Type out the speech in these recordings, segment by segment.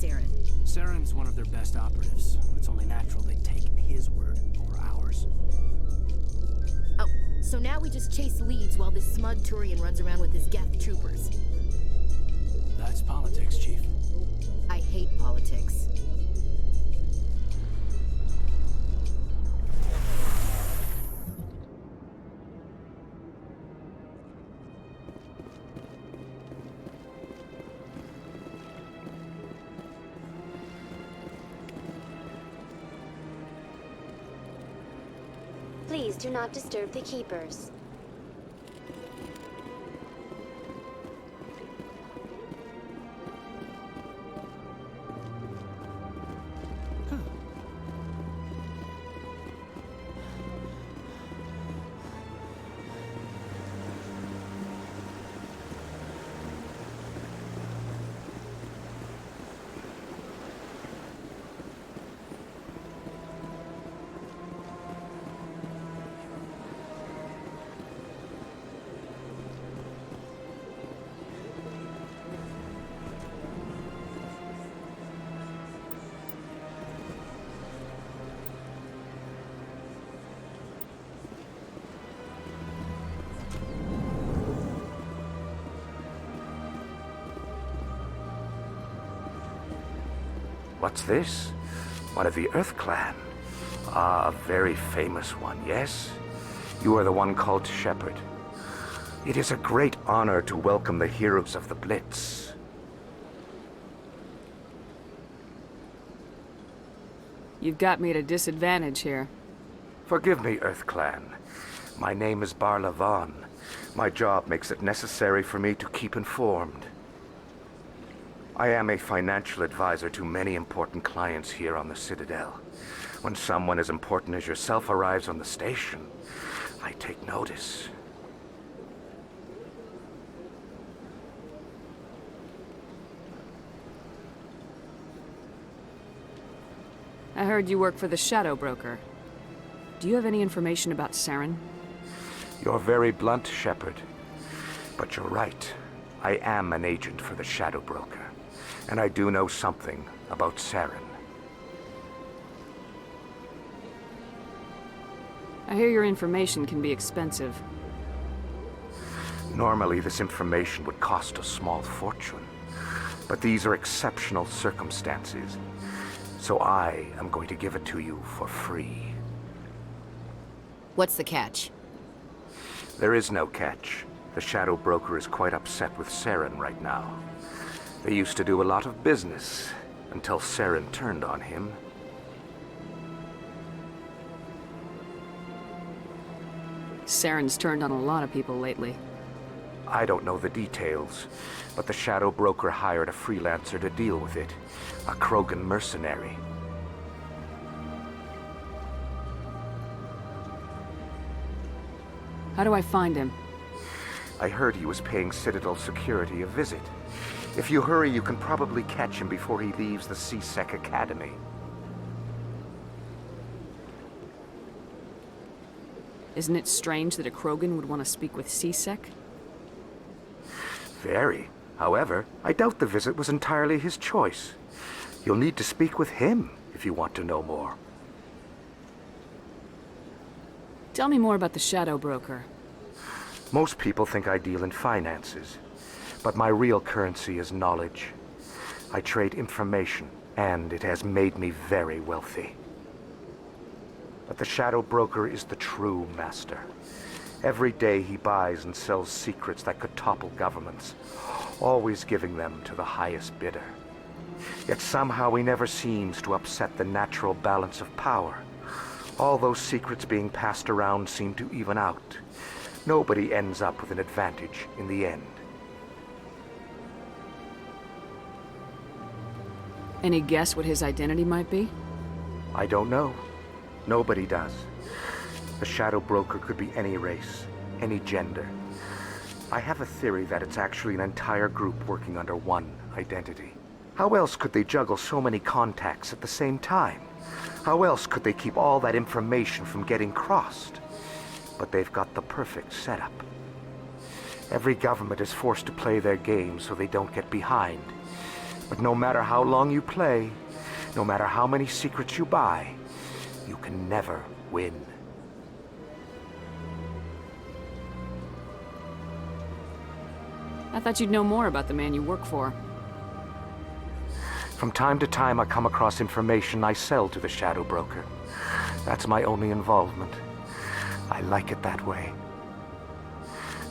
Saren? Saren's one of their best operatives. It's only natural they take his word over ours. Oh, so now we just chase leads while this smug Turian runs around with his Geth troopers. That's politics, Chief. I hate politics. Please do not disturb the keepers. What's this? One of the Earth Clan. Ah, a very famous one, yes? You are the one called Shepherd. It is a great honor to welcome the heroes of the Blitz. You've got me at a disadvantage here. Forgive me, Earth Clan. My name is Barla Vaughn. My job makes it necessary for me to keep informed. I am a financial advisor to many important clients here on the Citadel. When someone as important as yourself arrives on the station, I take notice. I heard you work for the Shadow Broker. Do you have any information about Saren? You're very blunt, Shepherd. But you're right. I am an agent for the Shadow Broker. And I do know something about Saren. I hear your information can be expensive. Normally, this information would cost a small fortune. But these are exceptional circumstances. So I am going to give it to you for free. What's the catch? There is no catch. The Shadow Broker is quite upset with Saren right now. They used to do a lot of business, until Saren turned on him. Saren's turned on a lot of people lately. I don't know the details, but the Shadow Broker hired a freelancer to deal with it. A Krogan mercenary. How do I find him? I heard he was paying Citadel security a visit. If you hurry, you can probably catch him before he leaves the C-Sec Academy. Isn't it strange that a Krogan would want to speak with C-Sec? Very. However, I doubt the visit was entirely his choice. You'll need to speak with him if you want to know more. Tell me more about the Shadow Broker. Most people think I deal in finances, but my real currency is knowledge. I trade information, and it has made me very wealthy. But the Shadow Broker is the true master. Every day he buys and sells secrets that could topple governments, always giving them to the highest bidder. Yet somehow he never seems to upset the natural balance of power. All those secrets being passed around seem to even out. Nobody ends up with an advantage in the end. Any guess what his identity might be? I don't know. Nobody does. The Shadow Broker could be any race, any gender. I have a theory that it's actually an entire group working under one identity. How else could they juggle so many contacts at the same time? How else could they keep all that information from getting crossed? But they've got the perfect setup. Every government is forced to play their game so they don't get behind. But no matter how long you play, no matter how many secrets you buy, you can never win. I thought you'd know more about the man you work for. From time to time, I come across information I sell to the Shadow Broker. That's my only involvement. I like it that way.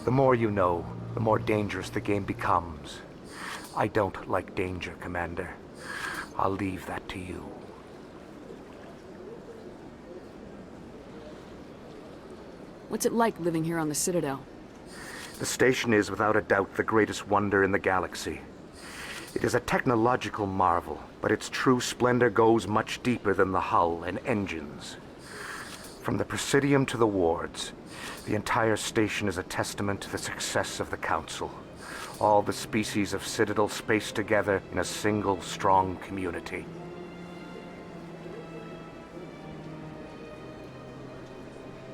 The more you know, the more dangerous the game becomes. I don't like danger, Commander. I'll leave that to you. What's it like living here on the Citadel? The station is, without a doubt, the greatest wonder in the galaxy. It is a technological marvel, but its true splendor goes much deeper than the hull and engines. From the Presidium to the wards, the entire station is a testament to the success of the Council. All the species of Citadel spaced together in a single, strong community.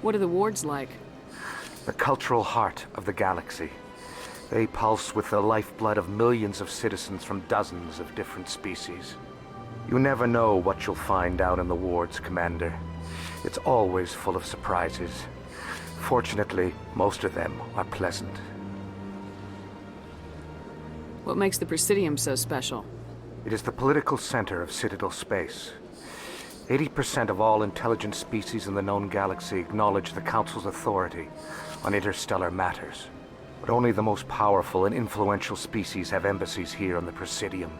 What are the wards like? The cultural heart of the galaxy. They pulse with the lifeblood of millions of citizens from dozens of different species. You never know what you'll find out in the wards, Commander. It's always full of surprises. Fortunately, most of them are pleasant. What makes the Presidium so special? It is the political center of Citadel space. 80% of all intelligent species in the known galaxy acknowledge the Council's authority on interstellar matters. But only the most powerful and influential species have embassies here on the Presidium.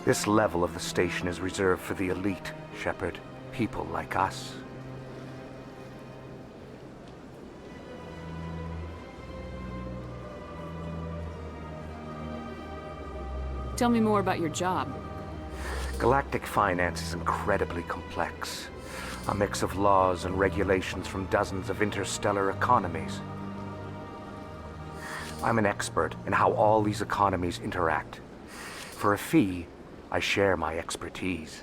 This level of the station is reserved for the elite, Shepard. People like us. Tell me more about your job. Galactic finance is incredibly complex. A mix of laws and regulations from dozens of interstellar economies. I'm an expert in how all these economies interact. For a fee, I share my expertise.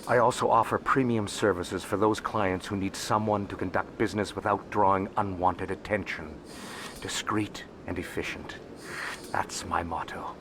I also offer premium services for those clients who need someone to conduct business without drawing unwanted attention. Discreet and efficient. That's my motto.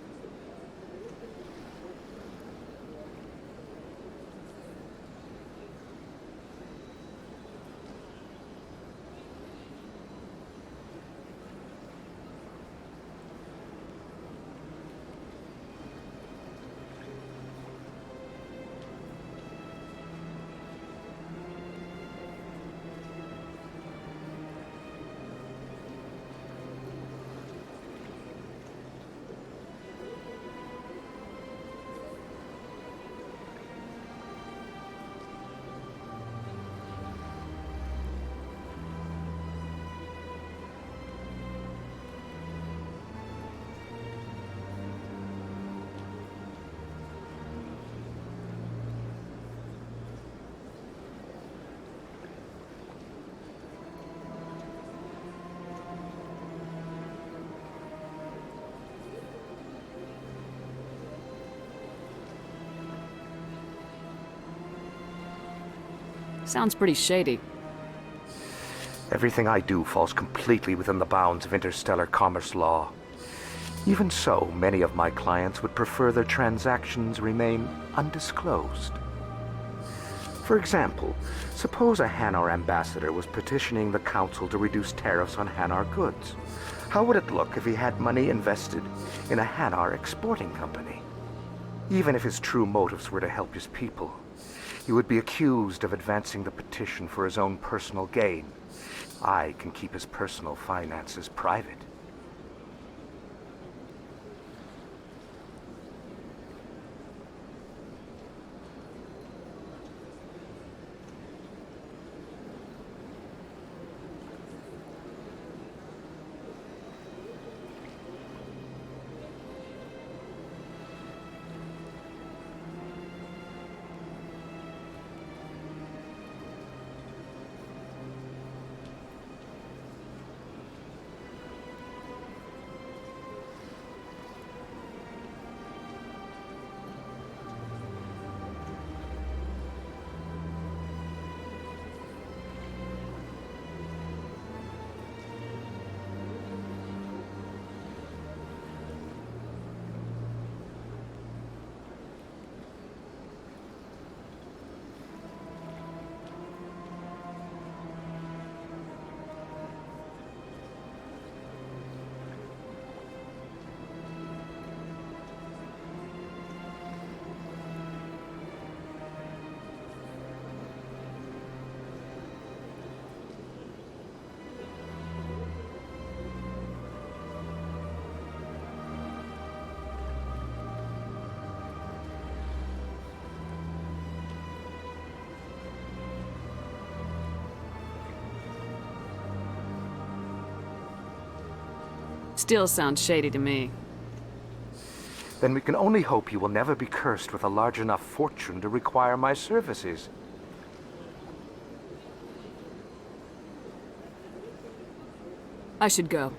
Sounds pretty shady. Everything I do falls completely within the bounds of interstellar commerce law. Even so, many of my clients would prefer their transactions remain undisclosed. For example, suppose a Hanar ambassador was petitioning the Council to reduce tariffs on Hanar goods. How would it look if he had money invested in a Hanar exporting company? Even if his true motives were to help his people, he would be accused of advancing the petition for his own personal gain. I can keep his personal finances private. Still sounds shady to me. Then we can only hope you will never be cursed with a large enough fortune to require my services. I should go.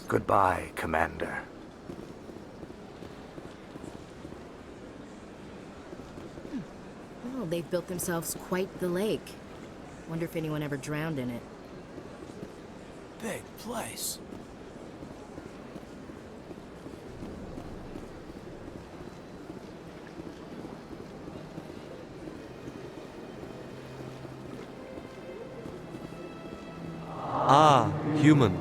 Goodbye, Commander. Oh, they've built themselves quite the lake. Wonder if anyone ever drowned in it. Big place. Ah, human.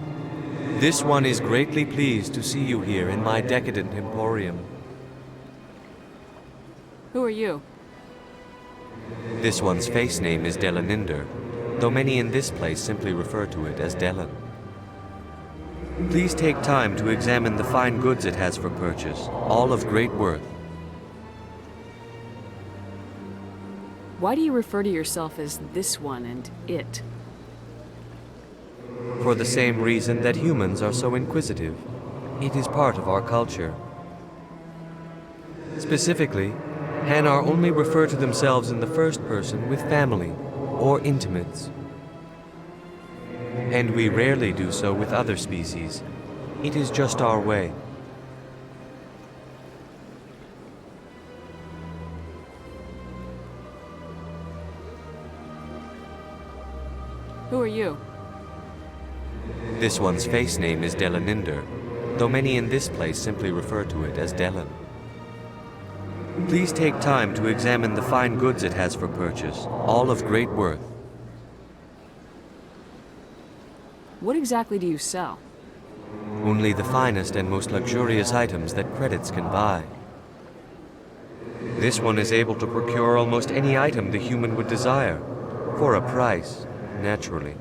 This one is greatly pleased to see you here in my decadent emporium. Who are you? This one's face name is Delaninder, though many in this place simply refer to it as Delan. Please take time to examine the fine goods it has for purchase, all of great worth. Why do you refer to yourself as this one and it? For the same reason that humans are so inquisitive. It is part of our culture. Specifically, Hanar only refer to themselves in the first person with family or intimates. And we rarely do so with other species. It is just our way. Who are you? This one's face name is Delaninder, though many in this place simply refer to it as Delan. Please take time to examine the fine goods it has for purchase, all of great worth. What exactly do you sell? Only the finest and most luxurious items that credits can buy. This one is able to procure almost any item the human would desire, for a price, naturally.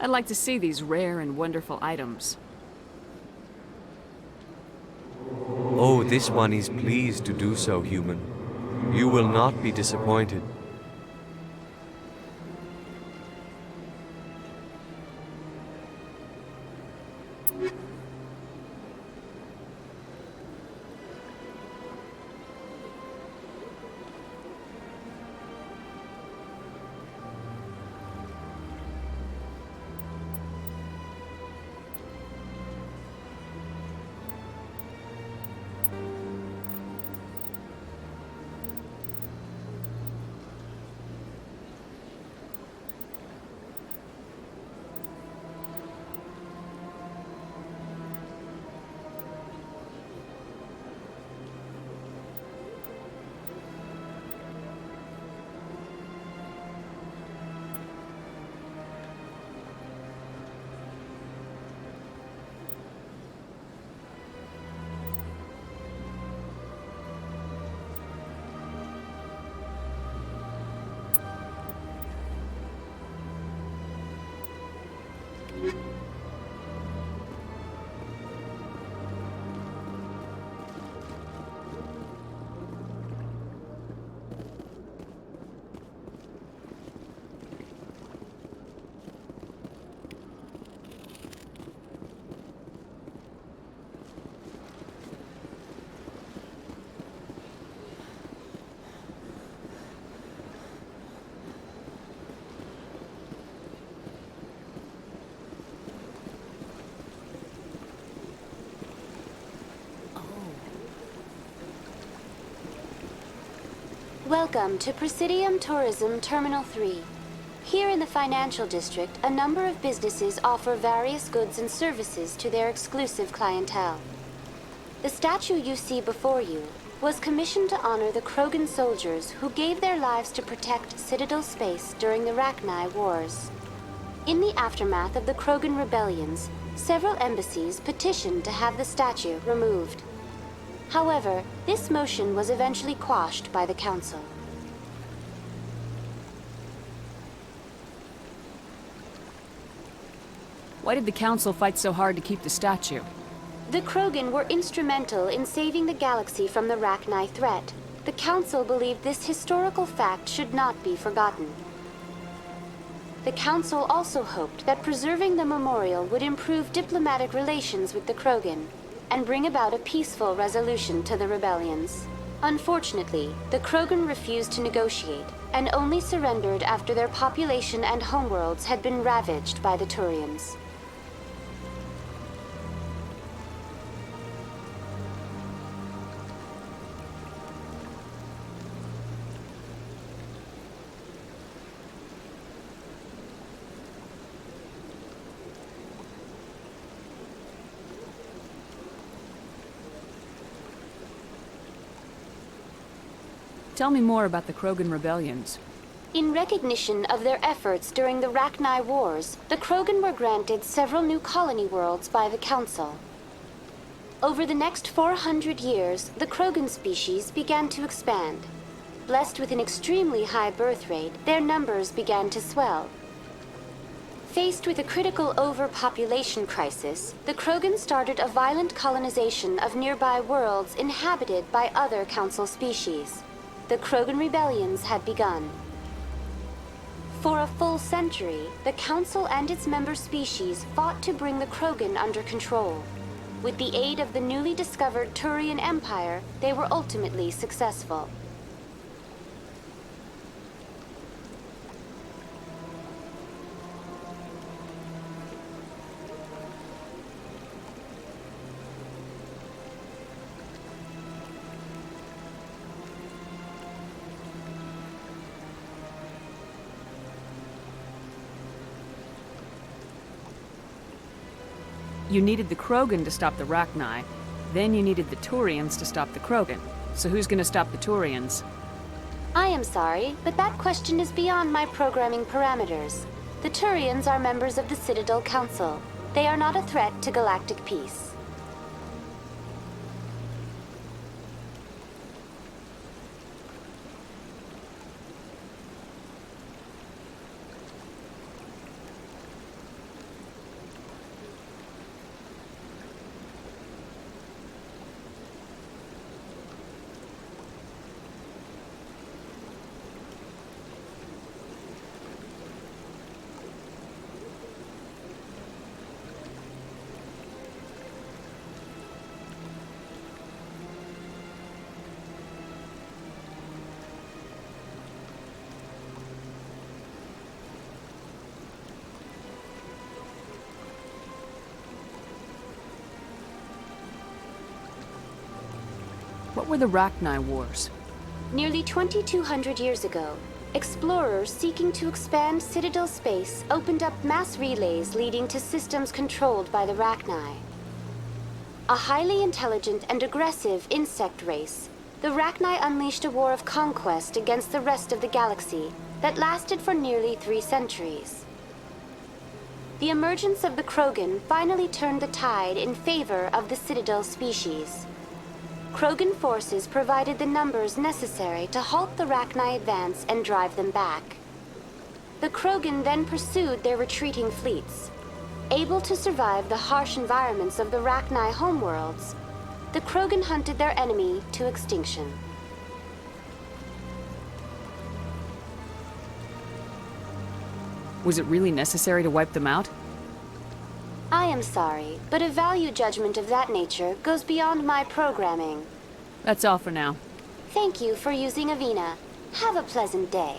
I'd like to see these rare and wonderful items. Oh, this one is pleased to do so, human. You will not be disappointed. Welcome to Presidium Tourism Terminal 3. Here in the financial district, a number of businesses offer various goods and services to their exclusive clientele. The statue you see before you was commissioned to honor the Krogan soldiers who gave their lives to protect Citadel space during the Rachni Wars. In the aftermath of the Krogan rebellions, several embassies petitioned to have the statue removed. However, this motion was eventually quashed by the Council. Why did the Council fight so hard to keep the statue? The Krogan were instrumental in saving the galaxy from the Rachni threat. The Council believed this historical fact should not be forgotten. The Council also hoped that preserving the memorial would improve diplomatic relations with the Krogan and bring about a peaceful resolution to the rebellions. Unfortunately, the Krogan refused to negotiate and only surrendered after their population and homeworlds had been ravaged by the Turians. Tell me more about the Krogan rebellions. In recognition of their efforts during the Rachni Wars, the Krogan were granted several new colony worlds by the Council. Over the next 400 years, the Krogan species began to expand. Blessed with an extremely high birth rate, their numbers began to swell. Faced with a critical overpopulation crisis, the Krogan started a violent colonization of nearby worlds inhabited by other Council species. The Krogan rebellions had begun. For a full century, the Council and its member species fought to bring the Krogan under control. With the aid of the newly discovered Turian Empire, they were ultimately successful. You needed the Krogan to stop the Rachni, then you needed the Turians to stop the Krogan. So who's gonna stop the Turians? I am sorry, but that question is beyond my programming parameters. The Turians are members of the Citadel Council. They are not a threat to galactic peace. What were the Rachni Wars? Nearly 2,200 years ago, explorers seeking to expand Citadel space opened up mass relays leading to systems controlled by the Rachni. A highly intelligent and aggressive insect race, the Rachni unleashed a war of conquest against the rest of the galaxy that lasted for nearly 3 centuries. The emergence of the Krogan finally turned the tide in favor of the Citadel species. Krogan forces provided the numbers necessary to halt the Rachni advance and drive them back. The Krogan then pursued their retreating fleets. Able to survive the harsh environments of the Rachni homeworlds, the Krogan hunted their enemy to extinction. Was it really necessary to wipe them out? I am sorry, but a value judgment of that nature goes beyond my programming. That's all for now. Thank you for using Avina. Have a pleasant day.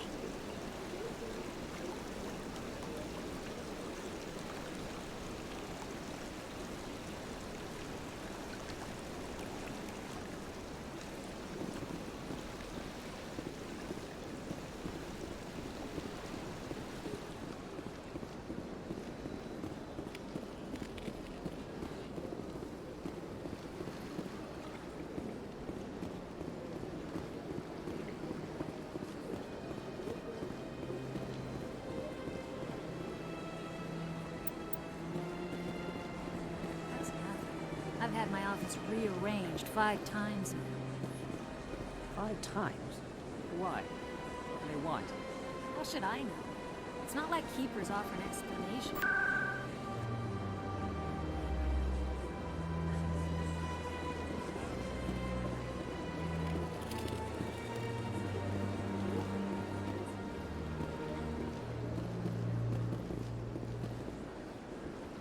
I've had my office rearranged 5 times now. 5 times? Why? What do they want? How should I know? It's not like Keepers offer an explanation.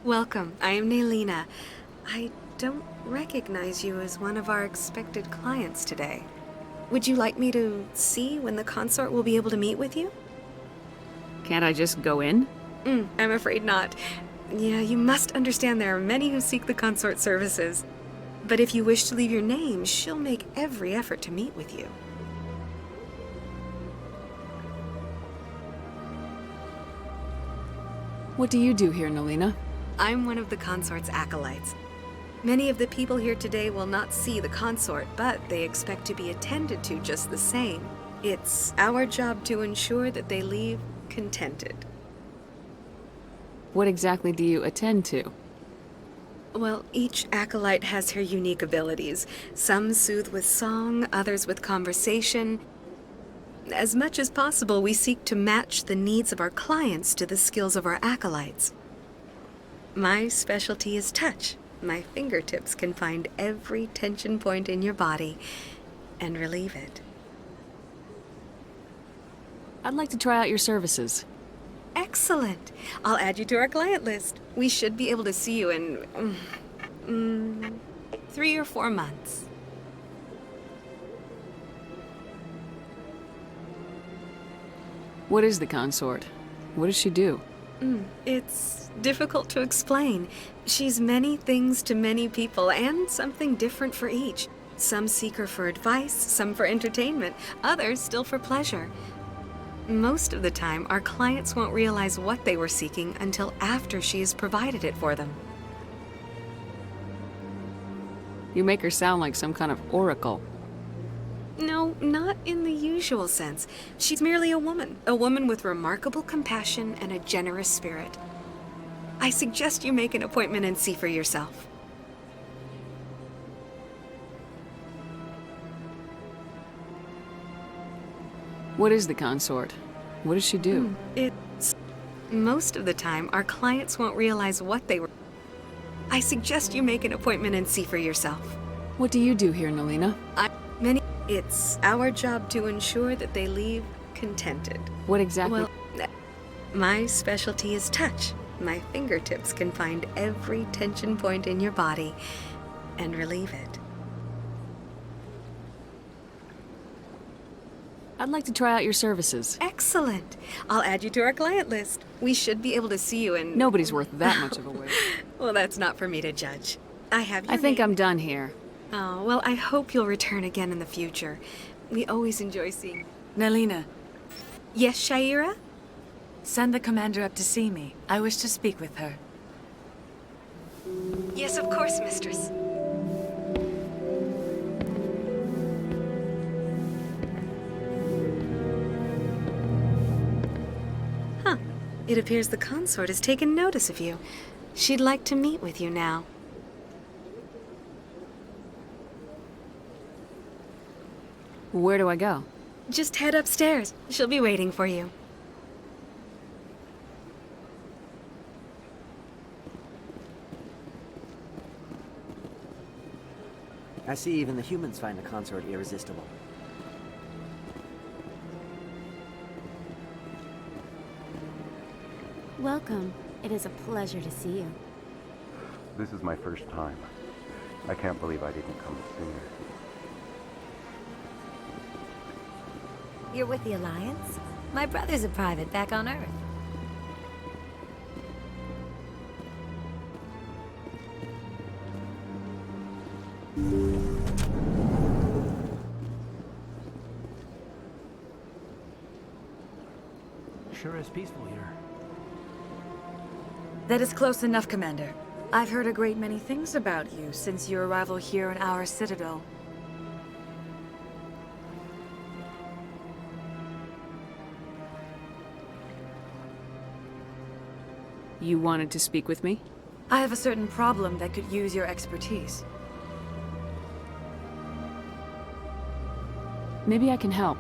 Welcome. I am Naylina. I don't recognize you as one of our expected clients today. Would you like me to see when the consort will be able to meet with you? Can't I just go in? I'm afraid not. Yeah, you must understand there are many who seek the consort services. But if you wish to leave your name, she'll make every effort to meet with you. What do you do here, Naylina? I'm one of the consort's acolytes. Many of the people here today will not see the consort, but they expect to be attended to just the same. It's our job to ensure that they leave contented. What exactly do you attend to? Well, each acolyte has her unique abilities. Some soothe with song, others with conversation. As much as possible, we seek to match the needs of our clients to the skills of our acolytes. My specialty is touch. My fingertips can find every tension point in your body and relieve it. I'd like to try out your services. Excellent. I'll add you to our client list. We should be able to see you in 3 or 4 months. What is the consort? What does she do? It's difficult to explain. She's many things to many people, and something different for each. Some seek her for advice, some for entertainment, others still for pleasure. Most of the time, our clients won't realize what they were seeking until after she has provided it for them. You make her sound like some kind of oracle. No, not in the usual sense. She's merely a woman with remarkable compassion and a generous spirit. I suggest you make an appointment and see for yourself. What is the consort? What does she do? It's... Most of the time, our clients won't realize what they were... I suggest you make an appointment and see for yourself. What do you do here, Naylina? It's our job to ensure that they leave contented. What exactly? Well, my specialty is touch. My fingertips can find every tension point in your body and relieve it. I'd like to try out your services. Excellent. I'll add you to our client list. We should be able to see you in... Nobody's worth that much of a wait. Well, that's not for me to judge. I think I'm done here. Oh, well, I hope you'll return again in the future. We always enjoy seeing... Naylina, Yes, Shaira? send the commander up to see me. I wish to speak with her. Yes, of course, mistress. Huh. It appears the consort has taken notice of you. She'd like to meet with you now. Where do I go? Just head upstairs. She'll be waiting for you. I see even the humans find the consort irresistible. Welcome. It is a pleasure to see you. This is my first time. I can't believe I didn't come sooner. You're with the Alliance? My brother's a private back on Earth. Sure is peaceful here. That is close enough, Commander. I've heard a great many things about you since your arrival here in our citadel. You wanted to speak with me? I have a certain problem that could use your expertise. Maybe I can help.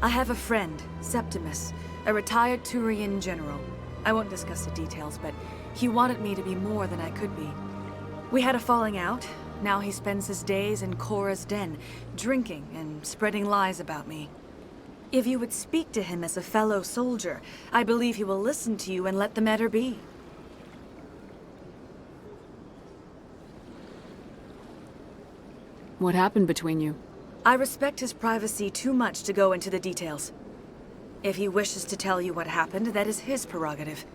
I have a friend, Septimus, a retired Turian general. I won't discuss the details, but he wanted me to be more than I could be. We had a falling out. Now he spends his days in Korra's den, drinking and spreading lies about me. If you would speak to him as a fellow soldier, I believe he will listen to you and let the matter be. What happened between you? I respect his privacy too much to go into the details. If he wishes to tell you what happened, that is his prerogative.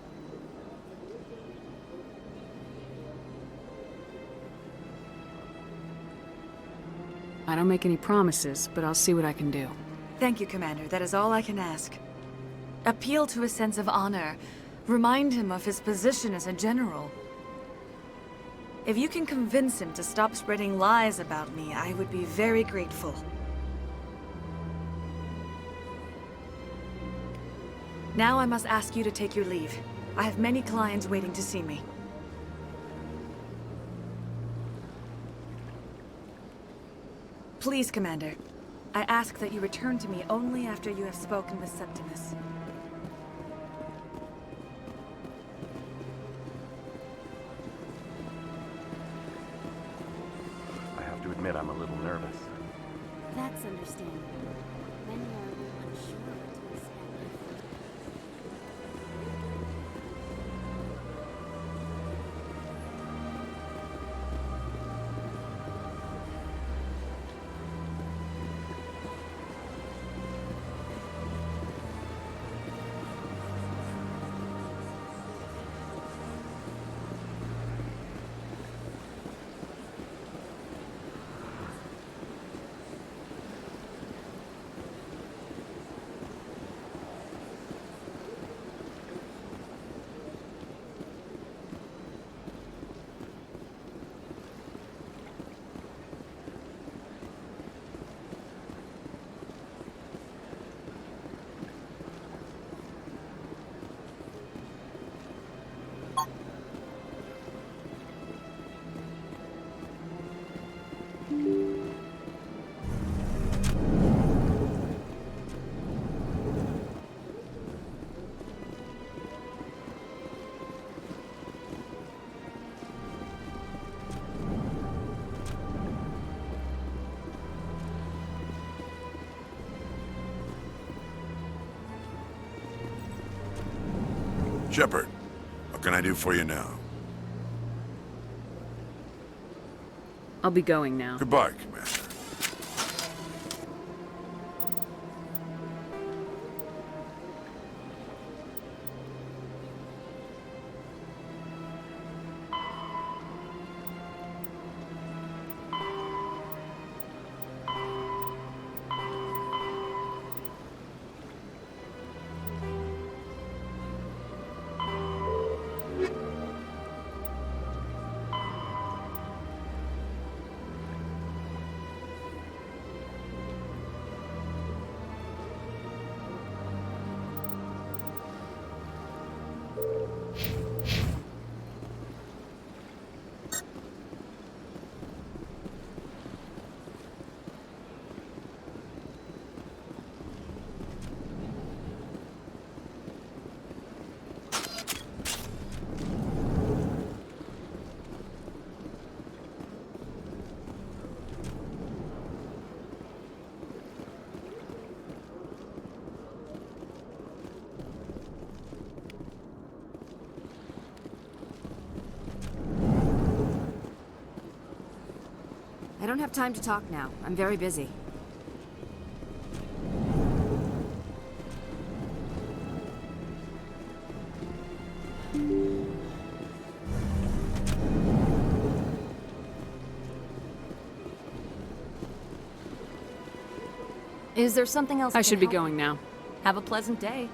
I don't make any promises, but I'll see what I can do. Thank you, Commander. That is all I can ask. Appeal to his sense of honor. Remind him of his position as a general. If you can convince him to stop spreading lies about me, I would be very grateful. Now I must ask you to take your leave. I have many clients waiting to see me. Please, Commander. I ask that you return to me only after you have spoken with Septimus. I have to admit I'm a little nervous. That's understandable. Many are unsure to expect. Shepard, what can I do for you now? I'll be going now. Goodbye, Commander. I don't have time to talk now. I'm very busy. Is there something else I should be help? going now. Have a pleasant day.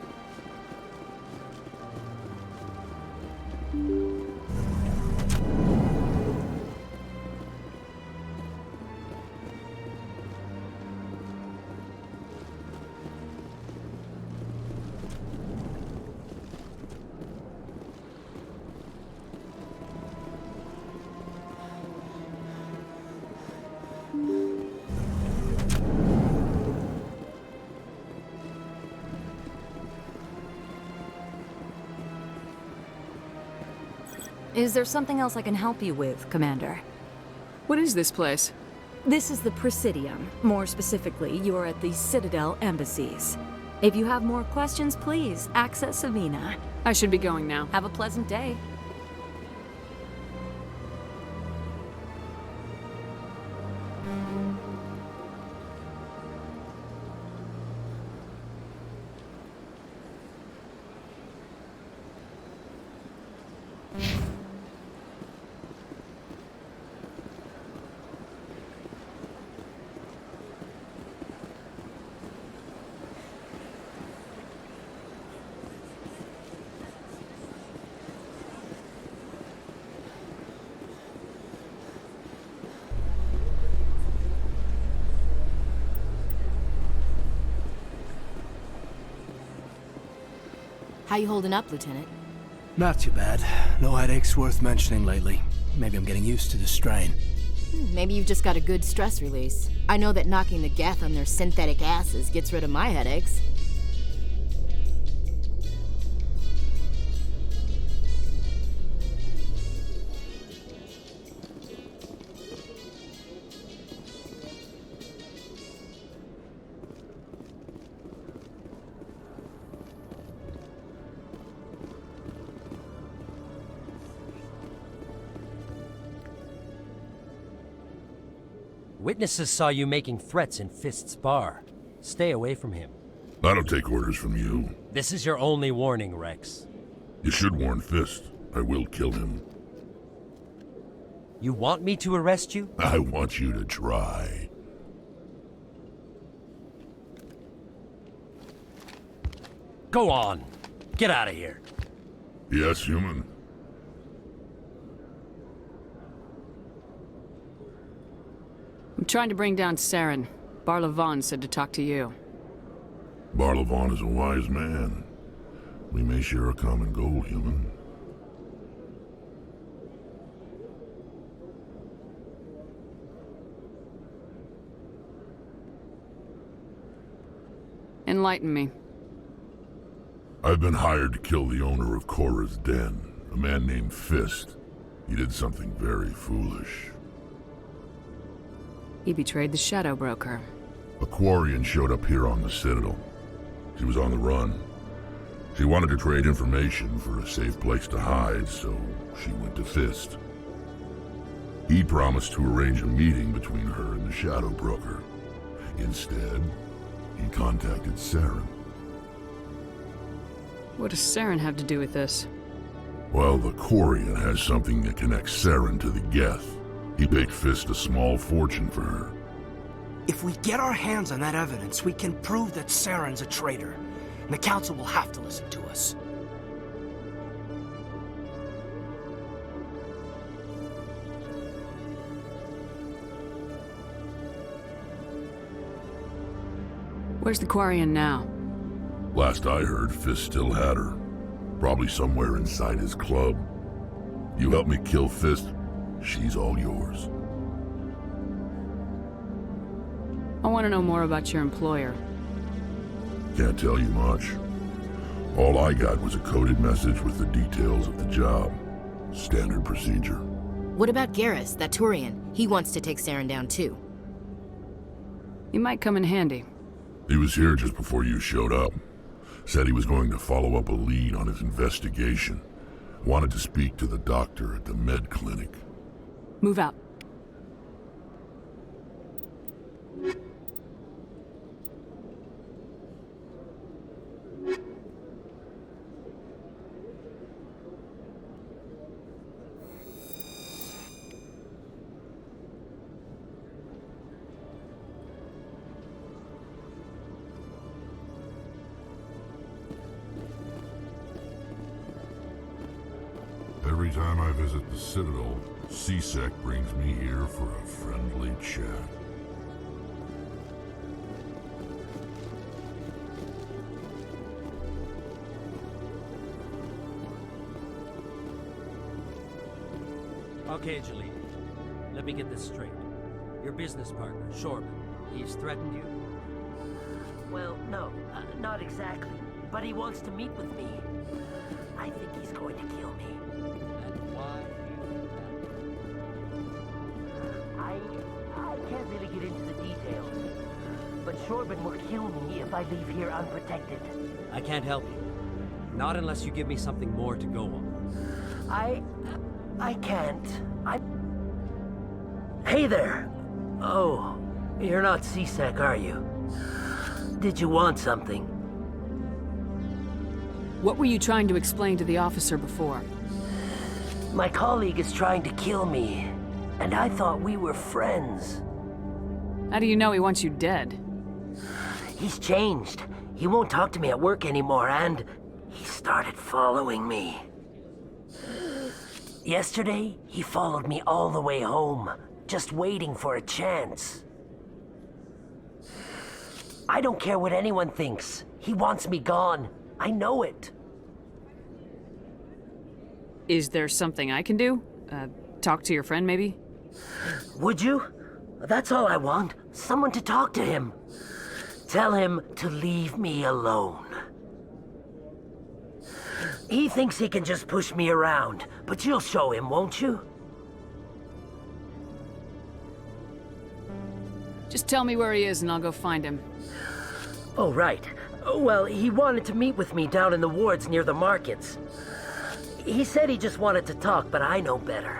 Is there something else I can help you with, Commander? What is this place? This is the Presidium. More specifically, you are at the Citadel embassies. If you have more questions, please access Savina. I should be going now. Have a pleasant day. How you holding up, Lieutenant? Not too bad. No headaches worth mentioning lately. Maybe I'm getting used to the strain. Maybe you've just got a good stress release. I know that knocking the geth on their synthetic asses gets rid of my headaches. Witnesses saw you making threats in Fist's bar. Stay away from him. I don't take orders from you. This is your only warning, Rex. You should warn Fist. I will kill him. You want me to arrest you? I want you to try. Go on. Get out of here. Yes, human. I'm trying to bring down Saren. Barlavon said to talk to you. Barlavon is a wise man. We may share a common goal, human. Enlighten me. I've been hired to kill the owner of Korra's Den, a man named Fist. He did something very foolish. He betrayed the Shadow Broker. A Quarian showed up here on the Citadel. She was on the run. She wanted to trade information for a safe place to hide, so she went to Fist. He promised to arrange a meeting between her and the Shadow Broker. Instead, he contacted Saren. What does Saren have to do with this? Well, the Quarian has something that connects Saren to the Geth. He paid Fist a small fortune for her. If we get our hands on that evidence, we can prove that Saren's a traitor. And the Council will have to listen to us. Where's the Quarian now? Last I heard, Fist still had her. Probably somewhere inside his club. You help me kill Fist, she's all yours. I want to know more about your employer. Can't tell you much. All I got was a coded message with the details of the job. Standard procedure. What about Garrus, that Turian? He wants to take Saren down too. He might come in handy. He was here just before you showed up. Said he was going to follow up a lead on his investigation. Wanted to speak to the doctor at the med clinic. Move out. Every time I visit the Citadel, C-Sec brings me here for a friendly chat. Okay, Jalil. Let me get this straight. Your business partner, Shorman, he's threatened you? Well, no, not exactly. But he wants to meet with me. I think he's going to kill me. And why do you think that? I can't really get into the details. But Shorban will kill me if I leave here unprotected. I can't help you. Not unless you give me something more to go on. I can't. Hey there! Oh, you're not C-Sec, are you? Did you want something? What were you trying to explain to the officer before? My colleague is trying to kill me, and I thought we were friends. How do you know he wants you dead? He's changed. He won't talk to me at work anymore, and he started following me. Yesterday, he followed me all the way home, just waiting for a chance. I don't care what anyone thinks. He wants me gone. I know it. Is there something I can do? Talk to your friend, maybe? Would you? That's all I want. Someone to talk to him. Tell him to leave me alone. He thinks he can just push me around, but you'll show him, won't you? Just tell me where he is and I'll go find him. Oh, right. Well, he wanted to meet with me down in the wards near the markets. He said he just wanted to talk, but I know better.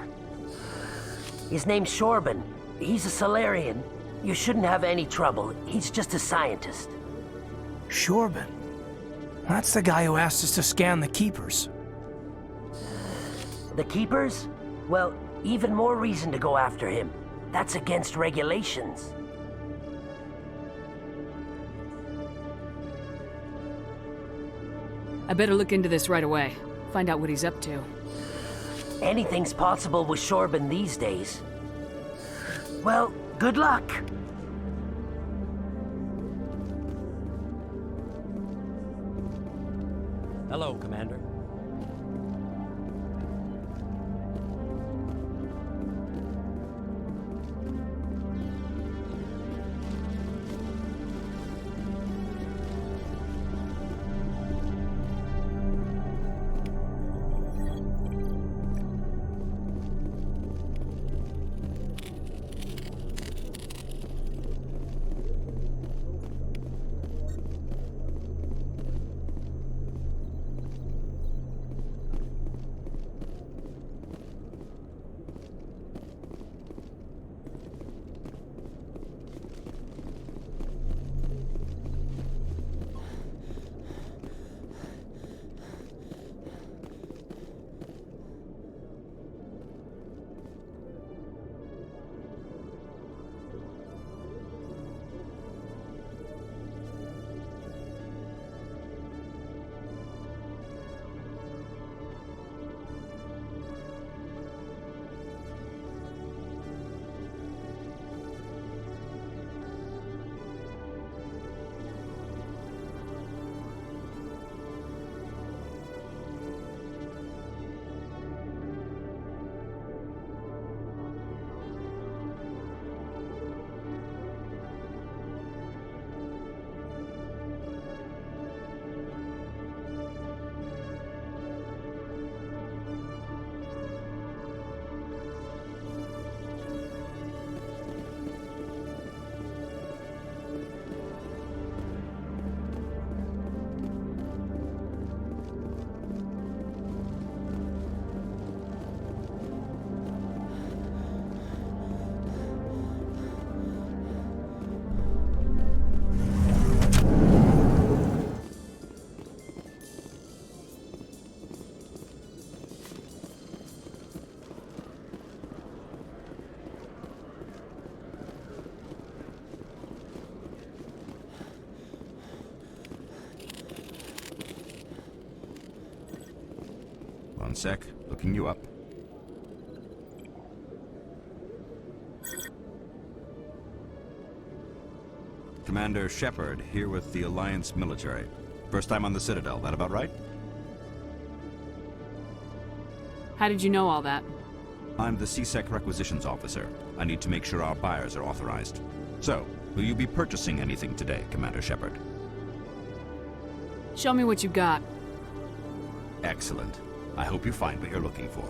His name's Shorban. He's a Solarian. You shouldn't have any trouble. He's just a scientist. Shorban? That's the guy who asked us to scan the Keepers. The Keepers? Well, even more reason to go after him. That's against regulations. I better look into this right away. Find out what he's up to. Anything's possible with Shorban these days. Well, good luck. Hello, Commander. One sec, looking you up. Commander Shepard, here with the Alliance military. First time on the Citadel, that about right? How did you know all that? I'm the CSEC requisitions officer. I need to make sure our buyers are authorized. So, will you be purchasing anything today, Commander Shepard? Show me what you got. Excellent. I hope you find what you're looking for.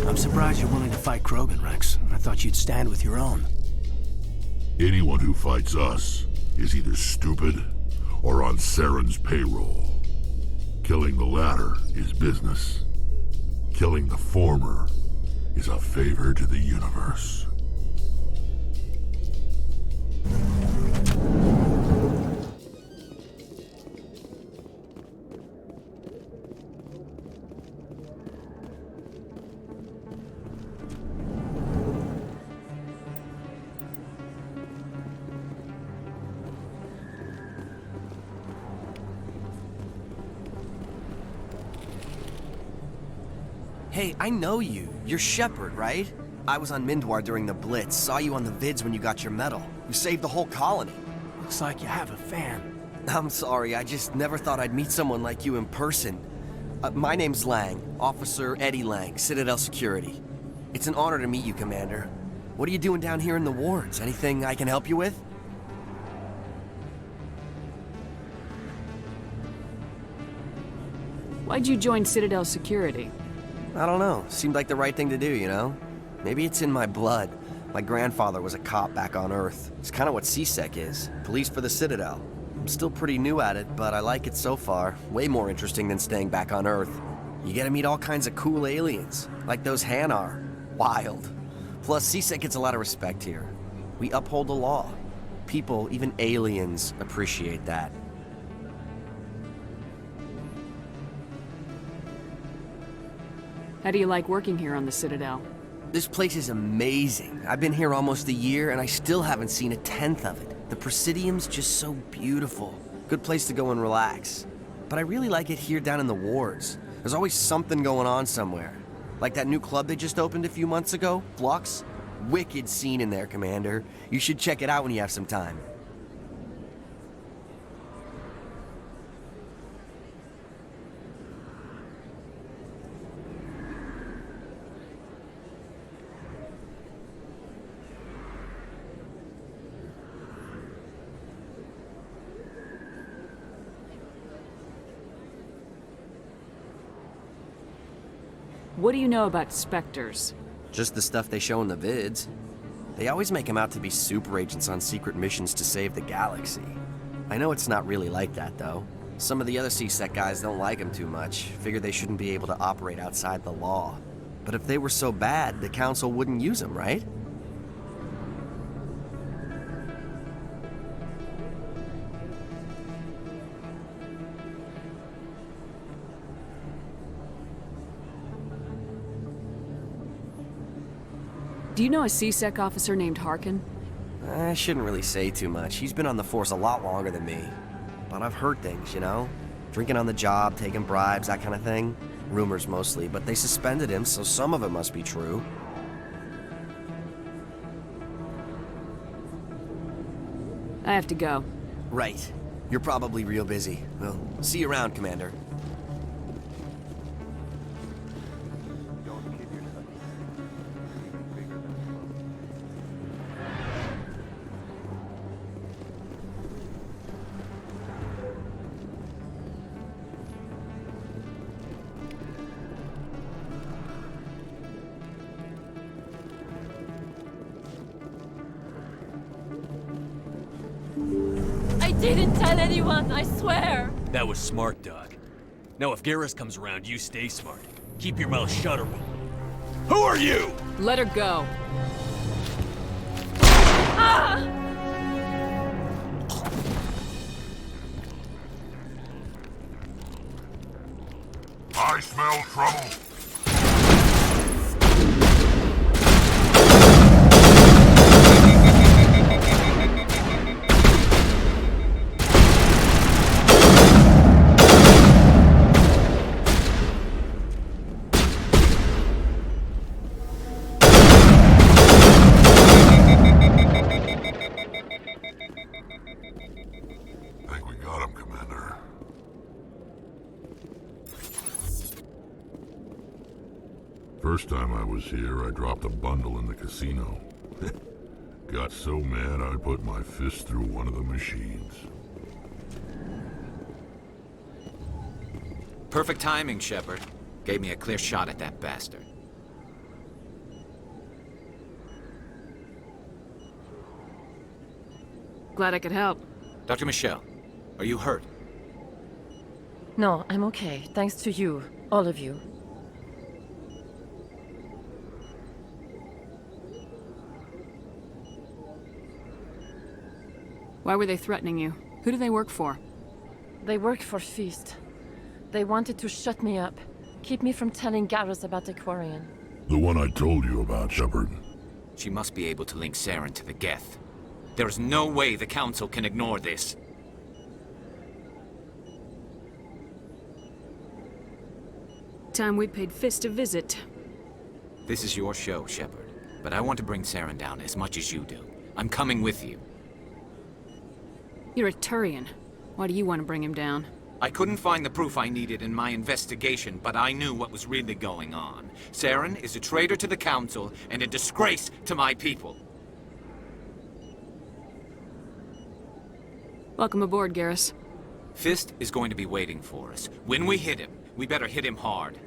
I'm surprised you're willing to fight Krogan, Rex. I thought you'd stand with your own. Anyone who fights us is either stupid or on Saren's payroll. Killing the latter is business. Killing the former is a favor to the universe. Hey, I know you. You're Shepard, right? I was on Mindwar during the Blitz, saw you on the vids when you got your medal. You saved the whole colony. Looks like you have a fan. I'm sorry, I just never thought I'd meet someone like you in person. My name's Lang, Officer Eddie Lang, Citadel Security. It's an honor to meet you, Commander. What are you doing down here in the wards? Anything I can help you with? Why'd you join Citadel Security? I don't know. Seemed like the right thing to do, you know? Maybe it's in my blood. My grandfather was a cop back on Earth. It's kind of what CSEC is. Police for the Citadel. I'm still pretty new at it, but I like it so far. Way more interesting than staying back on Earth. You get to meet all kinds of cool aliens, like those Hanar. Wild. Plus, CSEC gets a lot of respect here. We uphold the law. People, even aliens, appreciate that. How do you like working here on the Citadel? This place is amazing. I've been here almost a year and I still haven't seen a tenth of it. The Presidium's just so beautiful. Good place to go and relax. But I really like it here down in the wards. There's always something going on somewhere. Like that new club they just opened a few months ago, Flux. Wicked scene in there, Commander. You should check it out when you have some time. What do you know about Spectres? Just the stuff they show in the vids. They always make them out to be super agents on secret missions to save the galaxy. I know it's not really like that, though. Some of the other CSEC guys don't like them too much, figure they shouldn't be able to operate outside the law. But if they were so bad, the Council wouldn't use them, right? Do you know a CSEC officer named Harkin? I shouldn't really say too much. He's been on the force a lot longer than me. But I've heard things, you know? Drinking on the job, taking bribes, that kind of thing. Rumors mostly, but they suspended him, so some of it must be true. I have to go. Right. You're probably real busy. Well, see you around, Commander. I didn't tell anyone, I swear! That was smart, Doc. Now if Garrus comes around, you stay smart. Keep your mouth shut or we'll... Who are you? Let her go. Ah! I smell trouble. First time I was here, I dropped a bundle in the casino. Got so mad I put my fist through one of the machines. Perfect timing, Shepard. Gave me a clear shot at that bastard. Glad I could help. Dr. Michelle, are you hurt? No, I'm okay. Thanks to you. All of you. Why were they threatening you? Who do they work for? They work for Feast. They wanted to shut me up. Keep me from telling Garrus about the Quarian. The one I told you about, Shepard. She must be able to link Saren to the Geth. There is no way the Council can ignore this. Time we paid Fist a visit. This is your show, Shepard. But I want to bring Saren down as much as you do. I'm coming with you. You're a Turian. Why do you want to bring him down? I couldn't find the proof I needed in my investigation, but I knew what was really going on. Saren is a traitor to the Council and a disgrace to my people. Welcome aboard, Garrus. Fist is going to be waiting for us. When we hit him, we better hit him hard.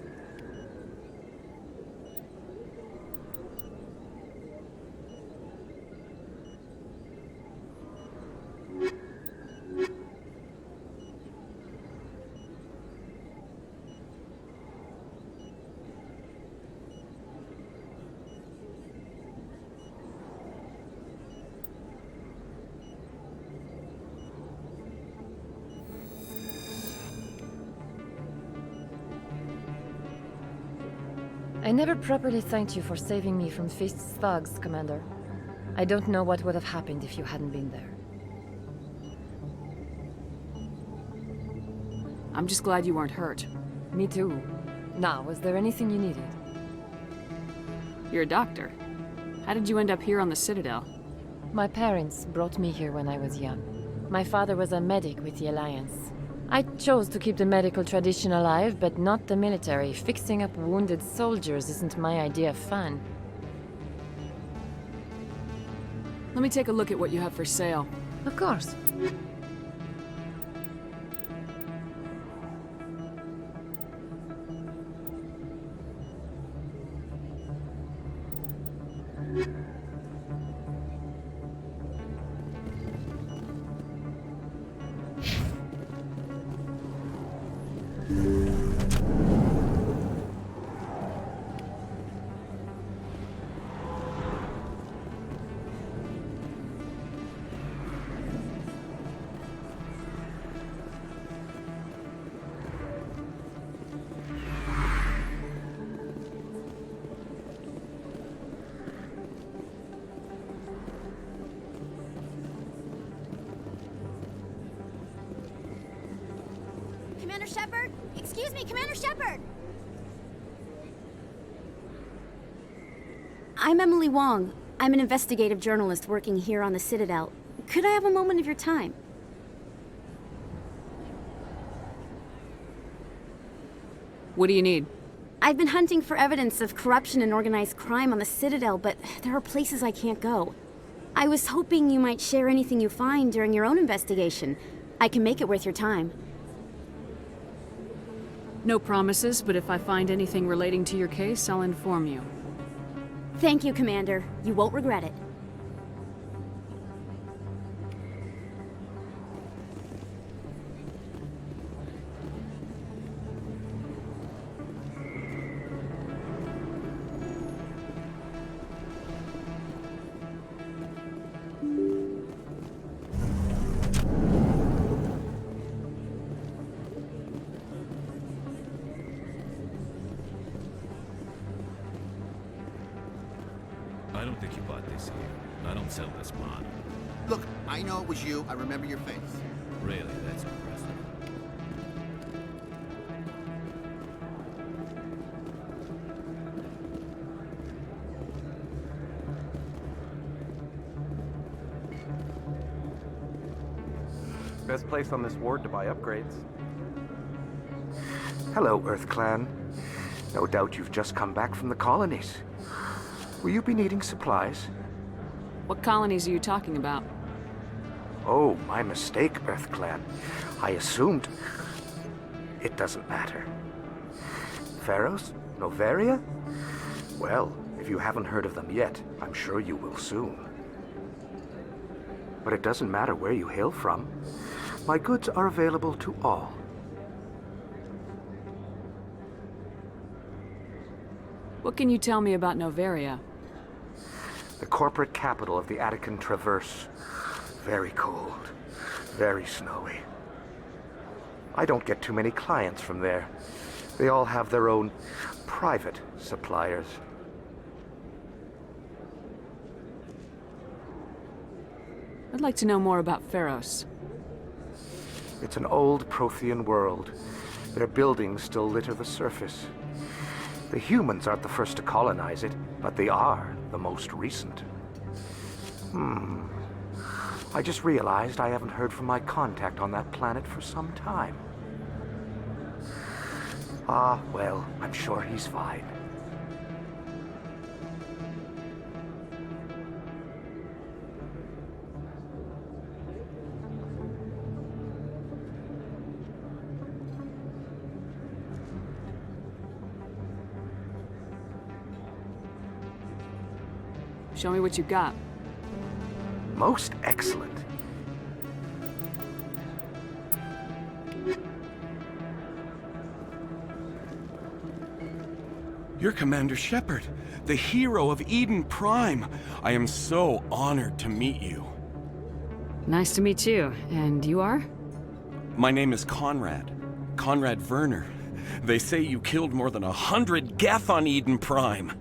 I never properly thanked you for saving me from Feast's thugs, Commander. I don't know what would have happened if you hadn't been there. I'm just glad you weren't hurt. Me too. Now, was there anything you needed? You're a doctor. How did you end up here on the Citadel? My parents brought me here when I was young. My father was a medic with the Alliance. I chose to keep the medical tradition alive, but not the military. Fixing up wounded soldiers isn't my idea of fun. Let me take a look at what you have for sale. Of course. Commander Shepard? Excuse me, Commander Shepard! I'm Emily Wong. I'm an investigative journalist working here on the Citadel. Could I have a moment of your time? What do you need? I've been hunting for evidence of corruption and organized crime on the Citadel, but there are places I can't go. I was hoping you might share anything you find during your own investigation. I can make it worth your time. No promises, but if I find anything relating to your case, I'll inform you. Thank you, Commander. You won't regret it. I don't think you bought this here. I don't sell this mod. Look, I know it was you. I remember your face. Really, that's impressive. Best place on this ward to buy upgrades. Hello, Earth Clan. No doubt you've just come back from the colonies. Will you be needing supplies? What colonies are you talking about? Oh, my mistake, Earth Clan. I assumed... It doesn't matter. Pharaohs? Novaria? Well, if you haven't heard of them yet, I'm sure you will soon. but it doesn't matter where you hail from. My goods are available to all. What can you tell me about Noveria? The corporate capital of the Attican Traverse. Very cold, very snowy. I don't get too many clients from there. They all have their own private suppliers. I'd like to know more about Pharos. It's an old Prothean world. Their buildings still litter the surface. The humans aren't the first to colonize it, but they are the most recent. I just realized I haven't heard from my contact on that planet for some time. Ah, well, I'm sure he's fine. Show me what you got. Most excellent. You're Commander Shepard, the hero of Eden Prime. I am so honored to meet you. Nice to meet you. And you are? My name is Conrad. Conrad Werner. They say you killed more than 100 Geth on Eden Prime.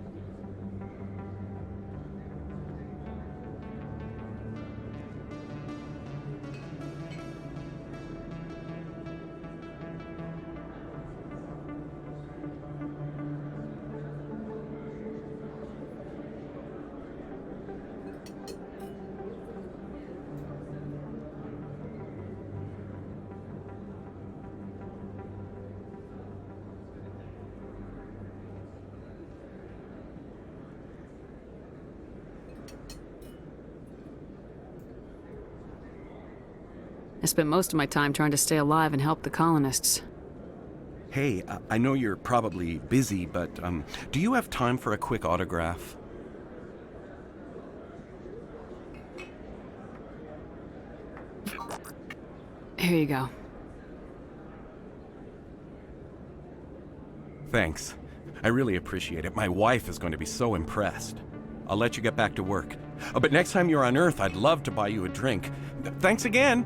I spent most of my time trying to stay alive and help the colonists. Hey, I know you're probably busy, but do you have time for a quick autograph? Here you go. Thanks. I really appreciate it. My wife is going to be so impressed. I'll let you get back to work. But next time you're on Earth, I'd love to buy you a drink. Thanks again!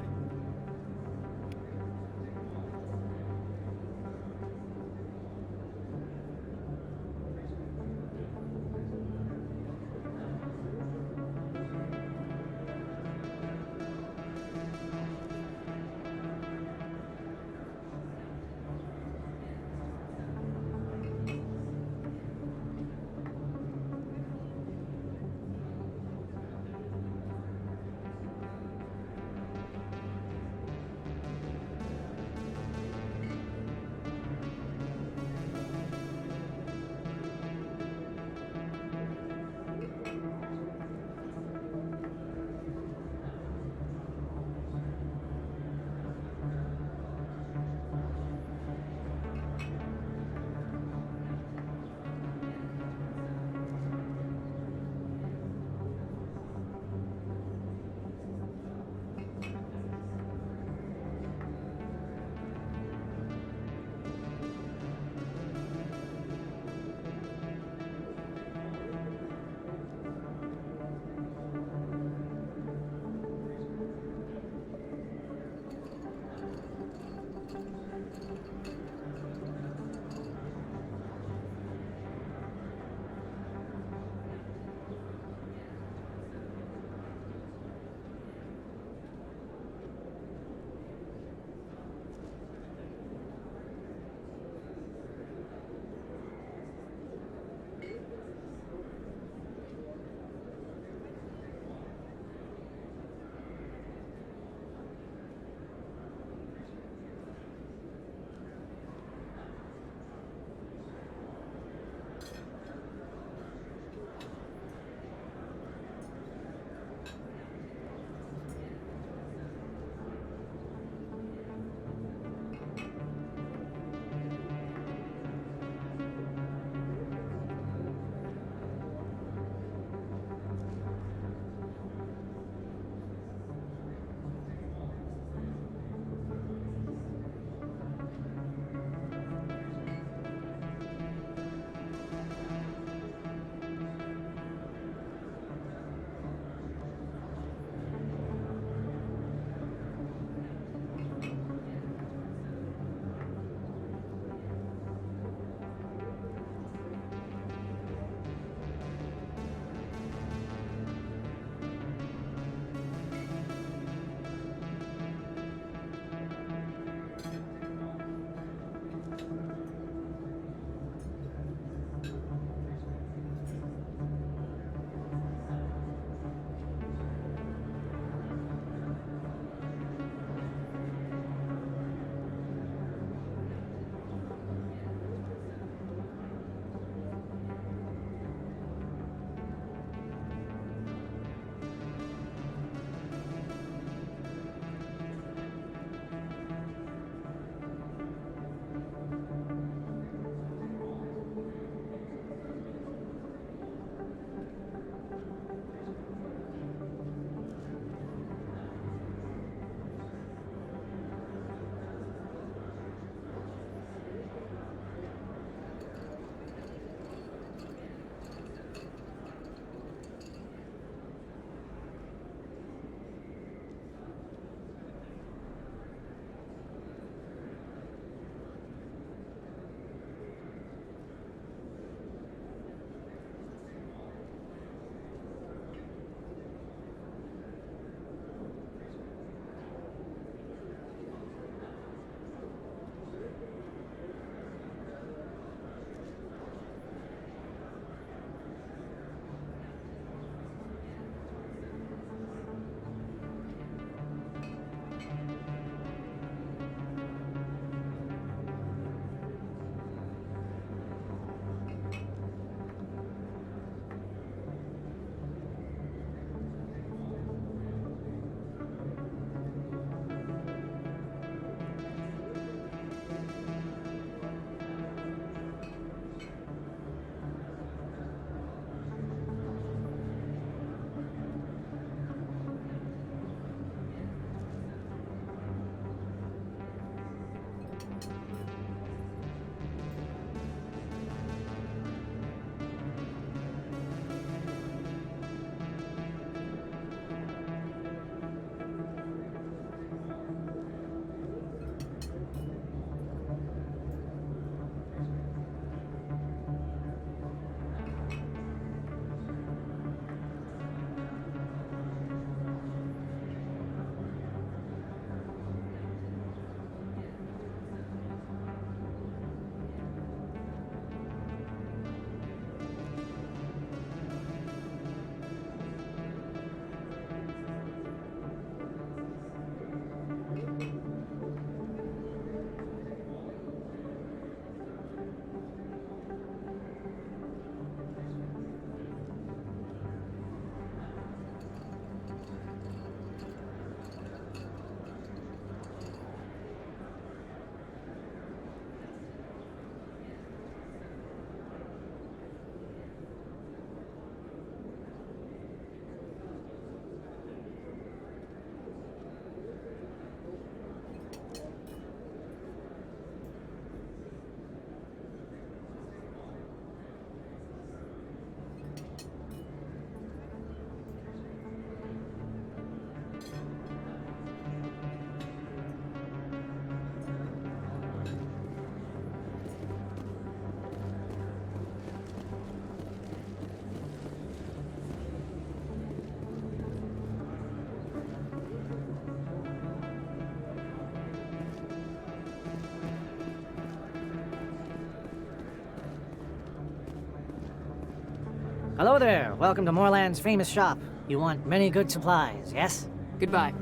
Hello there. Welcome to Moorland's famous shop. You want many good supplies, yes? Goodbye.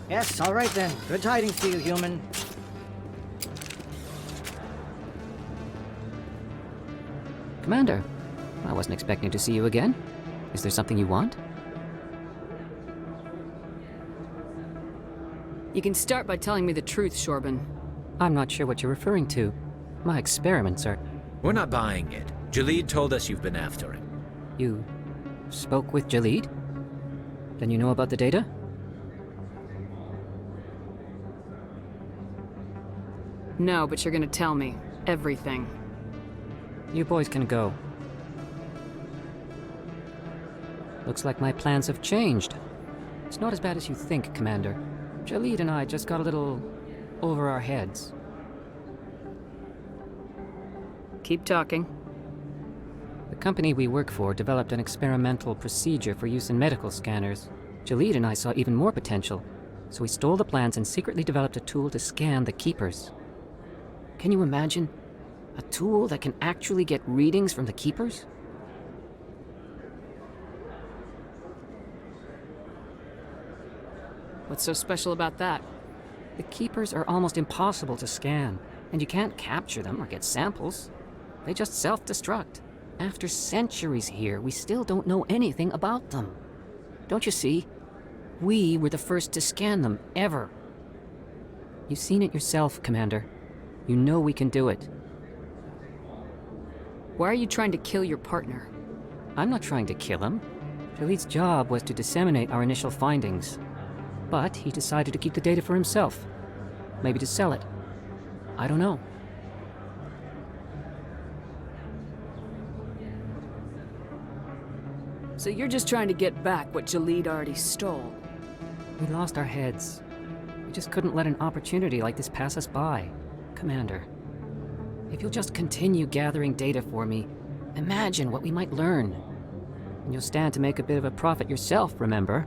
Yes, all right then. Good tidings to you, human. Commander, I wasn't expecting to see you again. Is there something you want? You can start by telling me the truth, Shorban. I'm not sure what you're referring to. My experiments are... We're not buying it. Jalid told us you've been after him. You spoke with Jalid? Then you know about the data? No, but you're gonna tell me. Everything. You boys can go. Looks like my plans have changed. It's not as bad as you think, Commander. Jalid and I just got a little over our heads. Keep talking. The company we work for developed an experimental procedure for use in medical scanners. Jalid and I saw even more potential, so we stole the plans and secretly developed a tool to scan the Keepers. Can you imagine? A tool that can actually get readings from the Keepers? What's so special about that? The Keepers are almost impossible to scan, and you can't capture them or get samples. They just self-destruct. After centuries here, we still don't know anything about them. Don't you see? We were the first to scan them, ever. You've seen it yourself, Commander. You know we can do it. Why are you trying to kill your partner? I'm not trying to kill him. Jalid's job was to disseminate our initial findings. But he decided to keep the data for himself. Maybe to sell it. I don't know. So you're just trying to get back what Jalid already stole? We lost our heads. We just couldn't let an opportunity like this pass us by. Commander, if you'll just continue gathering data for me, imagine what we might learn. And you'll stand to make a bit of a profit yourself, remember?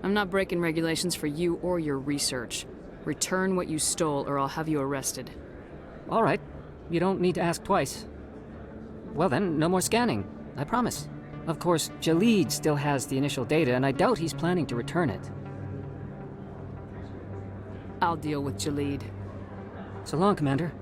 I'm not breaking regulations for you or your research. Return what you stole or I'll have you arrested. All right. You don't need to ask twice. Well then, no more scanning. I promise. Of course, Jalid still has the initial data, and I doubt he's planning to return it. I'll deal with Jalid. So long, Commander.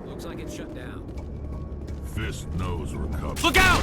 Looks like it's shut down. Fist knows we're coming. Look out!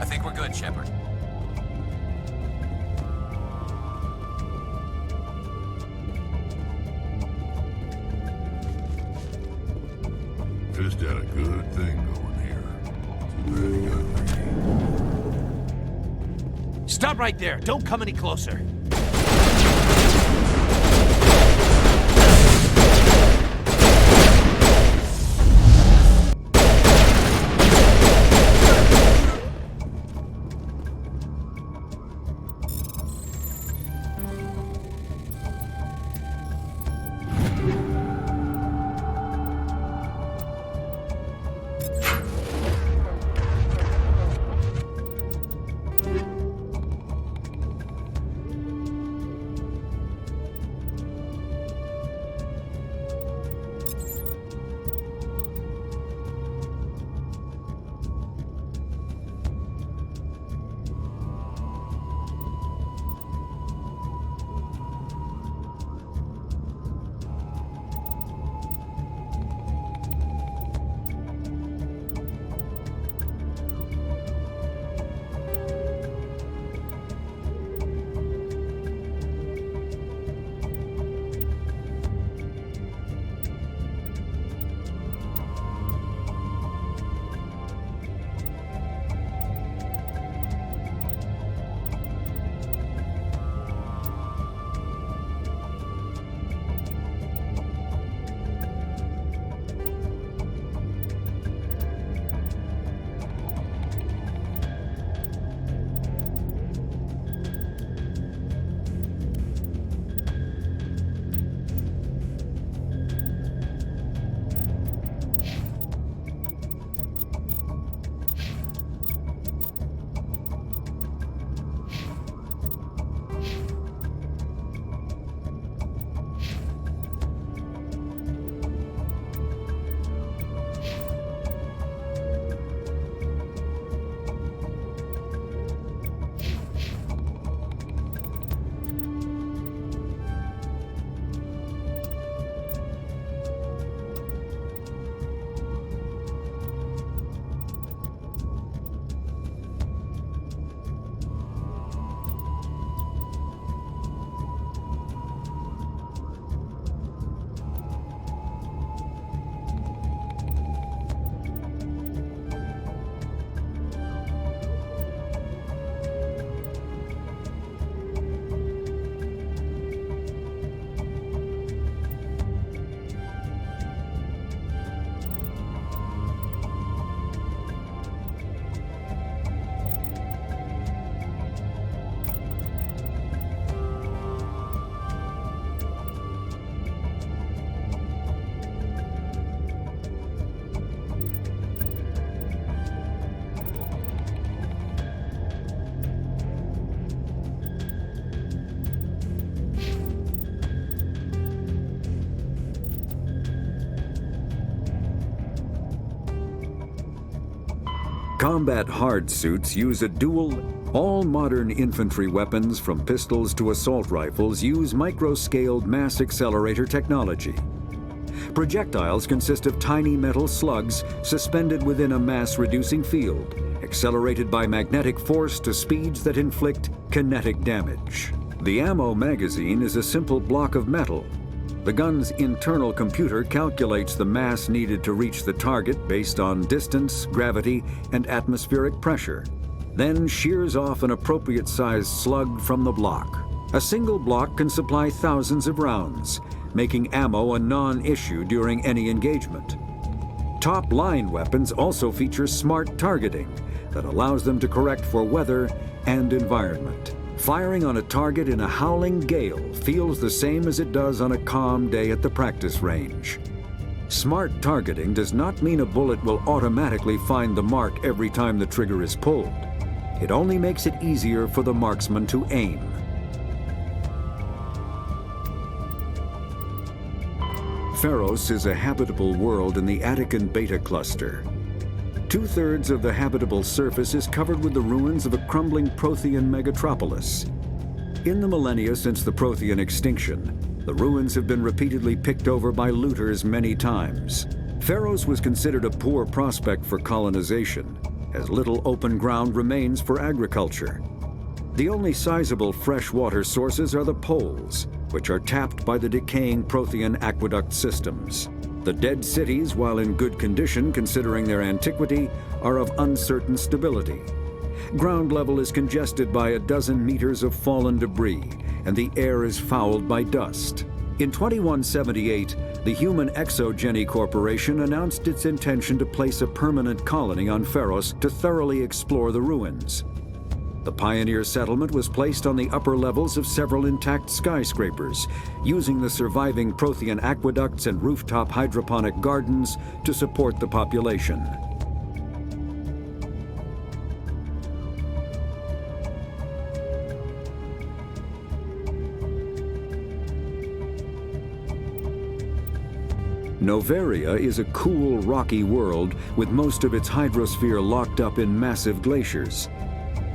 I think we're good, Shepard. Fist had a good thing going here. Too bad he got greedy. Stop right there. Don't come any closer. Combat hard suits use a dual. All modern infantry weapons, from pistols to assault rifles, use micro-scaled mass accelerator technology. Projectiles consist of tiny metal slugs suspended within a mass-reducing field, accelerated by magnetic force to speeds that inflict kinetic damage. The ammo magazine is a simple block of metal. The gun's internal computer calculates the mass needed to reach the target based on distance, gravity, and atmospheric pressure, then shears off an appropriate-sized slug from the block. A single block can supply thousands of rounds, making ammo a non-issue during any engagement. Top-line weapons also feature smart targeting that allows them to correct for weather and environment. Firing on a target in a howling gale feels the same as it does on a calm day at the practice range. Smart targeting does not mean a bullet will automatically find the mark every time the trigger is pulled. It only makes it easier for the marksman to aim. Pharos is a habitable world in the Attican Beta Cluster. Two-thirds of the habitable surface is covered with the ruins of a crumbling Prothean megatropolis. In the millennia since the Prothean extinction, the ruins have been repeatedly picked over by looters many times. Pharos was considered a poor prospect for colonization, as little open ground remains for agriculture. The only sizable freshwater sources are the poles, which are tapped by the decaying Prothean aqueduct systems. The dead cities, while in good condition considering their antiquity, are of uncertain stability. Ground level is congested by a dozen meters of fallen debris, and the air is fouled by dust. In 2178, the Human Exogeny Corporation announced its intention to place a permanent colony on Pharos to thoroughly explore the ruins. The pioneer settlement was placed on the upper levels of several intact skyscrapers, using the surviving Prothean aqueducts and rooftop hydroponic gardens to support the population. Noveria is a cool, rocky world with most of its hydrosphere locked up in massive glaciers.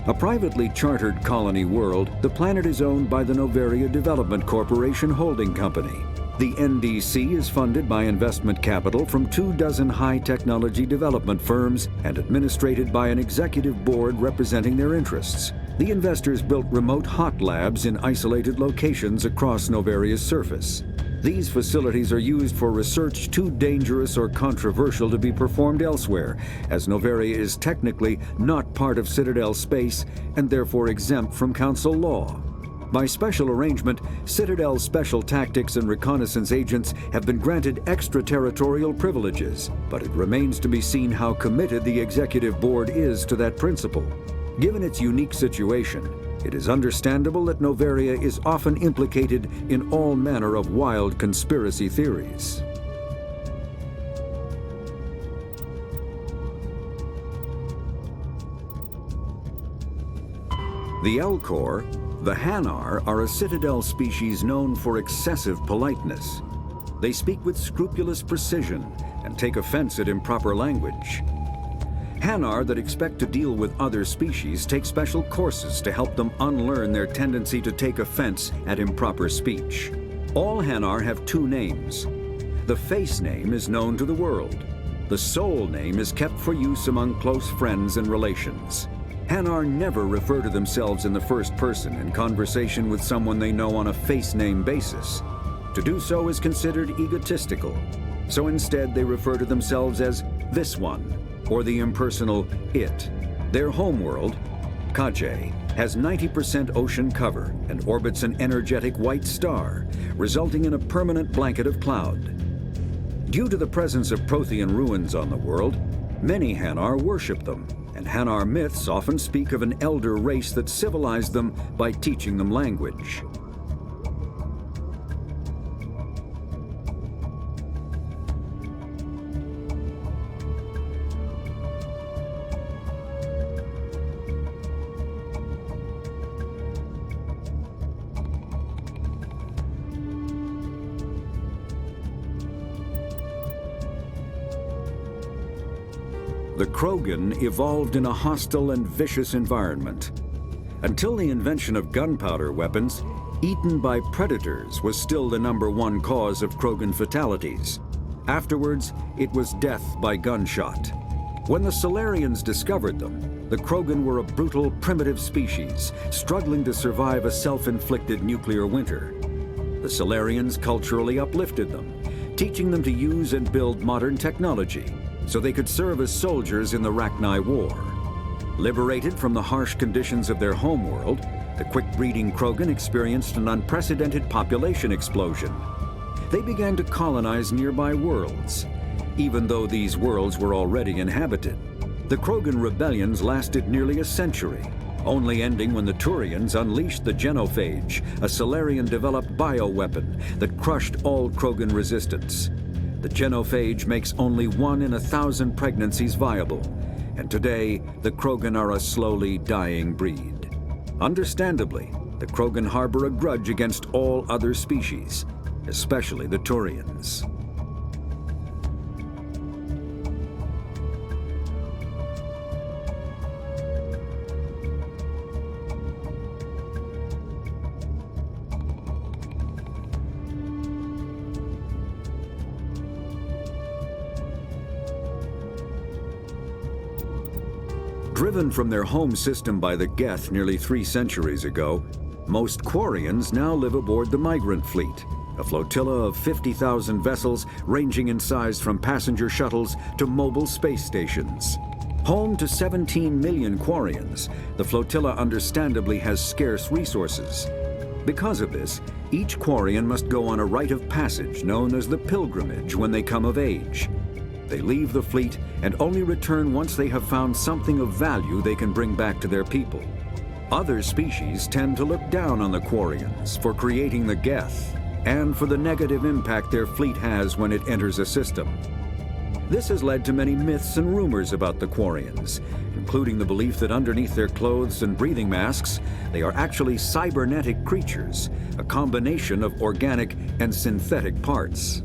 A privately chartered colony world, the planet is owned by the Noveria Development Corporation Holding Company. The NDC is funded by investment capital from 24 high-technology development firms and administrated by an executive board representing their interests. The investors built remote hot labs in isolated locations across Noveria's surface. These facilities are used for research too dangerous or controversial to be performed elsewhere, as Noveria is technically not part of Citadel space and therefore exempt from Council law. By special arrangement, Citadel's special tactics and reconnaissance agents have been granted extraterritorial privileges, but it remains to be seen how committed the Executive Board is to that principle. Given its unique situation, it is understandable that Noveria is often implicated in all manner of wild conspiracy theories. The Elcor, the Hanar, are a Citadel species known for excessive politeness. They speak with scrupulous precision and take offense at improper language. Hanar that expect to deal with other species take special courses to help them unlearn their tendency to take offense at improper speech. All Hanar have two names. The face name is known to the world. The soul name is kept for use among close friends and relations. Hanar never refer to themselves in the first person in conversation with someone they know on a face name basis. To do so is considered egotistical, so instead they refer to themselves as this one, or the impersonal it. Their homeworld, Kaje, has 90% ocean cover and orbits an energetic white star, resulting in a permanent blanket of cloud. Due to the presence of Prothean ruins on the world, many Hanar worship them, and Hanar myths often speak of an elder race that civilized them by teaching them language. the Krogan evolved in a hostile and vicious environment. Until the invention of gunpowder weapons, eaten by predators was still the #1 cause of Krogan fatalities. Afterwards, it was death by gunshot. When the Solarians discovered them, the Krogan were a brutal, primitive species, struggling to survive a self-inflicted nuclear winter. The Solarians culturally uplifted them, teaching them to use and build modern technology, so they could serve as soldiers in the Rachni War. Liberated from the harsh conditions of their homeworld, the quick-breeding Krogan experienced an unprecedented population explosion. They began to colonize nearby worlds. Even though these worlds were already inhabited, the Krogan rebellions lasted nearly a century, only ending when the Turians unleashed the Genophage, a Solarian-developed bioweapon that crushed all Krogan resistance. The Genophage makes only 1 in 1,000 pregnancies viable, and today the Krogan are a slowly dying breed. Understandably, the Krogan harbor a grudge against all other species, especially the Turians. Driven from their home system by the Geth nearly 3 centuries ago, most Quarians now live aboard the Migrant Fleet, a flotilla of 50,000 vessels ranging in size from passenger shuttles to mobile space stations. Home to 17 million Quarians, the flotilla understandably has scarce resources. Because of this, each Quarian must go on a rite of passage known as the pilgrimage when they come of age. They leave the fleet and only return once they have found something of value they can bring back to their people. Other species tend to look down on the Quarians for creating the Geth and for the negative impact their fleet has when it enters a system. This has led to many myths and rumors about the Quarians, including the belief that underneath their clothes and breathing masks, they are actually cybernetic creatures, a combination of organic and synthetic parts.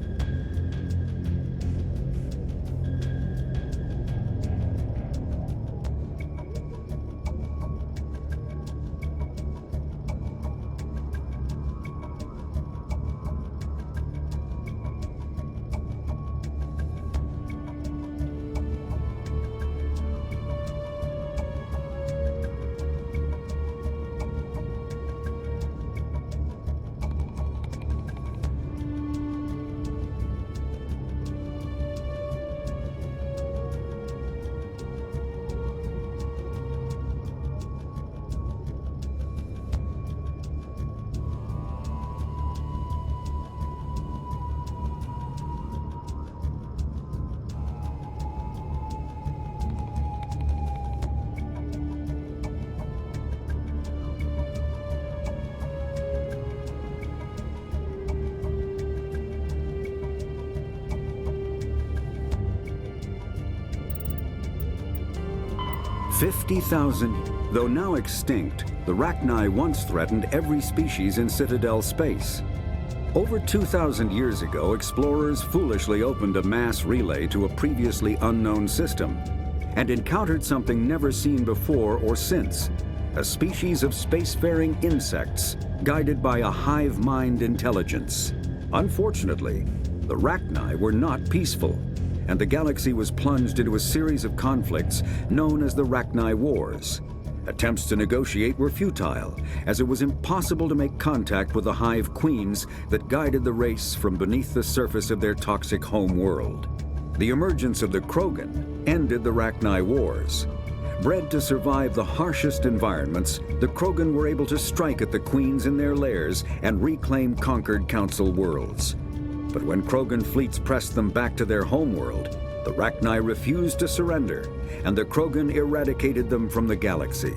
Though now extinct, the Rachni once threatened every species in Citadel space. Over 2,000 years ago, explorers foolishly opened a mass relay to a previously unknown system and encountered something never seen before or since, a species of spacefaring insects guided by a hive mind intelligence. Unfortunately, the Rachni were not peaceful, and the galaxy was plunged into a series of conflicts known as the Rachni Wars. Attempts to negotiate were futile, as it was impossible to make contact with the hive queens that guided the race from beneath the surface of their toxic home world. The emergence of the Krogan ended the Rachni Wars. Bred to survive the harshest environments, the Krogan were able to strike at the queens in their lairs and reclaim conquered Council worlds. But when Krogan fleets pressed them back to their homeworld, the Rachni refused to surrender, and the Krogan eradicated them from the galaxy.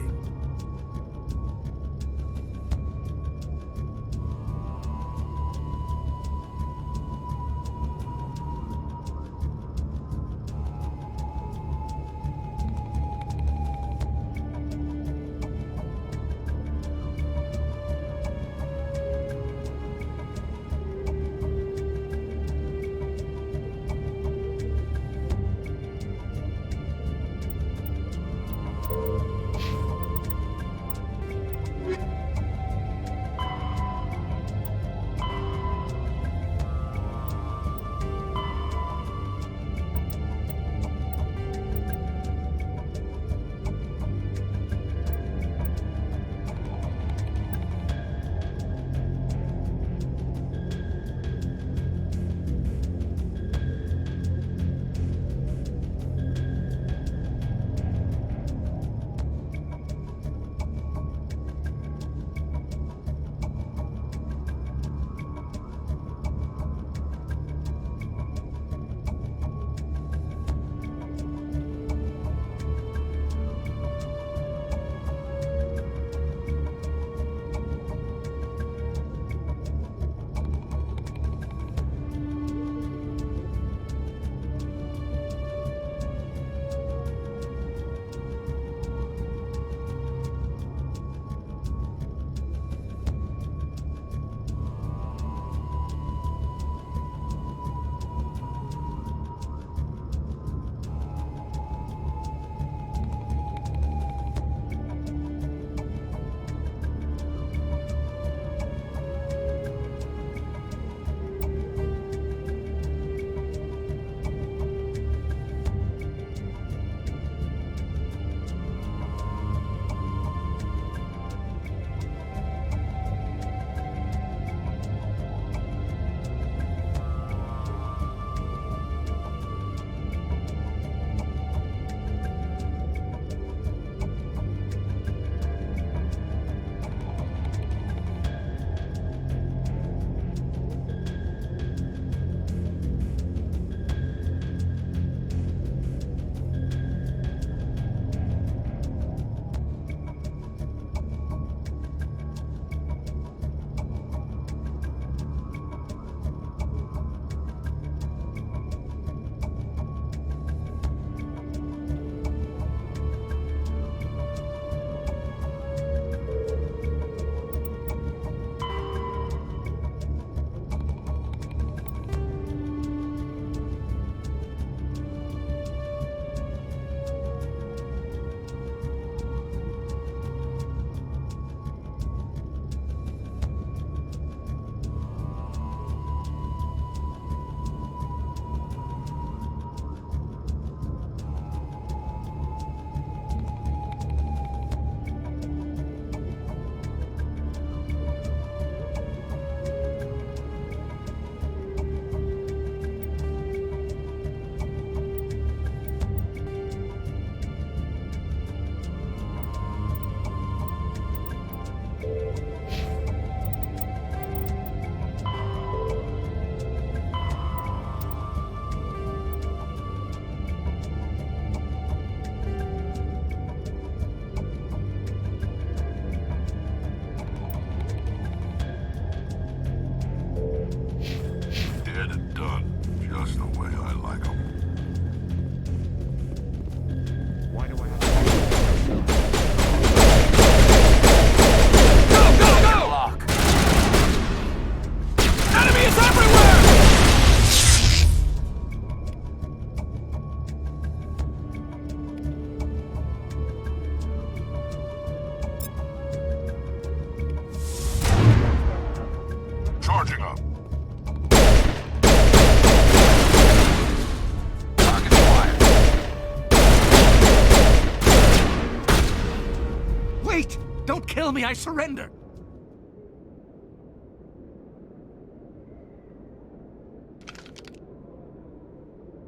Don't kill me, I surrender!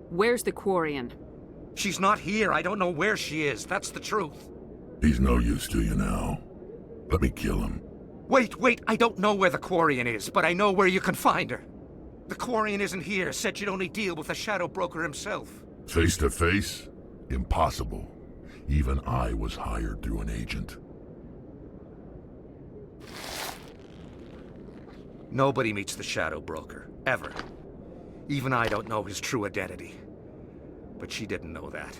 Where's the Quarian? She's not here. I don't know where she is. That's the truth. He's no use to you now. Let me kill him. Wait. I don't know where the Quarian is, but I know where you can find her. The Quarian isn't here. Said she'd only deal with the Shadow Broker himself. Face to face? Impossible. Even I was hired through an agent. Nobody meets the Shadow Broker. Ever. Even I don't know his true identity. But she didn't know that.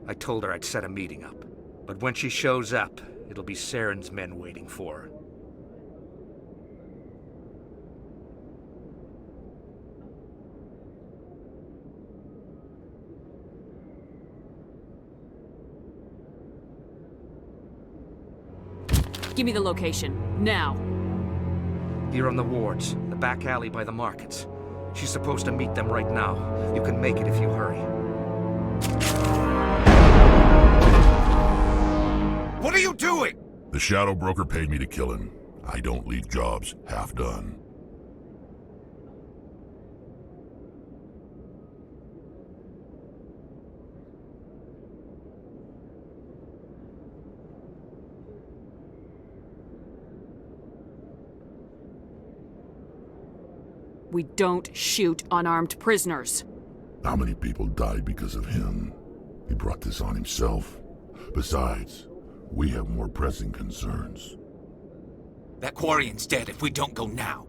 I told her I'd set a meeting up. But when she shows up, it'll be Saren's men waiting for her. Give me the location, now. Here on the wards, the back alley by the markets. She's supposed to meet them right now. You can make it if you hurry. What are you doing? The Shadow Broker paid me to kill him. I don't leave jobs half done. We don't shoot unarmed prisoners. How many people died because of him? He brought this on himself. Besides, we have more pressing concerns. That Quarian's dead if we don't go now.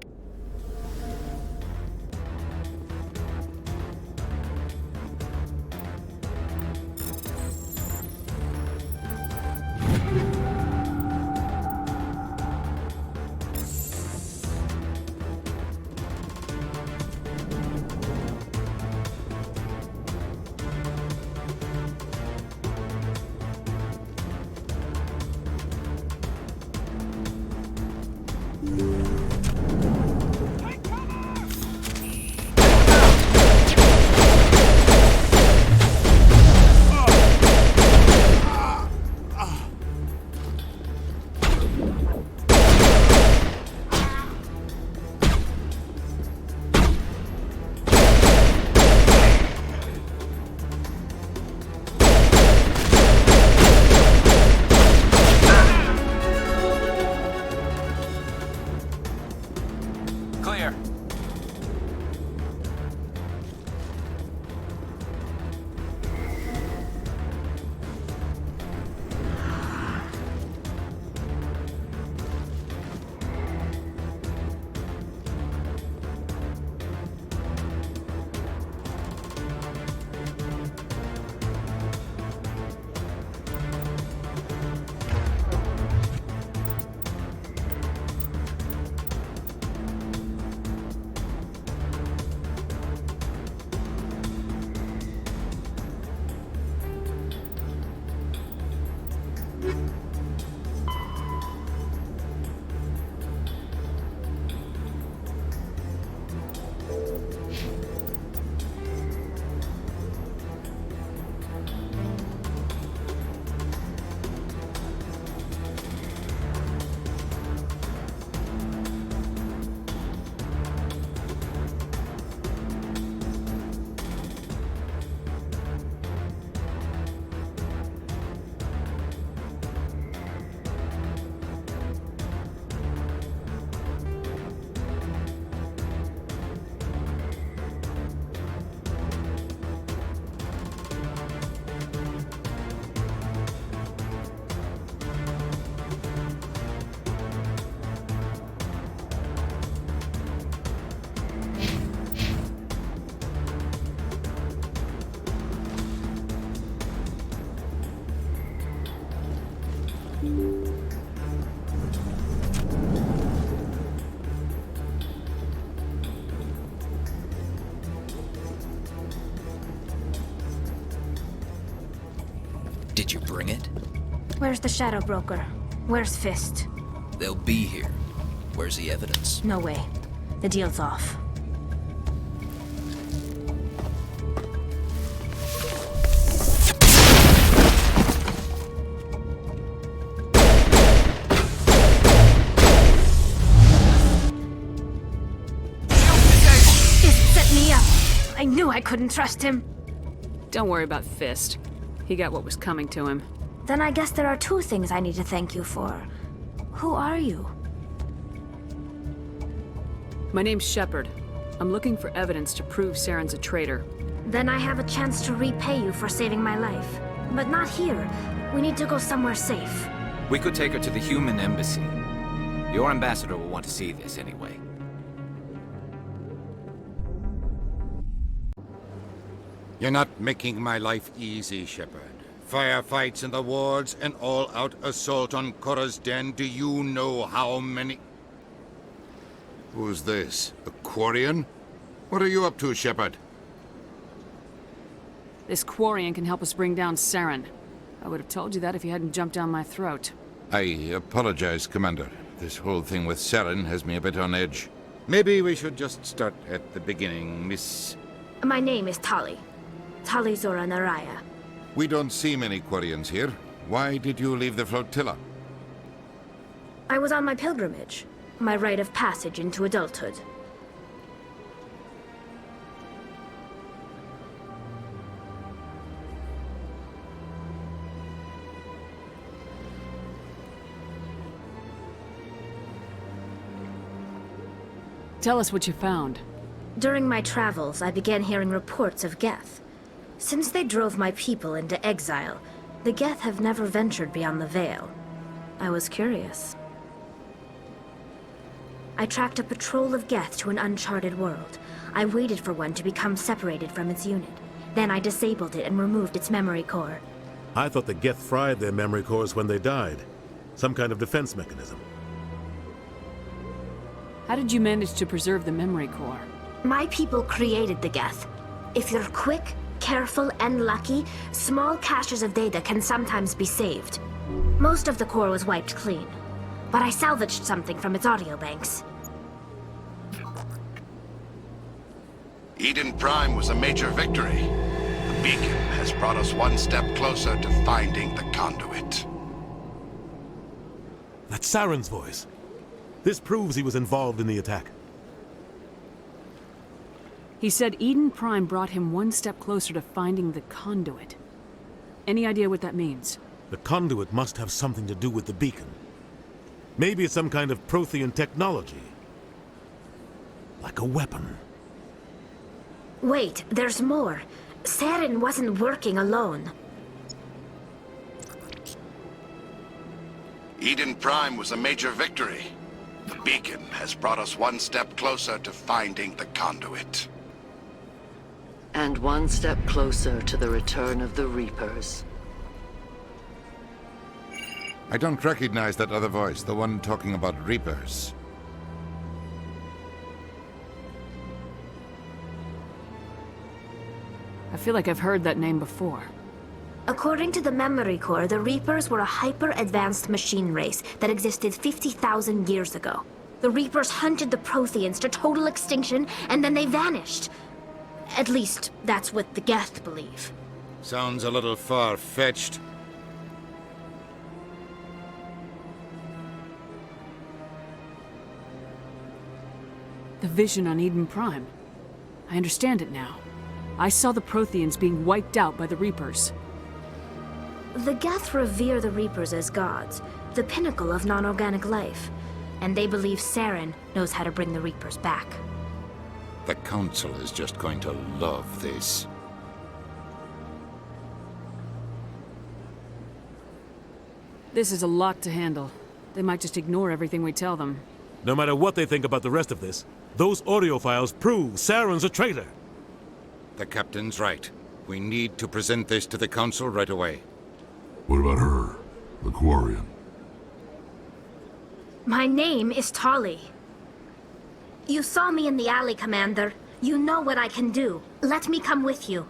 Clear. Did you bring it? Where's the Shadow Broker? Where's Fist? They'll be here. Where's the evidence? No way. The deal's off. I couldn't trust him. Don't worry about Fist. He got what was coming to him. Then I guess there are two things I need to thank you for. Who are you? My name's Shepard. I'm looking for evidence to prove Saren's a traitor. Then I have a chance to repay you for saving my life. But not here. We need to go somewhere safe. We could take her to the human embassy. Your ambassador will want to see this anyway. You're not making my life easy, Shepard. Firefights in the wards, an all-out assault on Korra's den. Do you know how many... Who's this? A Quarian? What are you up to, Shepard? This Quarian can help us bring down Saren. I would have told you that if you hadn't jumped down my throat. I apologize, Commander. This whole thing with Saren has me a bit on edge. Maybe we should just start at the beginning, Miss... My name is Tali. Tali Zora Naraya. We don't see many Quarians here. Why did you leave the flotilla? I was on my pilgrimage. My rite of passage into adulthood. Tell us what you found. During my travels, I began hearing reports of Geth. Since they drove my people into exile, the Geth have never ventured beyond the Veil. I was curious. I tracked a patrol of Geth to an uncharted world. I waited for one to become separated from its unit. Then I disabled it and removed its memory core. I thought the Geth fried their memory cores when they died. Some kind of defense mechanism. How did you manage to preserve the memory core? My people created the Geth. If you're quick, careful, and lucky, small caches of data can sometimes be saved. Most of the core was wiped clean, but I salvaged something from its audio banks. Eden Prime was a major victory. The beacon has brought us one step closer to finding the conduit. That's Saren's voice. This proves he was involved in the attack. He said Eden Prime brought him one step closer to finding the conduit. Any idea what that means? The conduit must have something to do with the beacon. Maybe it's some kind of Prothean technology. Like a weapon. Wait, there's more. Saren wasn't working alone. Eden Prime was a major victory. The beacon has brought us one step closer to finding the conduit. And one step closer to the return of the Reapers. I don't recognize that other voice, the one talking about Reapers. I feel like I've heard that name before. According to the memory core, the Reapers were a hyper-advanced machine race that existed 50,000 years ago. The Reapers hunted the Protheans to total extinction, and then they vanished. At least, that's what the Geth believe. Sounds a little far-fetched. The vision on Eden Prime. I understand it now. I saw the Protheans being wiped out by the Reapers. The Geth revere the Reapers as gods, the pinnacle of non-organic life. And they believe Saren knows how to bring the Reapers back. The Council is just going to love this. This is a lot to handle. They might just ignore everything we tell them. No matter what they think about the rest of this, those audio files prove Saren's a traitor. The Captain's right. We need to present this to the Council right away. What about her? The Quarian? My name is Tali. You saw me in the alley, Commander. You know what I can do. Let me come with you.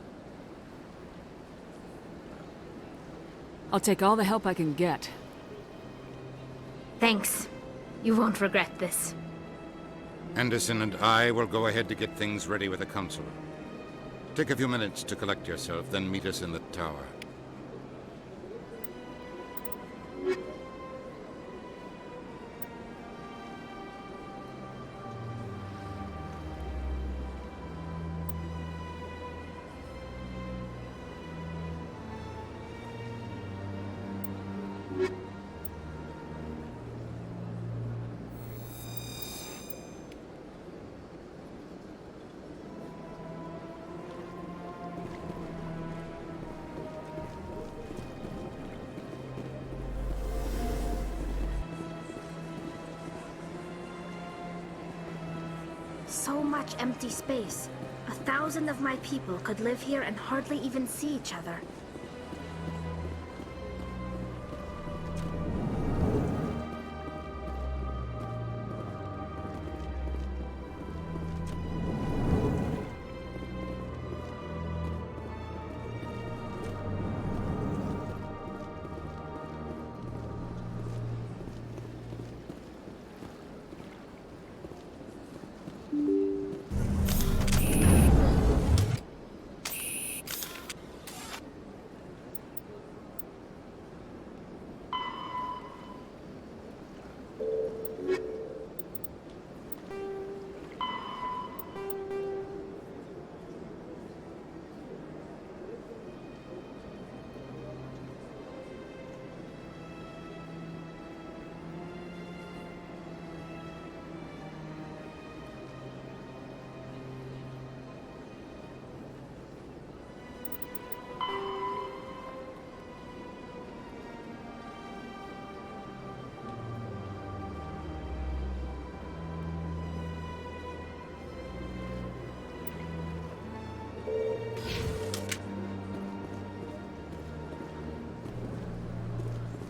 I'll take all the help I can get. Thanks. You won't regret this. Anderson and I will go ahead to get things ready with the Council. Take a few minutes to collect yourself, then meet us in the tower. So much empty space. 1,000 of my people could live here and hardly even see each other.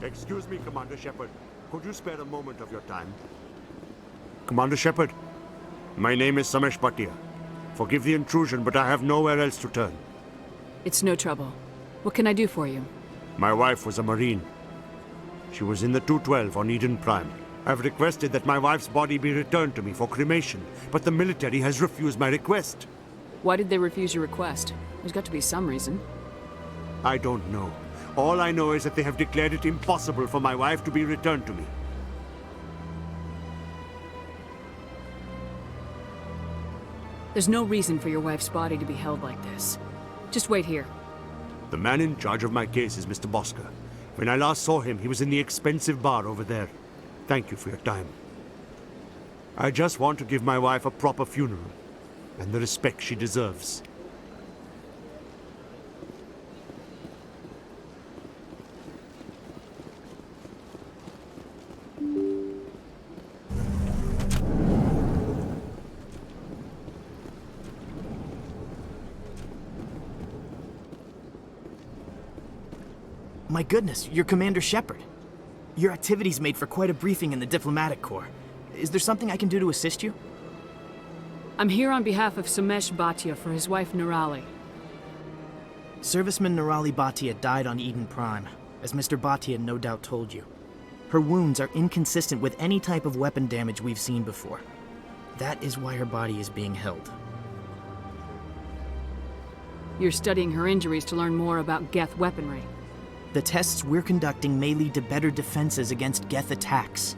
Excuse me, Commander Shepard. Could you spare a moment of your time? Commander Shepard, my name is Samesh Bhatia. Forgive the intrusion, but I have nowhere else to turn. It's no trouble. What can I do for you? My wife was a Marine. She was in the 212 on Eden Prime. I've requested that my wife's body be returned to me for cremation, but the military has refused my request. Why did they refuse your request? There's got to be some reason. I don't know. All I know is that they have declared it impossible for my wife to be returned to me. There's no reason for your wife's body to be held like this. Just wait here. The man in charge of my case is Mr. Bosca. When I last saw him, he was in the expensive bar over there. Thank you for your time. I just want to give my wife a proper funeral, and the respect she deserves. My goodness, you're Commander Shepard. Your activities made for quite a briefing in the Diplomatic Corps. Is there something I can do to assist you? I'm here on behalf of Samesh Bhatia for his wife Nirali. Serviceman Nirali Bhatia died on Eden Prime, as Mr. Bhatia no doubt told you. Her wounds are inconsistent with any type of weapon damage we've seen before. That is why her body is being held. You're studying her injuries to learn more about Geth weaponry. The tests we're conducting may lead to better defenses against Geth attacks.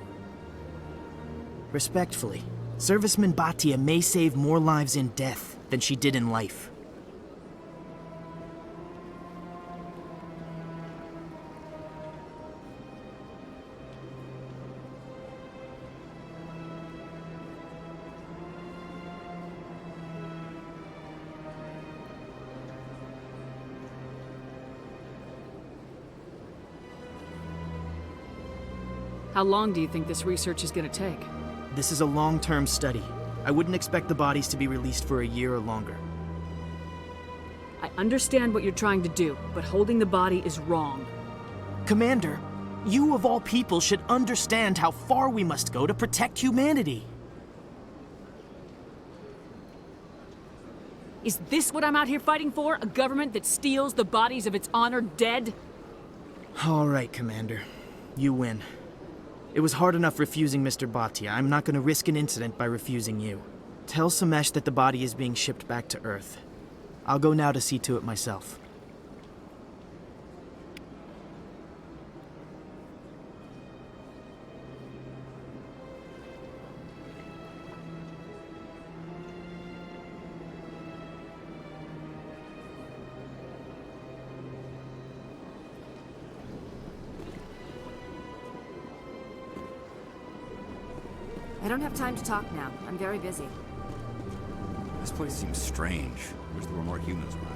Respectfully, Serviceman Bhatia may save more lives in death than she did in life. How long do you think this research is going to take? This is a long-term study. I wouldn't expect the bodies to be released for a year or longer. I understand what you're trying to do, but holding the body is wrong. Commander, you of all people should understand how far we must go to protect humanity. Is this what I'm out here fighting for? A government that steals the bodies of its honored dead? All right, Commander. You win. It was hard enough refusing Mr. Bhatia. I'm not going to risk an incident by refusing you. Tell Samesh that the body is being shipped back to Earth. I'll go now to see to it myself. don't have time to talk now. I'm very busy. This place seems strange. Wish there were more humans around.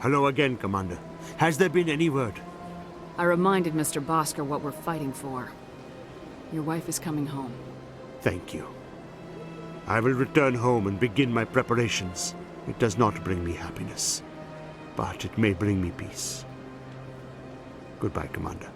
Hello again, Commander. Has there been any word? I reminded Mr. Bosker what we're fighting for. Your wife is coming home. Thank you. I will return home and begin my preparations. It does not bring me happiness, but it may bring me peace. Goodbye, Commander.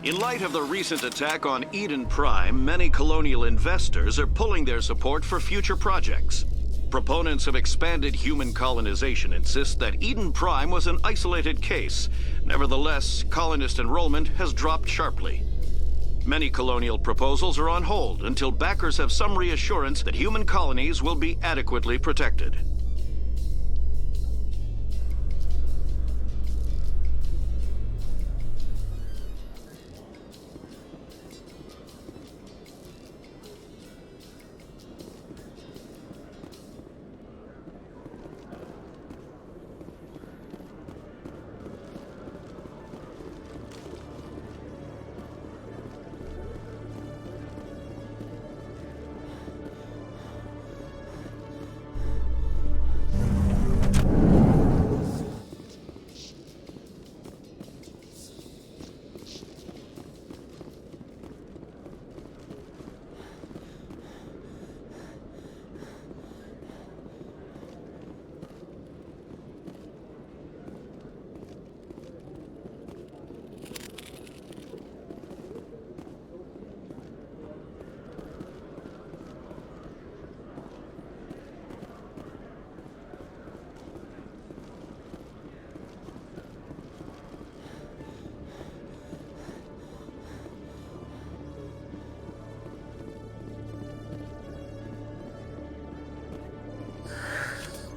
In light of the recent attack on Eden Prime, many colonial investors are pulling their support for future projects. Proponents of expanded human colonization insist that Eden Prime was an isolated case. Nevertheless, colonist enrollment has dropped sharply. Many colonial proposals are on hold until backers have some reassurance that human colonies will be adequately protected.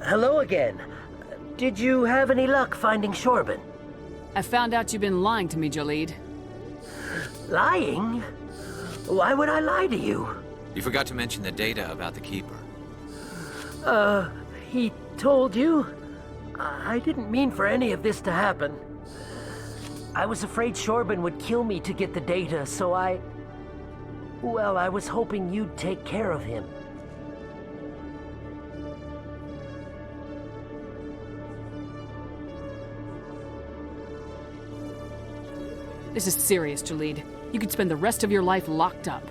Hello again. Did you have any luck finding Shorbin? I found out you've been lying to me, Jalid. Lying? Why would I lie to you? You forgot to mention the data about the Keeper. He told you? I didn't mean for any of this to happen. I was afraid Shorbin would kill me to get the data, so well, I was hoping you'd take care of him. This is serious, Jalid. You could spend the rest of your life locked up.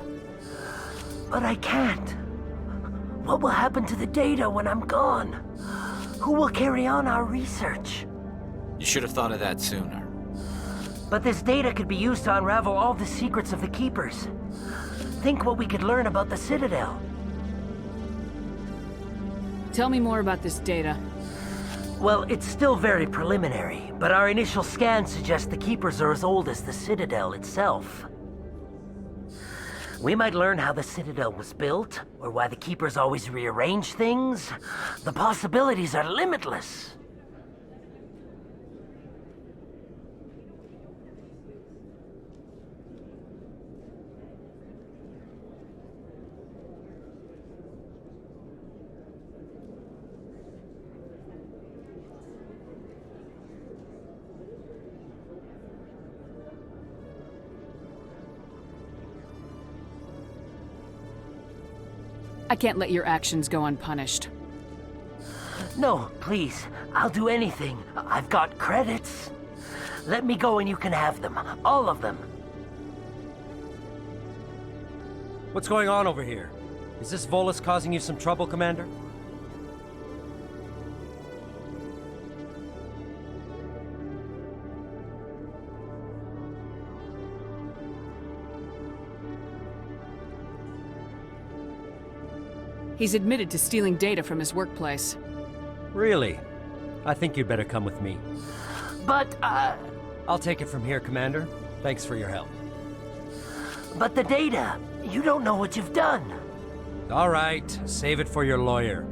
But I can't. What will happen to the data when I'm gone? Who will carry on our research? You should have thought of that sooner. But this data could be used to unravel all the secrets of the Keepers. Think what we could learn about the Citadel. Tell me more about this data. Well, it's still very preliminary, but our initial scans suggest the Keepers are as old as the Citadel itself. We might learn how the Citadel was built, or why the Keepers always rearrange things. The possibilities are limitless. I can't let your actions go unpunished. No, please. I'll do anything. I've got credits. Let me go and you can have them. All of them. What's going on over here? Is this Volus causing you some trouble, Commander? He's admitted to stealing data from his workplace. Really? I think you'd better come with me. But, I'll take it from here, Commander. Thanks for your help. But the data, you don't know what you've done. All right, save it for your lawyer.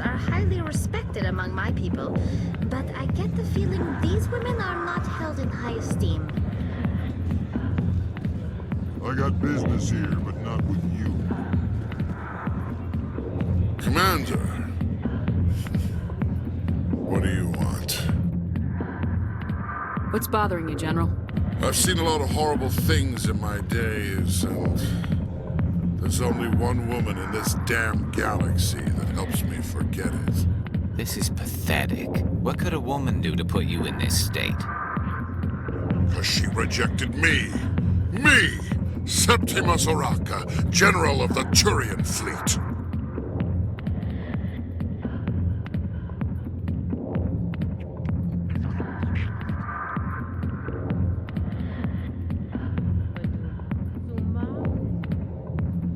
Are highly respected among my people, but I get the feeling these women are not held in high esteem. I got business here, but not with you. Commander! What do you want? What's bothering you, General? I've seen a lot of horrible things in my days, and there's only one woman in this damn galaxy that helps me forget it. This is pathetic. What could a woman do to put you in this state? Because she rejected me. Me! Septimus Oraka, General of the Turian Fleet.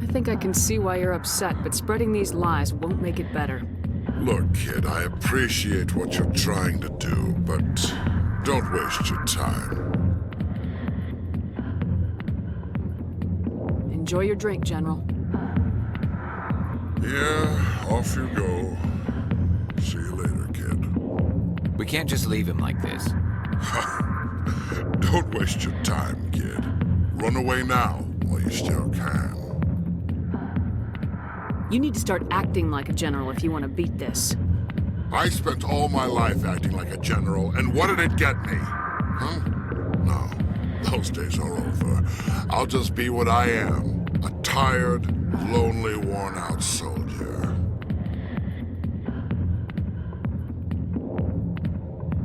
I think I can see why you're upset, but spreading these lies won't make it better. Look, kid, I appreciate what you're trying to do, but don't waste your time. Enjoy your drink, General. Yeah, off you go. See you later, kid. We can't just leave him like this. Don't waste your time, kid. Run away now while you still can. You need to start acting like a general if you want to beat this. I spent all my life acting like a general, and what did it get me? Huh? No, those days are over. I'll just be what I am, a tired, lonely, worn-out soldier.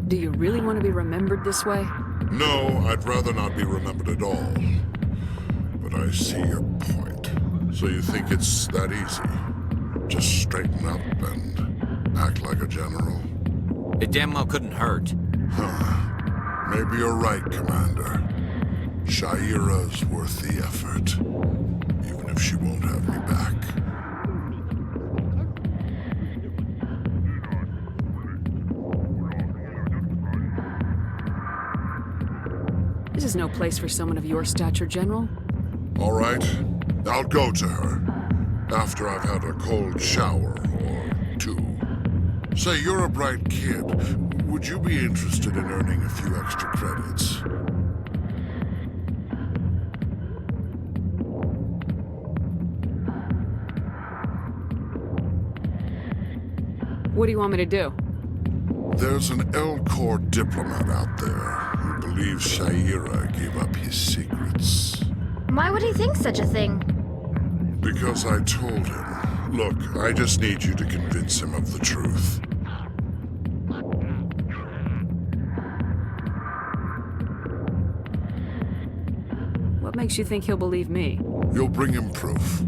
Do you really want to be remembered this way? No, I'd rather not be remembered at all. But but I see your point. So you think it's that easy? Just straighten up and act like a general? It damn well couldn't hurt. Huh. Maybe you're right, Commander. Shaira's worth the effort, even if she won't have me back. This is no place for someone of your stature, General. All right, I'll go to her after I've had a cold shower or two. Say, you're a bright kid. Would you be interested in earning a few extra credits? What do you want me to do? There's an L-Corps diplomat out there who believes Shaira gave up his secrets. Why would he think such a thing? Because I told him. Look, I just need you to convince him of the truth. What makes you think he'll believe me? You'll bring him proof.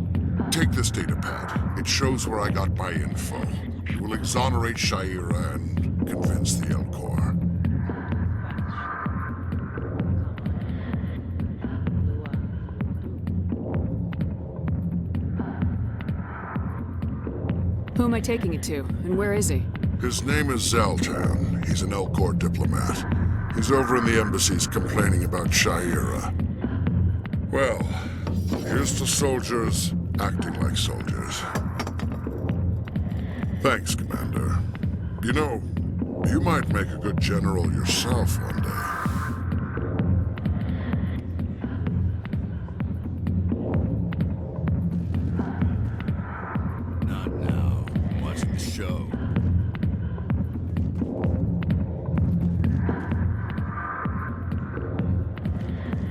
Take this data pad. It shows where I got my info. It will exonerate Shaira and convince the L-Corps. Who am I taking it to, and where is he? His name is Zaltan. He's an L-Corps diplomat. He's over in the embassies complaining about Shaira. Well, here's to soldiers acting like soldiers. Thanks, Commander. You know, you might make a good general yourself one day. Not now. I'm watching the show.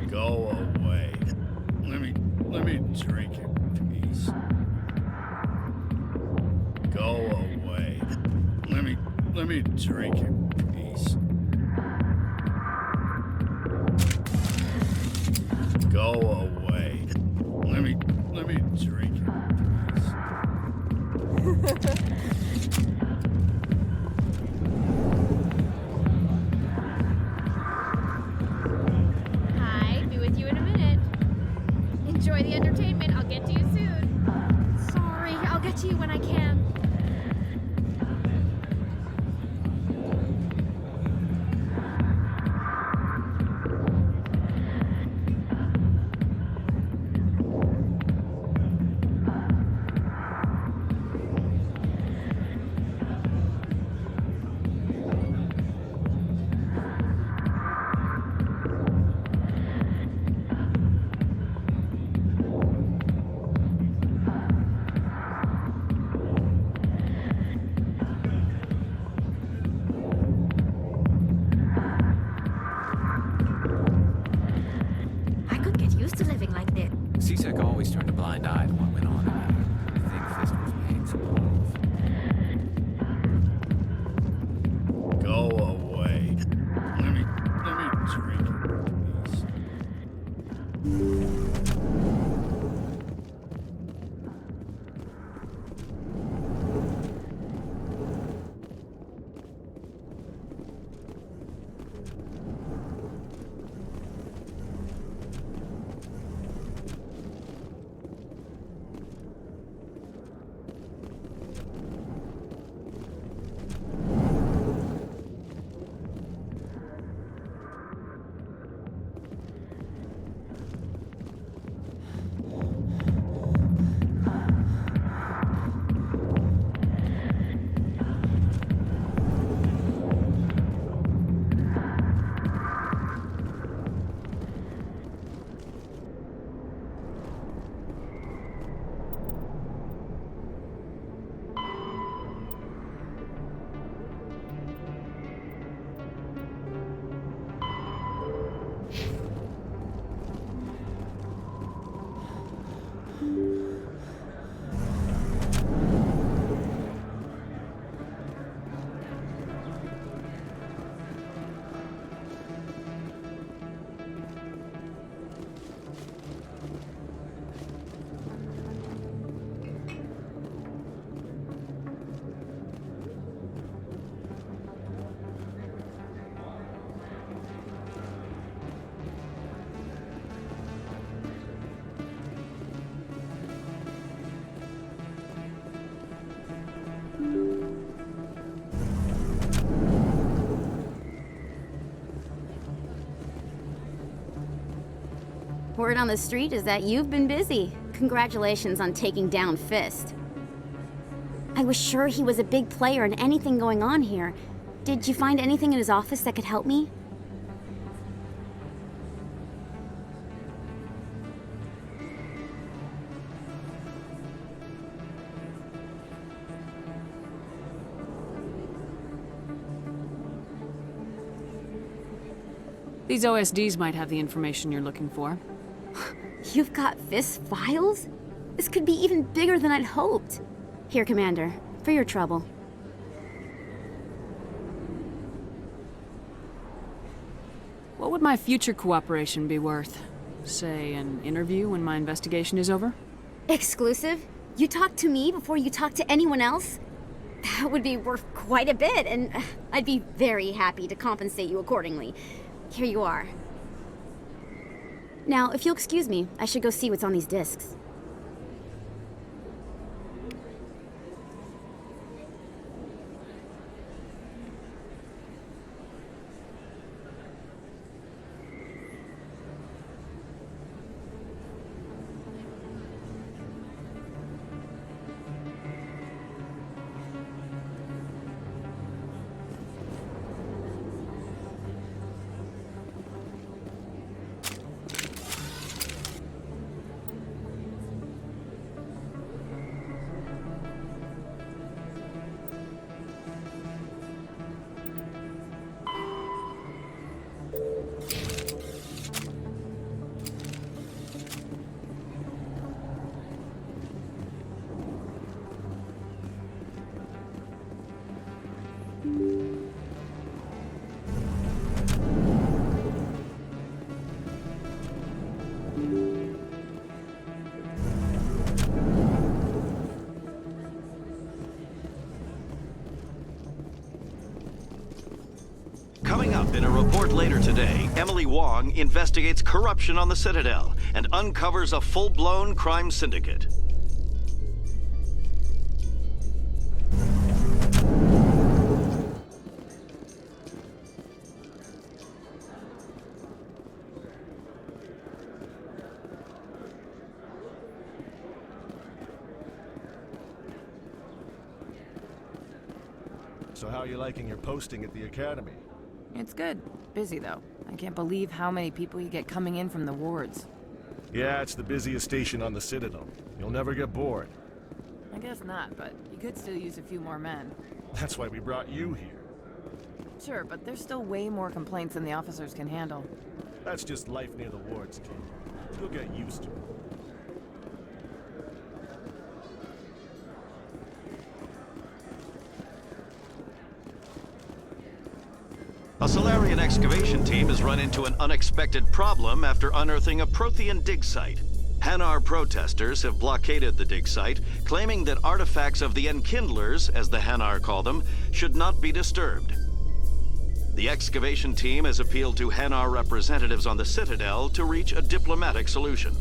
Go away. Let me drink in peace. Go away. Let me drink in peace. Go away. Let me drink in peace. Hi, be with you in a minute. Enjoy the entertainment. I'll get to you soon. Sorry, I'll get to you when I can. I could get used to living like this. C-Sec always turned a blind eye to what went on in here. The Thick Fist was made so Go away. Let me drink in peace. Word on the street is that you've been busy. Congratulations on taking down Fist. I was sure he was a big player in anything going on here. Did you find anything in his office that could help me? These OSDs might have the information you're looking for. You've got Fist files? This could be even bigger than I'd hoped. Here, Commander, for your trouble. What would my future cooperation be worth? Say, an interview when my investigation is over? Exclusive? You talk to me before you talk to anyone else? That would be worth quite a bit, and I'd be very happy to compensate you accordingly. Here you are. Now, if you'll excuse me, I should go see what's on these discs. Coming up in a report later today, Emily Wong investigates corruption on the Citadel and uncovers a full-blown crime syndicate. So how are you liking your posting at the Academy? It's good. Busy, though. I can't believe how many people you get coming in from the wards. Yeah, it's the busiest station on the Citadel. You'll never get bored. I guess not, but you could still use a few more men. That's why we brought you here. Sure, but there's still way more complaints than the officers can handle. That's just life near the wards, kid. You'll get used to it. A Solarian excavation team has run into an unexpected problem after unearthing a Prothean dig site. Hanar protesters have blockaded the dig site, claiming that artifacts of the Enkindlers, as the Hanar call them, should not be disturbed. The excavation team has appealed to Hanar representatives on the Citadel to reach a diplomatic solution.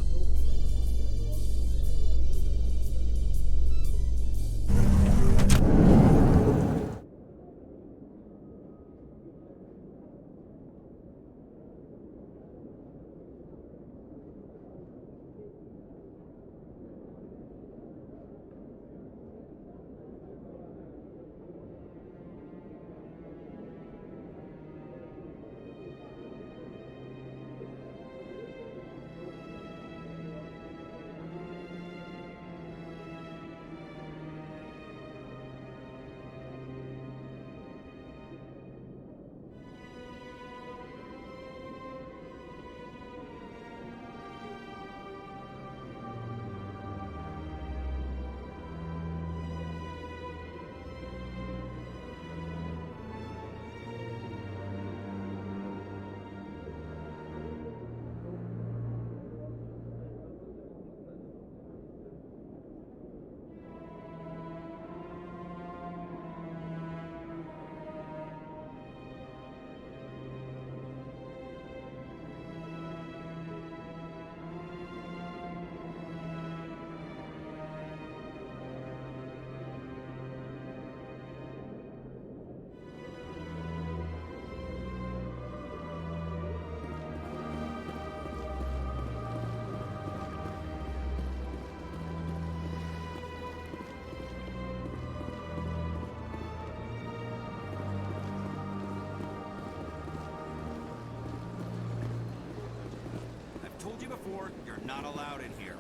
before, you're not allowed in here.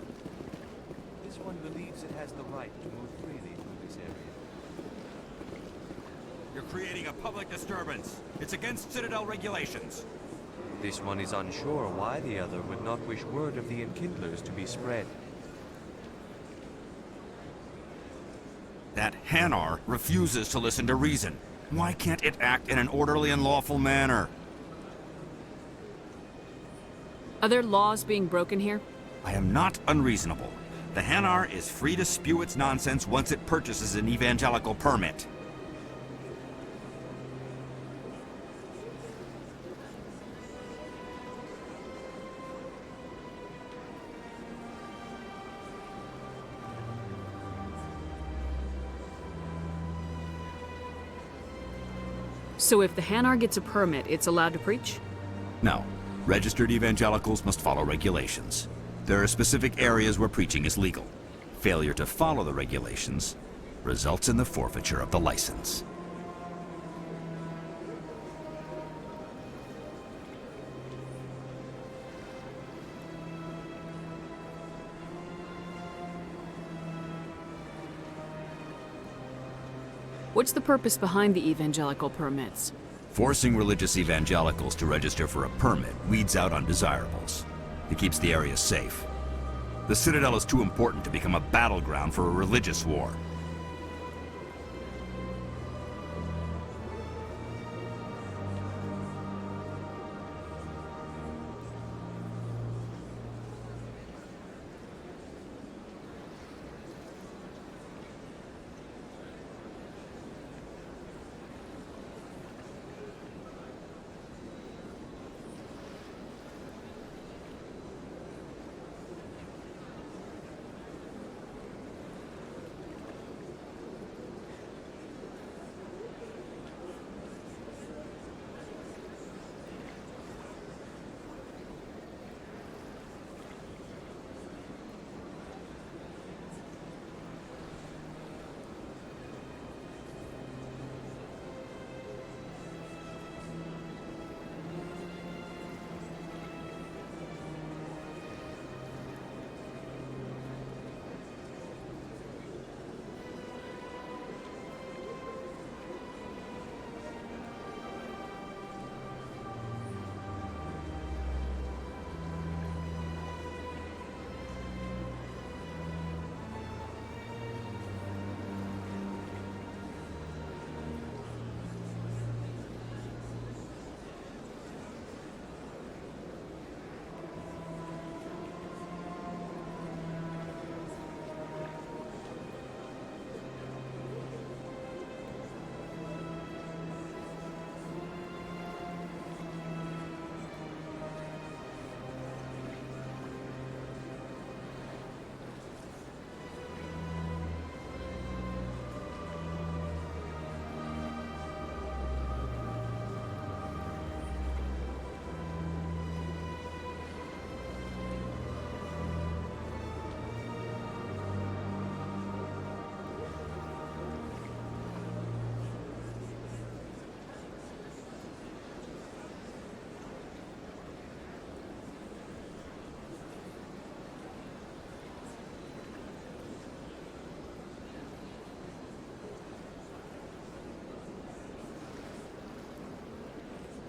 This one believes it has the right to move freely through this area. You're creating a public disturbance. It's against Citadel regulations. This one is unsure why the other would not wish word of the Enkindlers to be spread. That Hanar refuses to listen to reason. Why can't it act in an orderly and lawful manner? Are there laws being broken here? I am not unreasonable. The Hanar is free to spew its nonsense once it purchases an evangelical permit. So if the Hanar gets a permit, it's allowed to preach? No. Registered evangelicals must follow regulations. There are specific areas where preaching is legal. Failure to follow the regulations results in the forfeiture of the license. What's the purpose behind the evangelical permits? Forcing religious evangelicals to register for a permit weeds out undesirables. It keeps the area safe. The Citadel is too important to become a battleground for a religious war.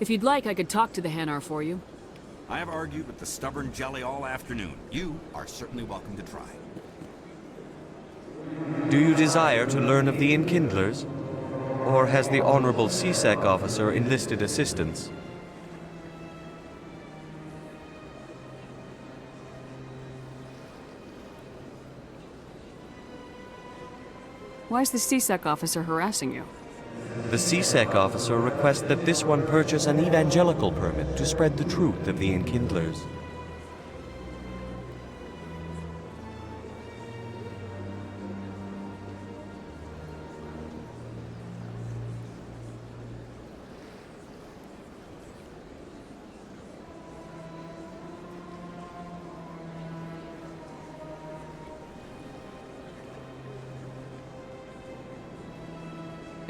If you'd like, I could talk to the Hanar for you. I have argued with the stubborn jelly all afternoon. You are certainly welcome to try. Do you desire to learn of the Enkindlers? Or has the Honorable CSEC officer enlisted assistance? Why is the CSEC officer harassing you? The CSEC officer requests that this one purchase an evangelical permit to spread the truth of the Enkindlers.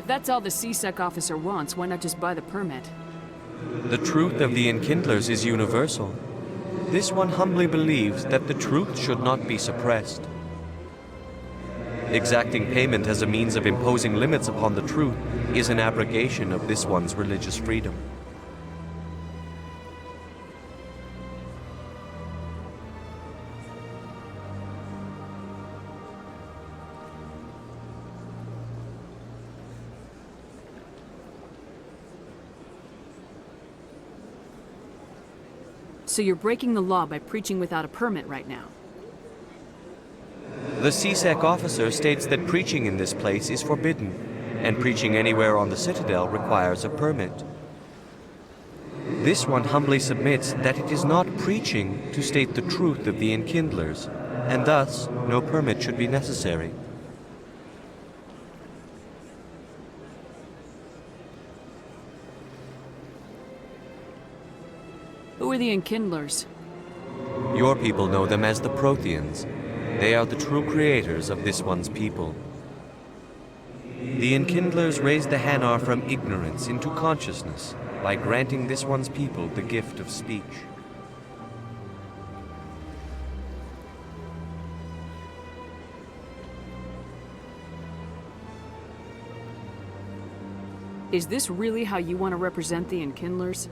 If that's all the CSEC officer wants, why not just buy the permit? The truth of the Enkindlers is universal. This one humbly believes that the truth should not be suppressed. Exacting payment as a means of imposing limits upon the truth is an abrogation of this one's religious freedom. So you're breaking the law by preaching without a permit right now? The CSEC officer states that preaching in this place is forbidden, and preaching anywhere on the Citadel requires a permit. This one humbly submits that it is not preaching to state the truth of the Enkindlers, and thus no permit should be necessary. Who are the Enkindlers? Your people know them as the Protheans. They are the true creators of this one's people. The Enkindlers raised the Hanar from ignorance into consciousness by granting this one's people the gift of speech. Is this really how you want to represent the Enkindlers?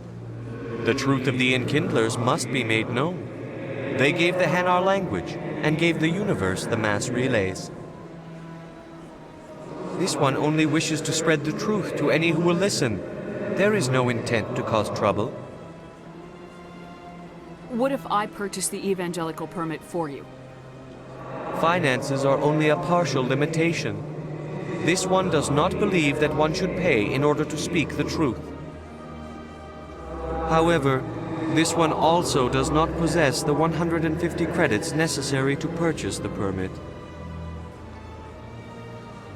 The truth of the Enkindlers must be made known. They gave the Hanar language, and gave the universe the mass relays. This one only wishes to spread the truth to any who will listen. There is no intent to cause trouble. What if I purchase the evangelical permit for you? Finances are only a partial limitation. This one does not believe that one should pay in order to speak the truth. However, this one also does not possess the 150 credits necessary to purchase the permit.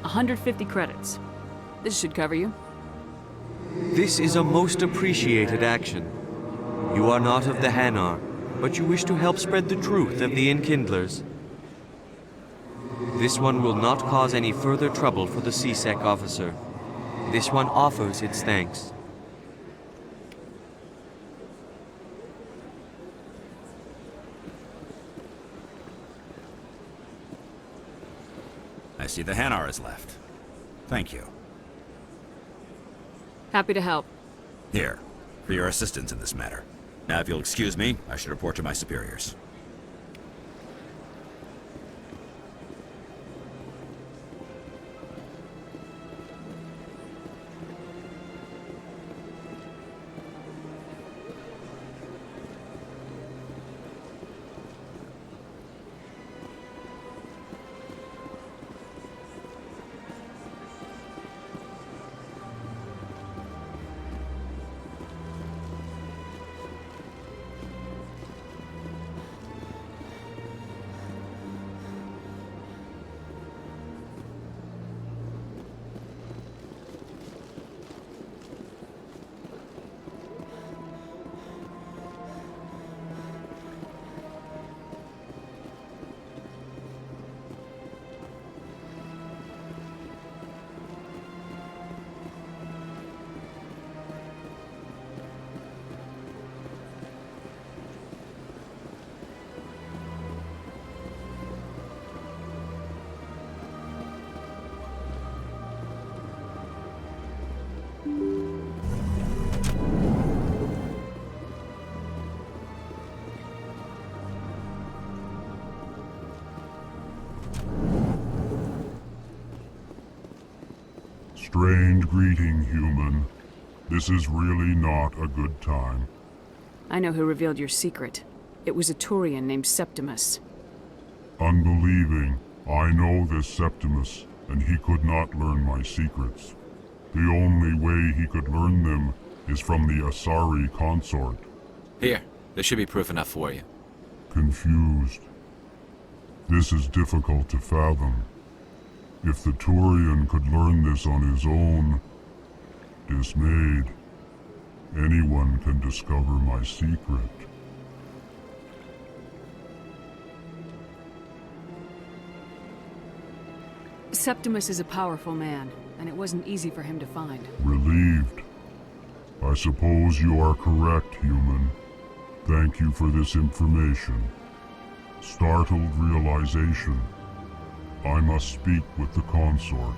150 credits. This should cover you. This is a most appreciated action. You are not of the Hanar, but you wish to help spread the truth of the Enkindlers. This one will not cause any further trouble for the CSEC officer. This one offers its thanks. I see the Hanar is left. Thank you. Happy to help. Here, for your assistance in this matter. Now, if you'll excuse me, I should report to my superiors. Strange greeting, human. This is really not a good time. I know who revealed your secret. It was a Turian named Septimus. Unbelieving, I know this Septimus, and he could not learn my secrets. The only way he could learn them is from the Asari consort. Here, there should be proof enough for you. Confused. This is difficult to fathom. If the Turian could learn this on his own, dismayed, anyone can discover my secret. Septimus is a powerful man, and it wasn't easy for him to find. Relieved. I suppose you are correct, human. Thank you for this information. Startled realization. I must speak with the consort.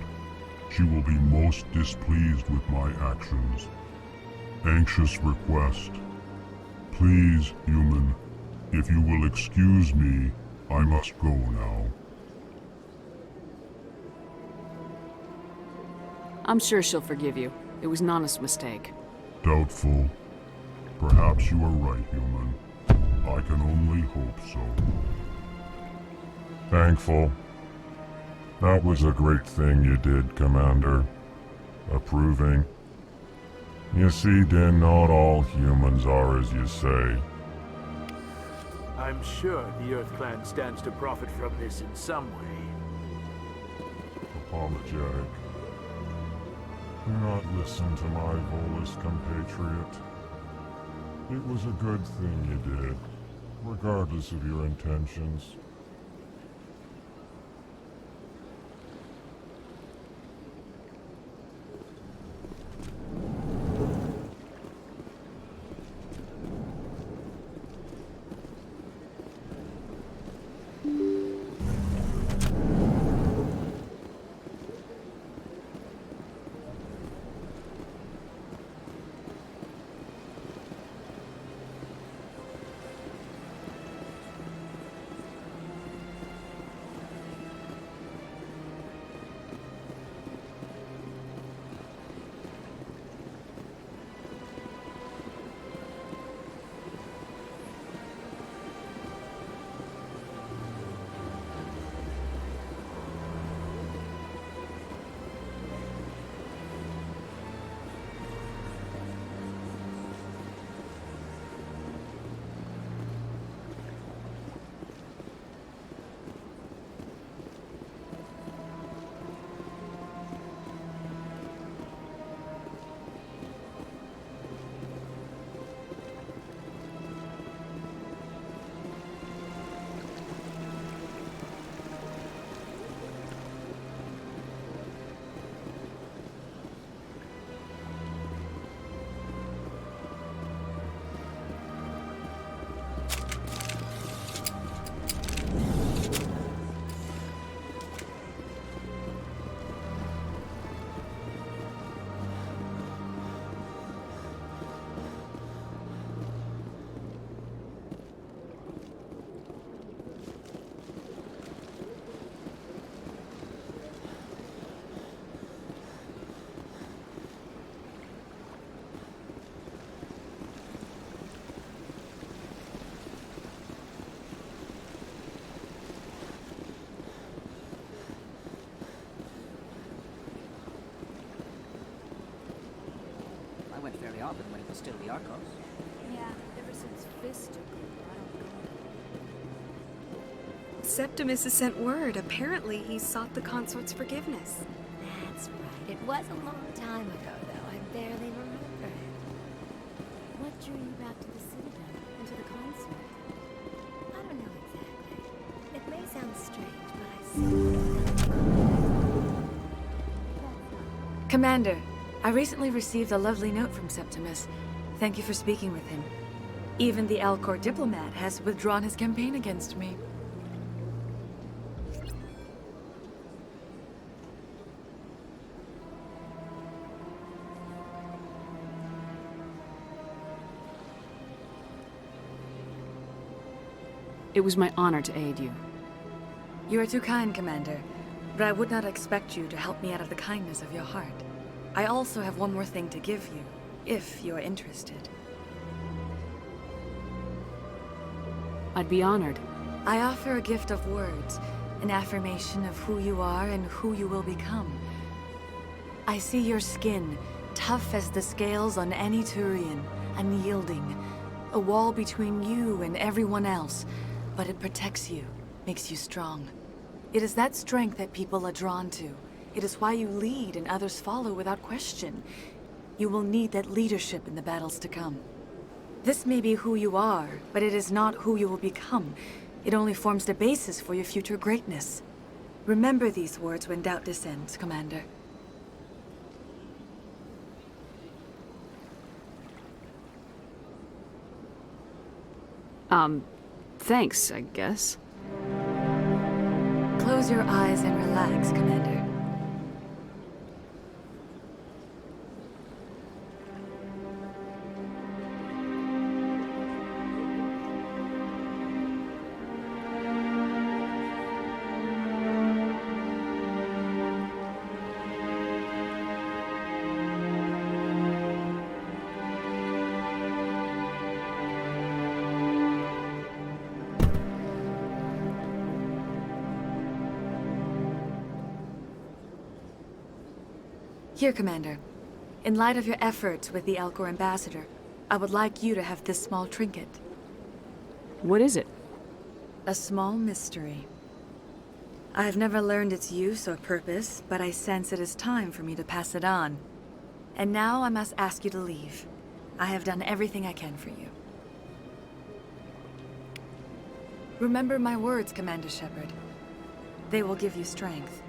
She will be most displeased with my actions. Anxious request. Please, human, if you will excuse me, I must go now. I'm sure she'll forgive you. It was an honest mistake. Doubtful. Perhaps you are right, human. I can only hope so. Thankful. That was a great thing you did, Commander. Approving. You see, Din, not all humans are as you say. I'm sure the Earth Clan stands to profit from this in some way. Apologetic. Do not listen to my Volus compatriot. It was a good thing you did, regardless of your intentions. I went fairly often when it was still the Arcos. Yeah, ever since Fist took over, I don't go. Septimus has sent word. Apparently, he sought the consort's forgiveness. That's right. It was a long time ago, though. I barely remember it. What drew you back to the Citadel and to the consort? I don't know exactly. It may sound strange, but I see. Commander, I recently received a lovely note from Septimus. Thank you for speaking with him. Even the Alcor diplomat has withdrawn his campaign against me. It was my honor to aid you. You are too kind, Commander, but I would not expect you to help me out of the kindness of your heart. I also have one more thing to give you, if you are interested. I'd be honored. I offer a gift of words, an affirmation of who you are and who you will become. I see your skin, tough as the scales on any Turian, unyielding, a wall between you and everyone else, but it protects you, makes you strong. It is that strength that people are drawn to. It is why you lead and others follow without question. You will need that leadership in the battles to come. This may be who you are, but it is not who you will become. It only forms the basis for your future greatness. Remember these words when doubt descends, Commander. Thanks, I guess. Close your eyes and relax, Commander. Here, Commander. In light of your efforts with the Alcor ambassador, I would like you to have this small trinket. What is it? A small mystery. I have never learned its use or purpose, but I sense it is time for me to pass it on. And now I must ask you to leave. I have done everything I can for you. Remember my words, Commander Shepard. They will give you strength.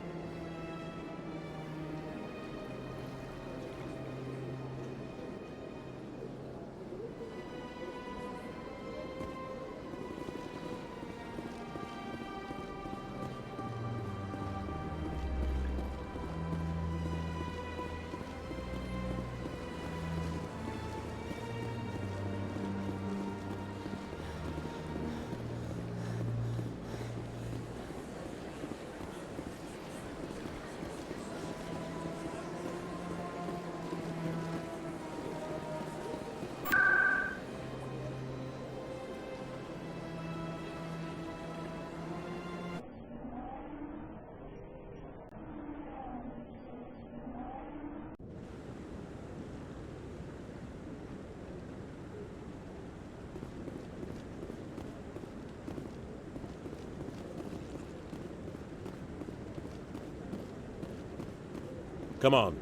Come on.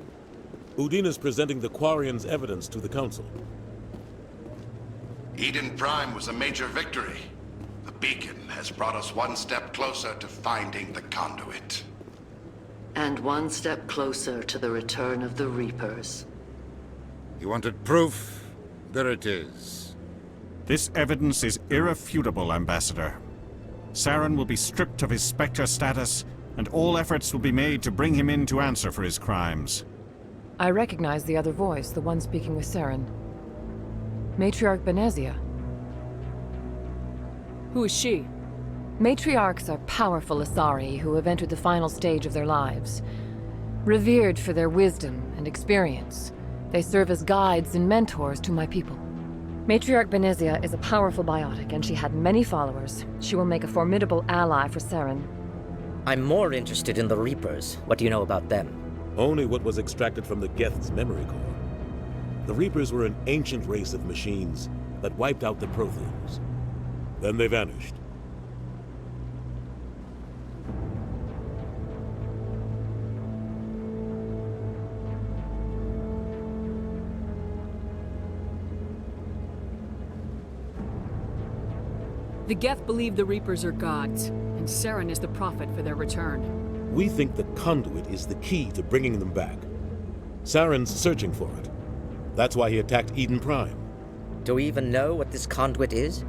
Udine is presenting the Quarians' evidence to the Council. Eden Prime was a major victory. The beacon has brought us one step closer to finding the conduit. And one step closer to the return of the Reapers. You wanted proof? There it is. This evidence is irrefutable, Ambassador. Saren will be stripped of his Spectre status, and all efforts will be made to bring him in to answer for his crimes. I recognize the other voice, the one speaking with Saren. Matriarch Benezia. Who is she? Matriarchs are powerful Asari who have entered the final stage of their lives. Revered for their wisdom and experience, they serve as guides and mentors to my people. Matriarch Benezia is a powerful biotic, and she had many followers. She will make a formidable ally for Saren. I'm more interested in the Reapers. What do you know about them? Only what was extracted from the Geth's memory core. The Reapers were an ancient race of machines that wiped out the Protheans. Then they vanished. The Geth believe the Reapers are gods, and Saren is the prophet for their return. We think the conduit is the key to bringing them back. Saren's searching for it. That's why he attacked Eden Prime. Do we even know what this conduit is?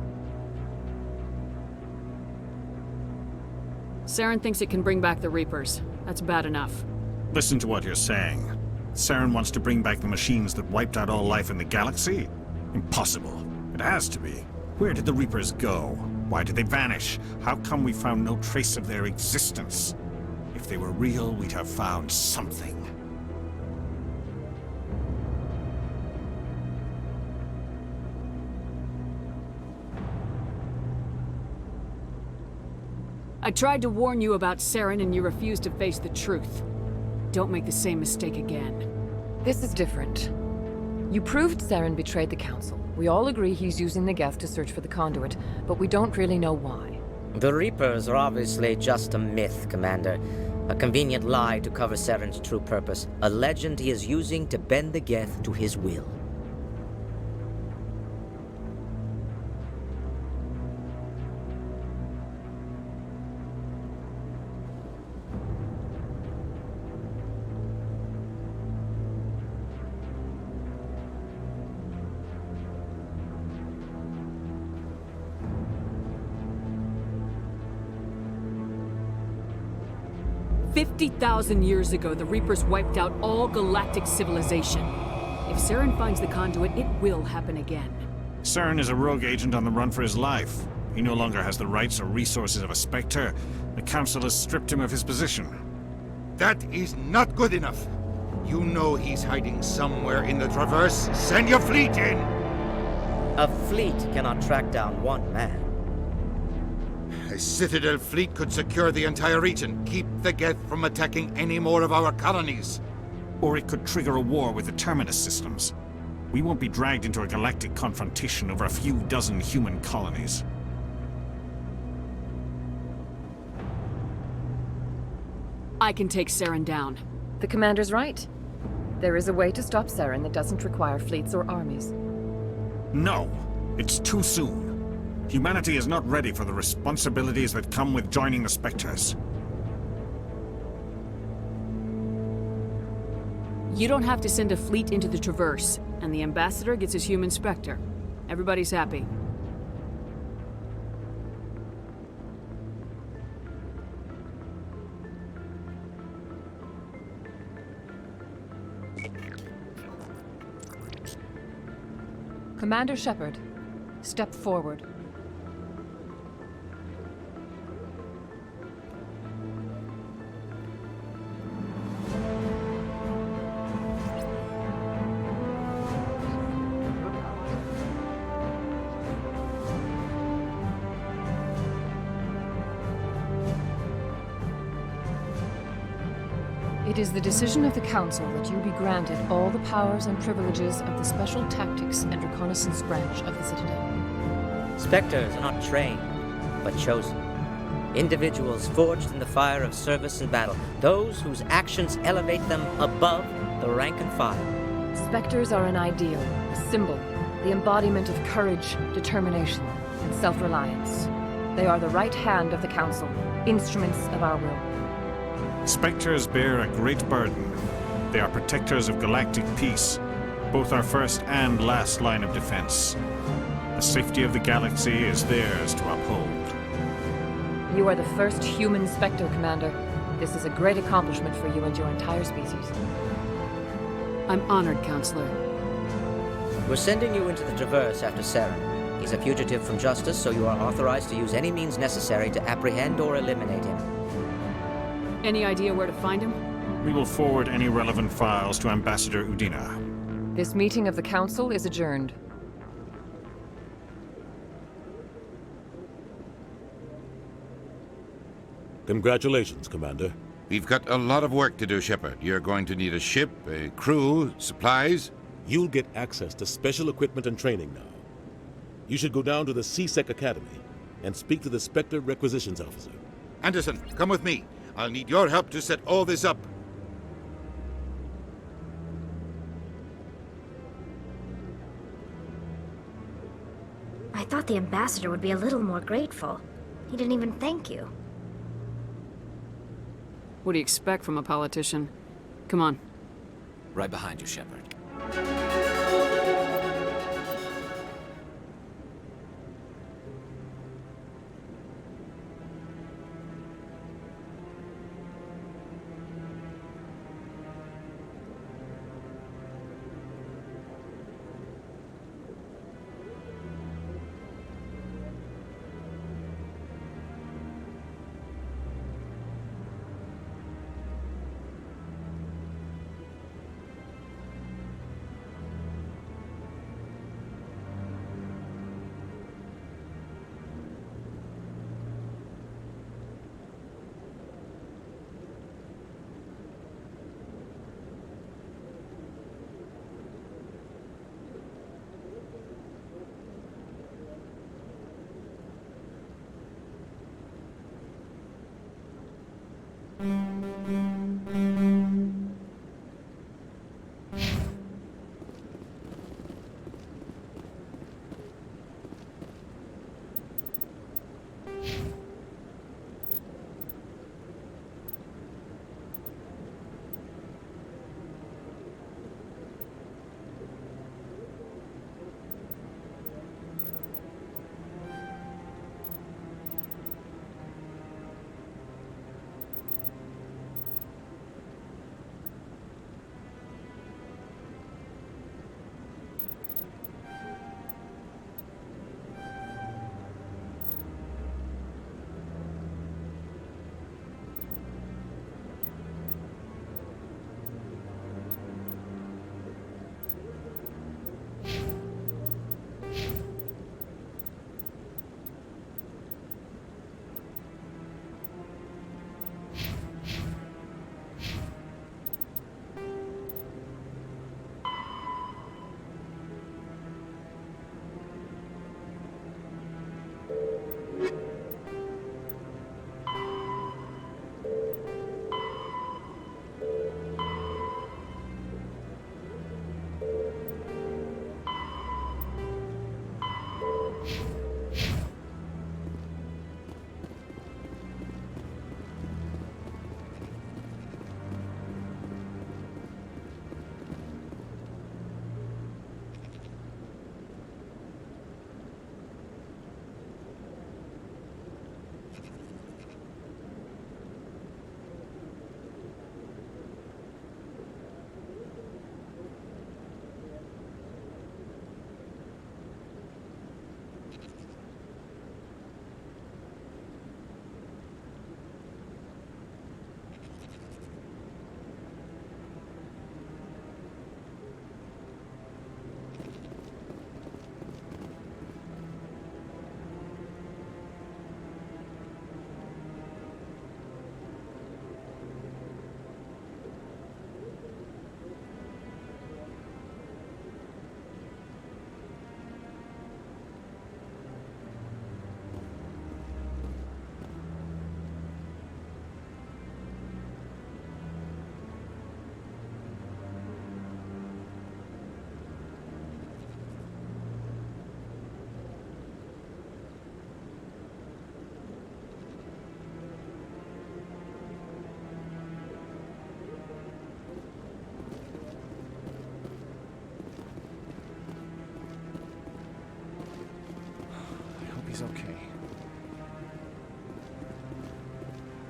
Saren thinks it can bring back the Reapers. That's bad enough. Listen to what you're saying. Saren wants to bring back the machines that wiped out all life in the galaxy? Impossible. It has to be. Where did the Reapers go? Why did they vanish? How come we found no trace of their existence? If they were real, we'd have found something. I tried to warn you about Saren, and you refused to face the truth. Don't make the same mistake again. This is different. You proved Saren betrayed the Council. We all agree he's using the Geth to search for the conduit, but we don't really know why. The Reapers are obviously just a myth, Commander. A convenient lie to cover Saren's true purpose. A legend he is using to bend the Geth to his will. 50,000 years ago, the Reapers wiped out all galactic civilization. If Saren finds the conduit, it will happen again. Saren is a rogue agent on the run for his life. He no longer has the rights or resources of a Spectre. The Council has stripped him of his position. That is not good enough. You know he's hiding somewhere in the Traverse. Send your fleet in! A fleet cannot track down one man. A Citadel fleet could secure the entire region, keep the Geth from attacking any more of our colonies. Or it could trigger a war with the Terminus systems. We won't be dragged into a galactic confrontation over a few dozen human colonies. I can take Saren down. The commander's right. There is a way to stop Saren that doesn't require fleets or armies. No, it's too soon. Humanity is not ready for the responsibilities that come with joining the Spectres. You don't have to send a fleet into the Traverse, and the Ambassador gets his human Spectre. Everybody's happy. Commander Shepard, step forward. It is the decision of the Council that you be granted all the powers and privileges of the Special Tactics and Reconnaissance branch of the Citadel. Spectres are not trained, but chosen. Individuals forged in the fire of service and battle. Those whose actions elevate them above the rank and file. Spectres are an ideal, a symbol, the embodiment of courage, determination, and self-reliance. They are the right hand of the Council, instruments of our will. Spectres bear a great burden. They are protectors of galactic peace, both our first and last line of defense. The safety of the galaxy is theirs to uphold. You are the first human Spectre, Commander. This is a great accomplishment for you and your entire species. I'm honored, Counselor. We're sending you into the Traverse after Saren. He's a fugitive from justice, so you are authorized to use any means necessary to apprehend or eliminate him. Any idea where to find him? We will forward any relevant files to Ambassador Udina. This meeting of the Council is adjourned. Congratulations, Commander. We've got a lot of work to do, Shepard. You're going to need a ship, a crew, supplies. You'll get access to special equipment and training now. You should go down to the C-Sec Academy and speak to the Spectre Requisitions Officer. Anderson, come with me. I'll need your help to set all this up. I thought the ambassador would be a little more grateful. He didn't even thank you. What do you expect from a politician? Come on. Right behind you, Shepard.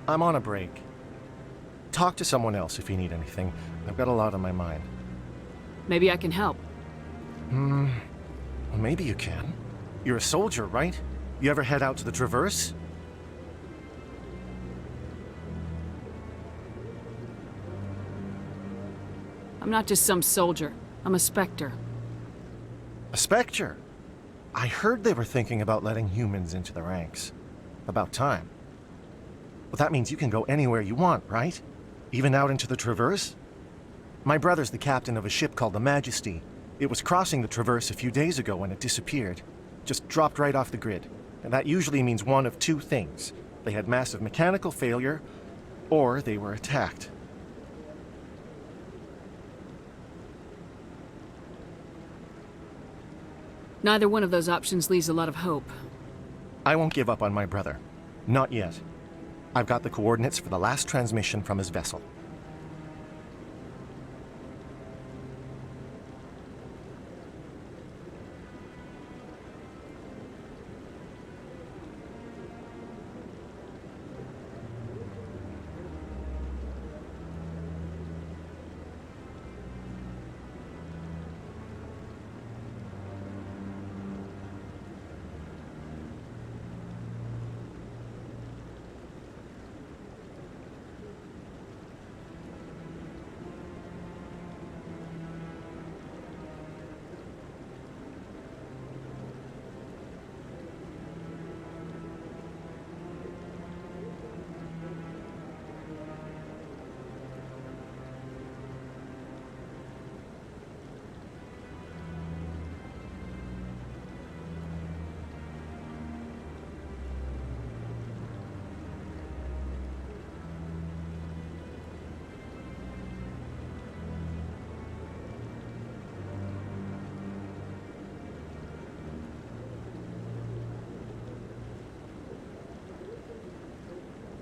I'm on a break. Talk to someone else if you need anything. I've got a lot on my mind. Maybe I can help. Well, maybe you can. You're a soldier, right? You ever head out to the Traverse? I'm not just some soldier. I'm a Spectre. A Spectre? I heard they were thinking about letting humans into the ranks. About time. Well, that means you can go anywhere you want, right? Even out into the Traverse? My brother's the captain of a ship called the Majesty. It was crossing the Traverse a few days ago when it disappeared. Just dropped right off the grid. And that usually means one of two things. They had massive mechanical failure, or they were attacked. Neither one of those options leaves a lot of hope. I won't give up on my brother. Not yet. I've got the coordinates for the last transmission from his vessel.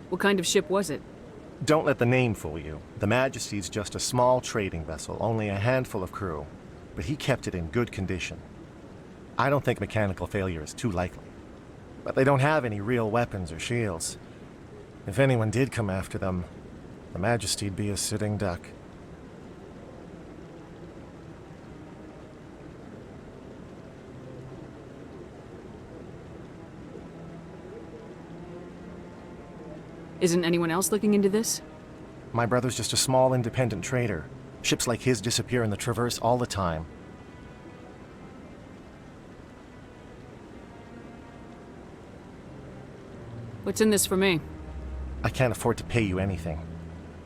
What kind of ship was it? Don't let the name fool you. The Majesty's just a small trading vessel, only a handful of crew. But he kept it in good condition. I don't think mechanical failure is too likely. But they don't have any real weapons or shields. If anyone did come after them, the Majesty'd be a sitting duck. Isn't anyone else looking into this? My brother's just a small independent trader. Ships like his disappear in the Traverse all the time. What's in this for me? I can't afford to pay you anything.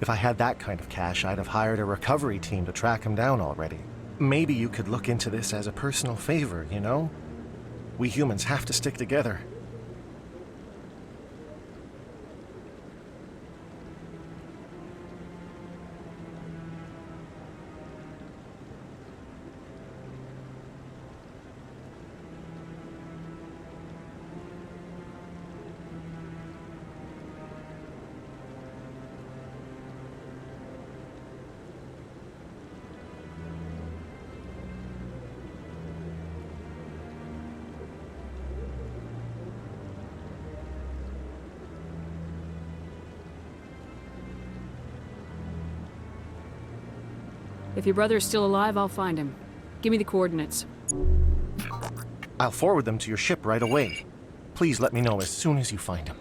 If I had that kind of cash, I'd have hired a recovery team to track him down already. Maybe you could look into this as a personal favor, you know? We humans have to stick together. If your brother is still alive, I'll find him. Give me the coordinates. I'll forward them to your ship right away. Please let me know as soon as you find him.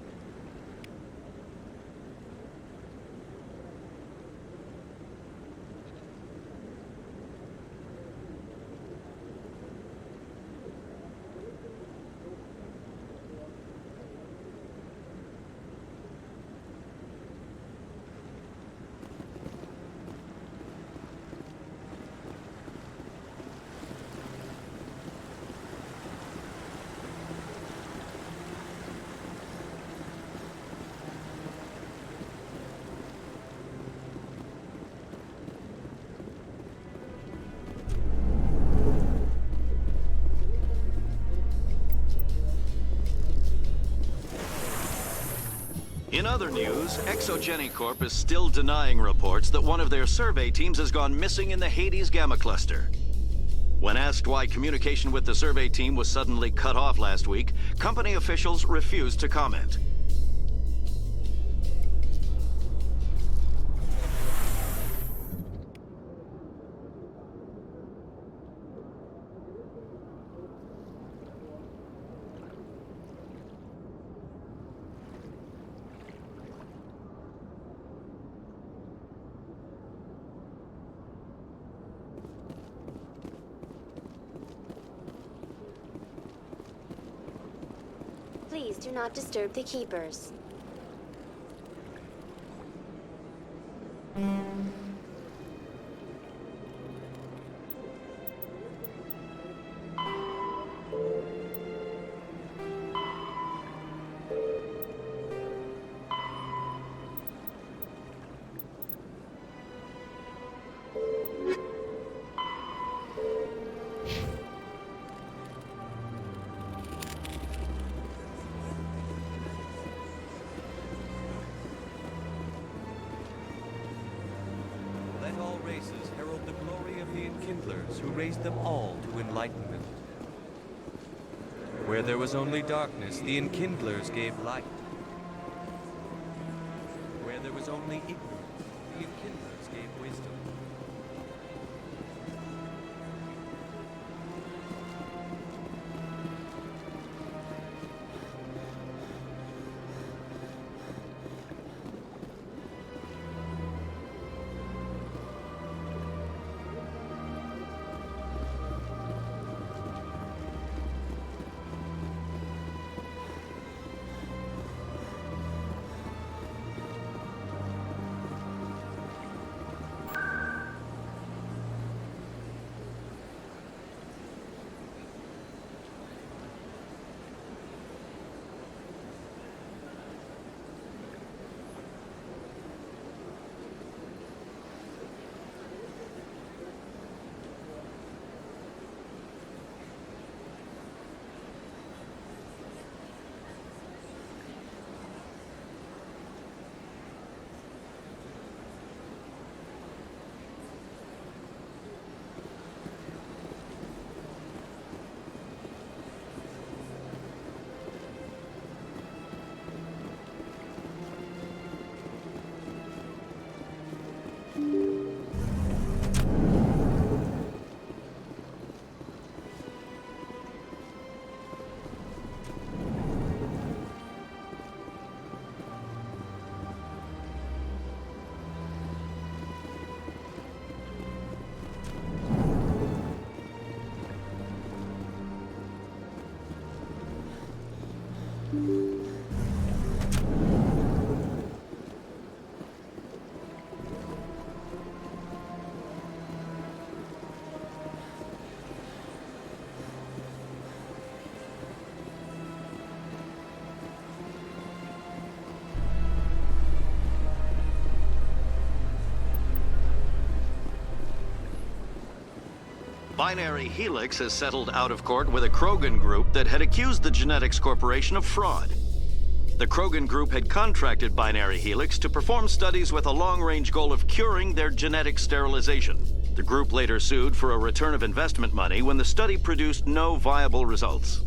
In other news, Exogeny Corp is still denying reports that one of their survey teams has gone missing in the Hades Gamma Cluster. When asked why communication with the survey team was suddenly cut off last week, company officials refused to comment. Please do not disturb the keepers. Let all races herald the glory of the Enkindlers who raised them all to enlightenment. Where there was only darkness, the Enkindlers gave light. Where there was only ignorance, the Enkindlers gave wisdom. Binary Helix has settled out of court with a Krogan group that had accused the Genetics Corporation of fraud. The Krogan group had contracted Binary Helix to perform studies with a long-range goal of curing their genetic sterilization. The group later sued for a return of investment money when the study produced no viable results.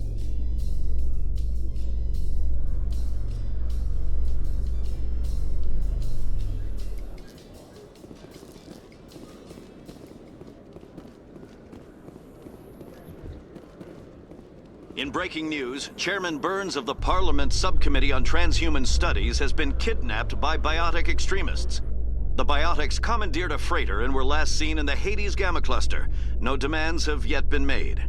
In breaking news, Chairman Burns of the Parliament Subcommittee on Transhuman Studies has been kidnapped by biotic extremists. The biotics commandeered a freighter and were last seen in the Hades Gamma Cluster. No demands have yet been made.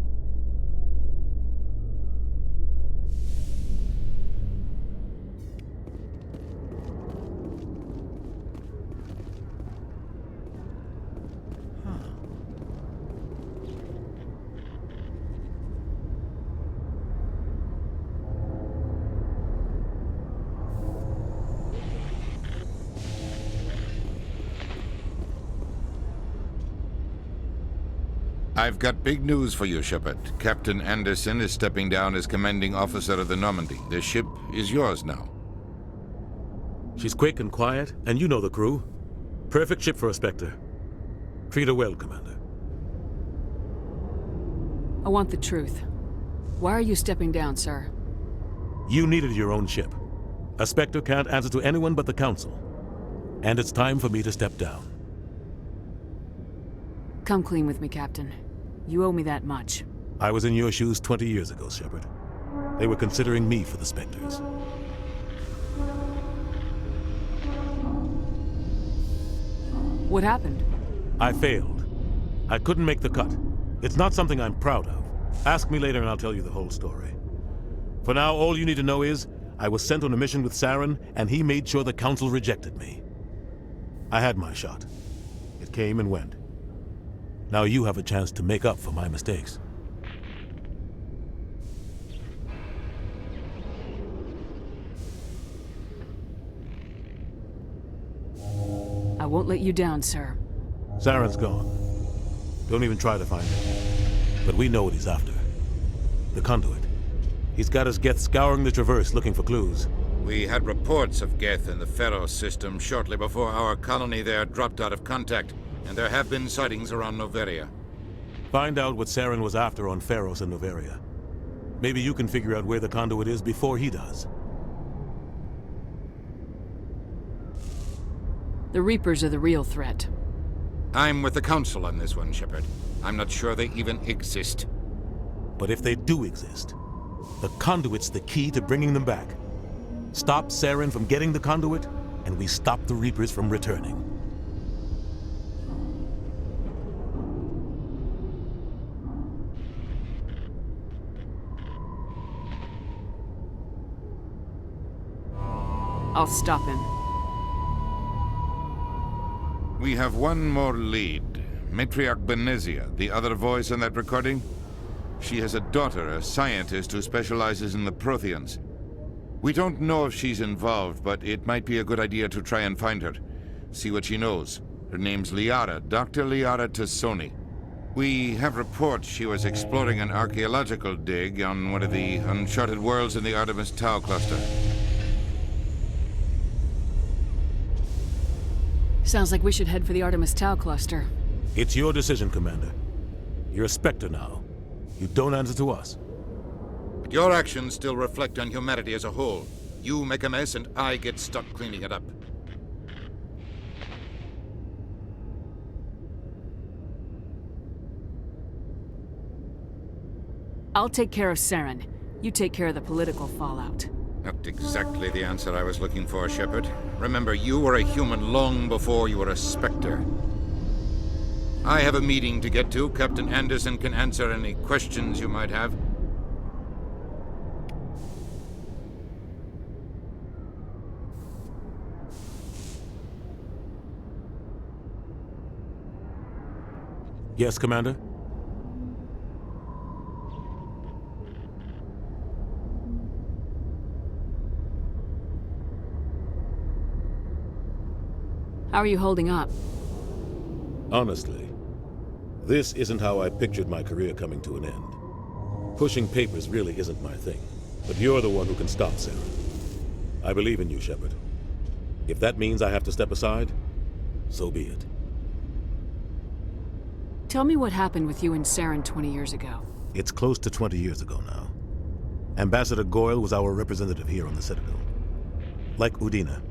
I've got big news for you, Shepard. Captain Anderson is stepping down as commanding officer of the Normandy. The ship is yours now. She's quick and quiet, and you know the crew. Perfect ship for a Spectre. Treat her well, Commander. I want the truth. Why are you stepping down, sir? You needed your own ship. A Spectre can't answer to anyone but the Council. And it's time for me to step down. Come clean with me, Captain. You owe me that much. I was in your shoes 20 years ago, Shepard. They were considering me for the Spectres. What happened? I failed. I couldn't make the cut. It's not something I'm proud of. Ask me later and I'll tell you the whole story. For now, all you need to know is, I was sent on a mission with Saren, and he made sure the Council rejected me. I had my shot. It came and went. Now you have a chance to make up for my mistakes. I won't let you down, sir. Saren's gone. Don't even try to find him. But we know what he's after. The conduit. He's got his Geth scouring the Traverse looking for clues. We had reports of Geth in the Pharaoh system shortly before our colony there dropped out of contact, and there have been sightings around Noveria. Find out what Saren was after on Pharos and Noveria. Maybe you can figure out where the conduit is before he does. The Reapers are the real threat. I'm with the Council on this one, Shepard. I'm not sure they even exist. But if they do exist, the conduit's the key to bringing them back. Stop Saren from getting the conduit, and we stop the Reapers from returning. I'll stop him. We have one more lead. Matriarch Benezia, the other voice in that recording. She has a daughter, a scientist who specializes in the Protheans. We don't know if she's involved, but it might be a good idea to try and find her. See what she knows. Her name's Liara, Dr. Liara Tassoni. We have reports she was exploring an archaeological dig on one of the uncharted worlds in the Artemis Tau cluster. Sounds like we should head for the Artemis Tau cluster. It's your decision, Commander. You're a Spectre now. You don't answer to us. But your actions still reflect on humanity as a whole. You make a mess and I get stuck cleaning it up. I'll take care of Saren. You take care of the political fallout. Not exactly the answer I was looking for, Shepard. Remember, you were a human long before you were a Spectre. I have a meeting to get to. Captain Anderson can answer any questions you might have. Yes, Commander? How are you holding up? Honestly, this isn't how I pictured my career coming to an end. Pushing papers really isn't my thing, but you're the one who can stop Saren. I believe in you, Shepard. If that means I have to step aside, so be it. Tell me what happened with you and Saren 20 years ago. It's close to 20 years ago now. Ambassador Goyle was our representative here on the Citadel. Like Udina,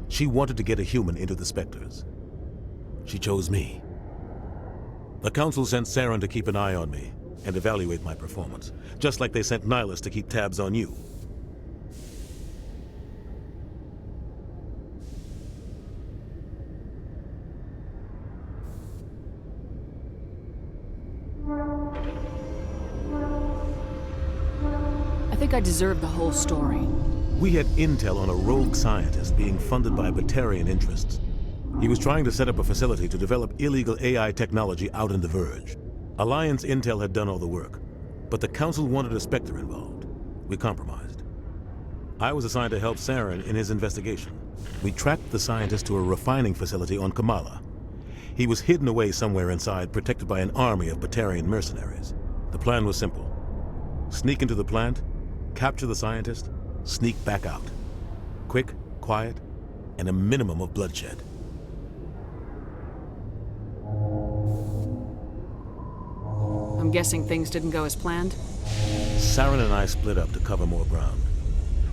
she wanted to get a human into the Spectres. She chose me. The Council sent Saren to keep an eye on me and evaluate my performance, just like they sent Nihilus to keep tabs on you. I think I deserve the whole story. We had intel on a rogue scientist being funded by Batarian interests. He was trying to set up a facility to develop illegal AI technology out in the Verge. Alliance intel had done all the work, but the Council wanted a Spectre involved. We compromised. I was assigned to help Saren in his investigation. We tracked the scientist to a refining facility on Kamala. He was hidden away somewhere inside, protected by an army of Batarian mercenaries. The plan was simple. Sneak into the plant, capture the scientist, sneak back out. Quick, quiet, and a minimum of bloodshed. I'm guessing things didn't go as planned? Saren and I split up to cover more ground.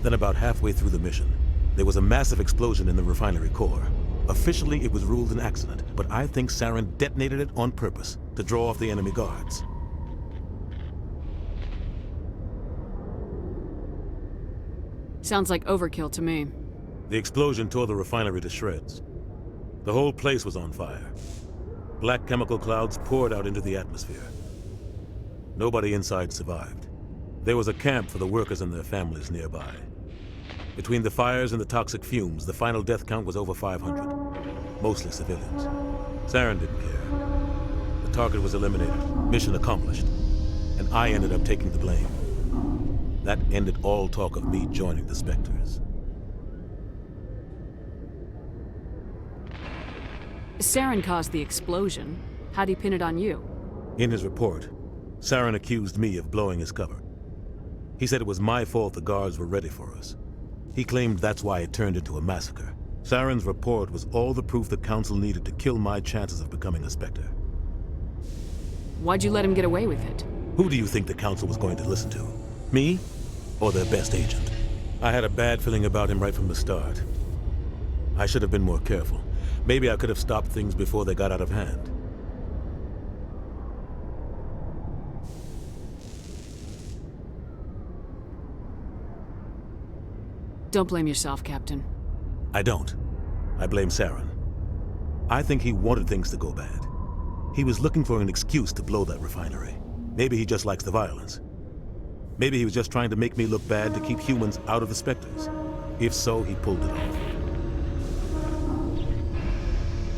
Then about halfway through the mission, there was a massive explosion in the refinery core. Officially, it was ruled an accident, but I think Saren detonated it on purpose to draw off the enemy guards. Sounds like overkill to me. The explosion tore the refinery to shreds. The whole place was on fire. Black chemical clouds poured out into the atmosphere. Nobody inside survived. There was a camp for the workers and their families nearby. Between the fires and the toxic fumes, the final death count was over 500, mostly civilians. Saren didn't care. The target was eliminated, mission accomplished, and I ended up taking the blame. That ended all talk of me joining the Spectres. Saren caused the explosion. How'd he pin it on you? In his report, Saren accused me of blowing his cover. He said it was my fault the guards were ready for us. He claimed that's why it turned into a massacre. Saren's report was all the proof the Council needed to kill my chances of becoming a Spectre. Why'd you let him get away with it? Who do you think the Council was going to listen to? Me? Or their best agent? I had a bad feeling about him right from the start. I should have been more careful. Maybe I could have stopped things before they got out of hand. Don't blame yourself, Captain. I don't. I blame Saren. I think he wanted things to go bad. He was looking for an excuse to blow that refinery. Maybe he just likes the violence. Maybe he was just trying to make me look bad to keep humans out of the Spectres. If so, he pulled it off.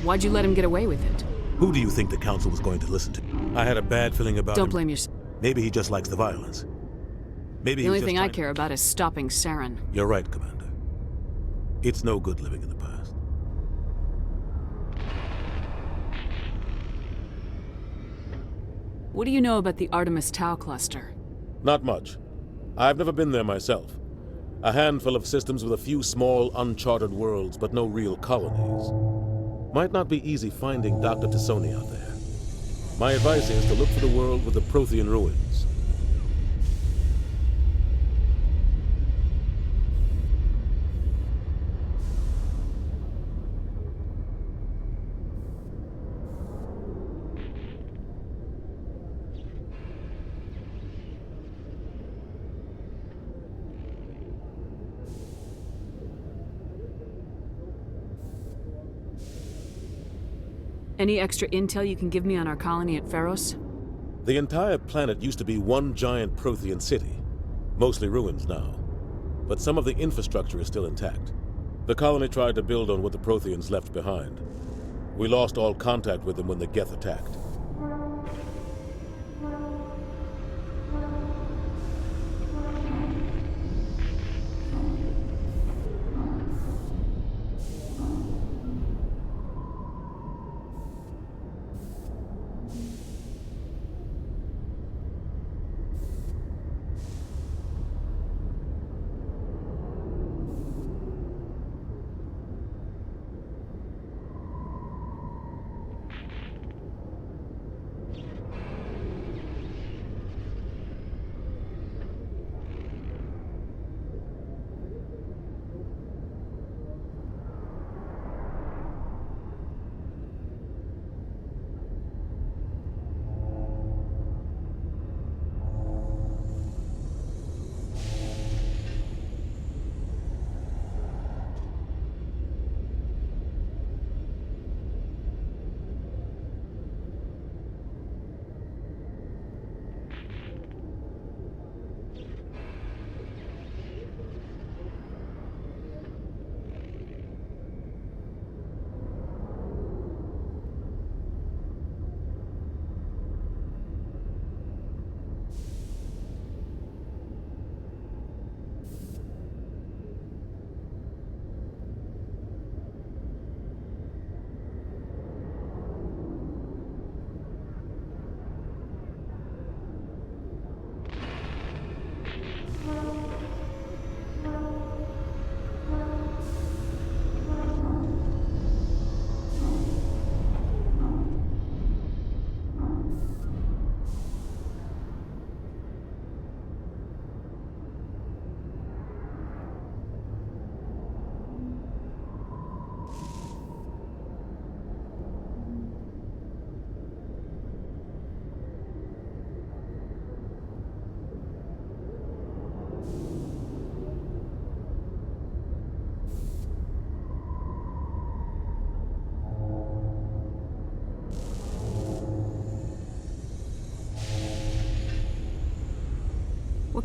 Why'd you let him get away with it? Who do you think the Council was going to listen to? I had a bad feeling about him. Don't blame yourself. Maybe he just likes the violence. Maybe the only thing I care about is stopping Saren. You're right, Commander. It's no good living in the past. What do you know about the Artemis Tau cluster? Not much. I've never been there myself. A handful of systems with a few small, uncharted worlds, but no real colonies. Might not be easy finding Dr. Tassoni out there. My advice is to look for the world with the Prothean ruins. Any extra intel you can give me on our colony at Pharos? The entire planet used to be one giant Prothean city. Mostly ruins now. But some of the infrastructure is still intact. The colony tried to build on what the Protheans left behind. We lost all contact with them when the Geth attacked.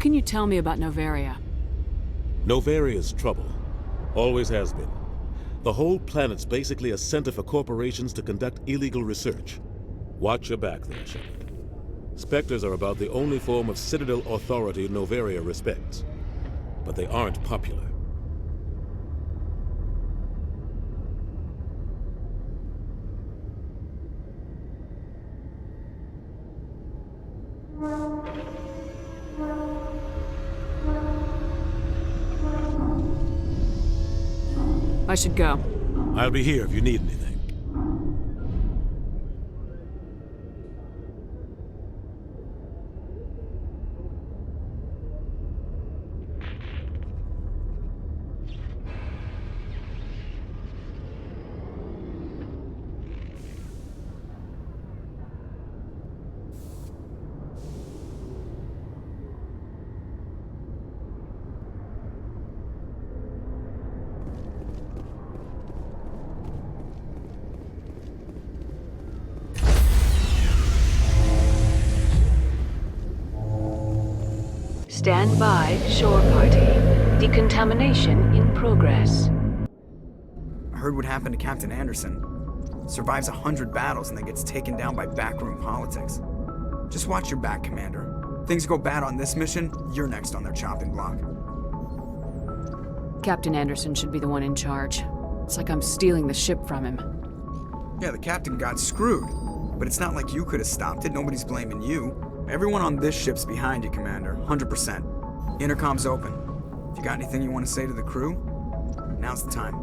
can you tell me about Novaria? Novaria's trouble. Always has been. The whole planet's basically a center for corporations to conduct illegal research. Watch your back there, Shepard. Spectres are about the only form of Citadel authority Novaria respects. But they aren't popular. I should go. I'll be here if you need anything. Stand by, shore party. Decontamination in progress. I heard what happened to Captain Anderson. Survives 100 battles and then gets taken down by backroom politics. Just watch your back, Commander. Things go bad on this mission, you're next on their chopping block. Captain Anderson should be the one in charge. It's like I'm stealing the ship from him. Yeah, the captain got screwed. But it's not like you could have stopped it. Nobody's blaming you. Everyone on this ship's behind you, Commander. 100%. Intercom's open. If you got anything you want to say to the crew, now's the time.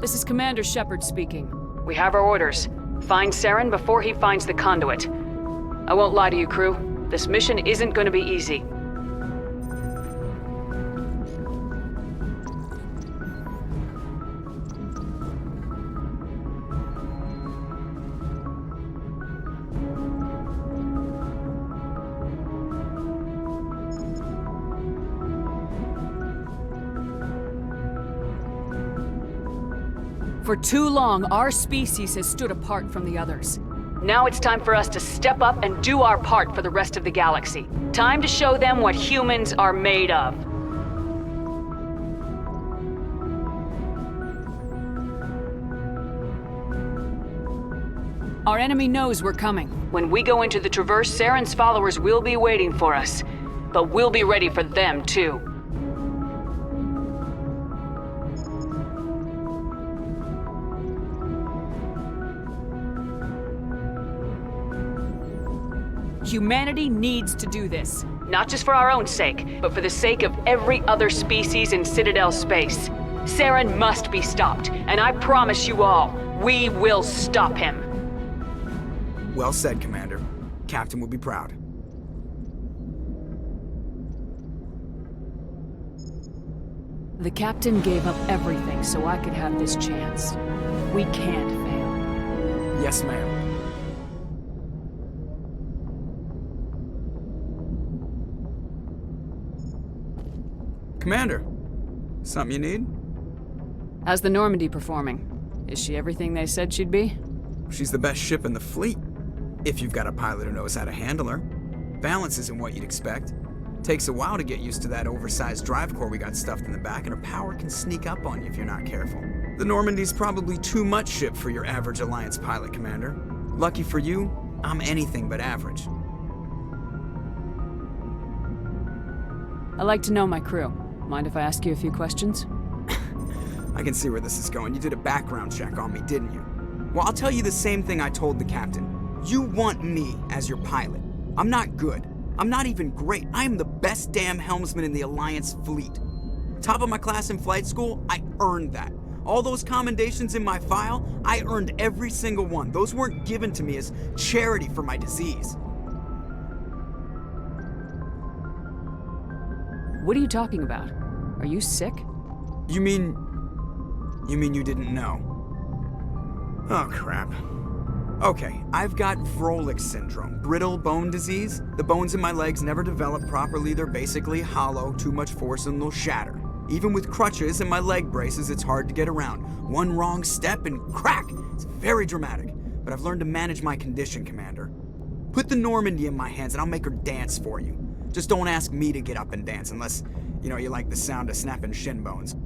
This is Commander Shepard speaking. We have our orders. Find Saren before he finds the conduit. I won't lie to you, crew. This mission isn't going to be easy. For too long, our species has stood apart from the others. Now it's time for us to step up and do our part for the rest of the galaxy. Time to show them what humans are made of. Our enemy knows we're coming. When we go into the Traverse, Saren's followers will be waiting for us. But we'll be ready for them, too. Humanity needs to do this. Not just for our own sake, but for the sake of every other species in Citadel space. Saren must be stopped, and I promise you all, we will stop him. Well said, Commander. Captain will be proud. The Captain gave up everything so I could have this chance. We can't fail. Yes, ma'am. Commander, something you need? How's the Normandy performing? Is she everything they said she'd be? She's the best ship in the fleet. If you've got a pilot who knows how to handle her. Balance isn't what you'd expect. Takes a while to get used to that oversized drive core we got stuffed in the back, and her power can sneak up on you if you're not careful. The Normandy's probably too much ship for your average Alliance pilot, Commander. Lucky for you, I'm anything but average. I like to know my crew. Mind if I ask you a few questions? I can see where this is going. You did a background check on me, didn't you? Well, I'll tell you the same thing I told the captain. You want me as your pilot. I'm not good. I'm not even great. I am the best damn helmsman in the Alliance fleet. Top of my class in flight school, I earned that. All those commendations in my file, I earned every single one. Those weren't given to me as charity for my disease. What are you talking about? Are you sick? You mean you didn't know? Oh, crap. Okay, I've got Vrolik syndrome, brittle bone disease. The bones in my legs never develop properly. They're basically hollow, too much force and they'll shatter. Even with crutches and my leg braces, it's hard to get around. One wrong step and crack! It's very dramatic, but I've learned to manage my condition, Commander. Put the Normandy in my hands and I'll make her dance for you. Just don't ask me to get up and dance unless, you like the sound of snapping shin bones.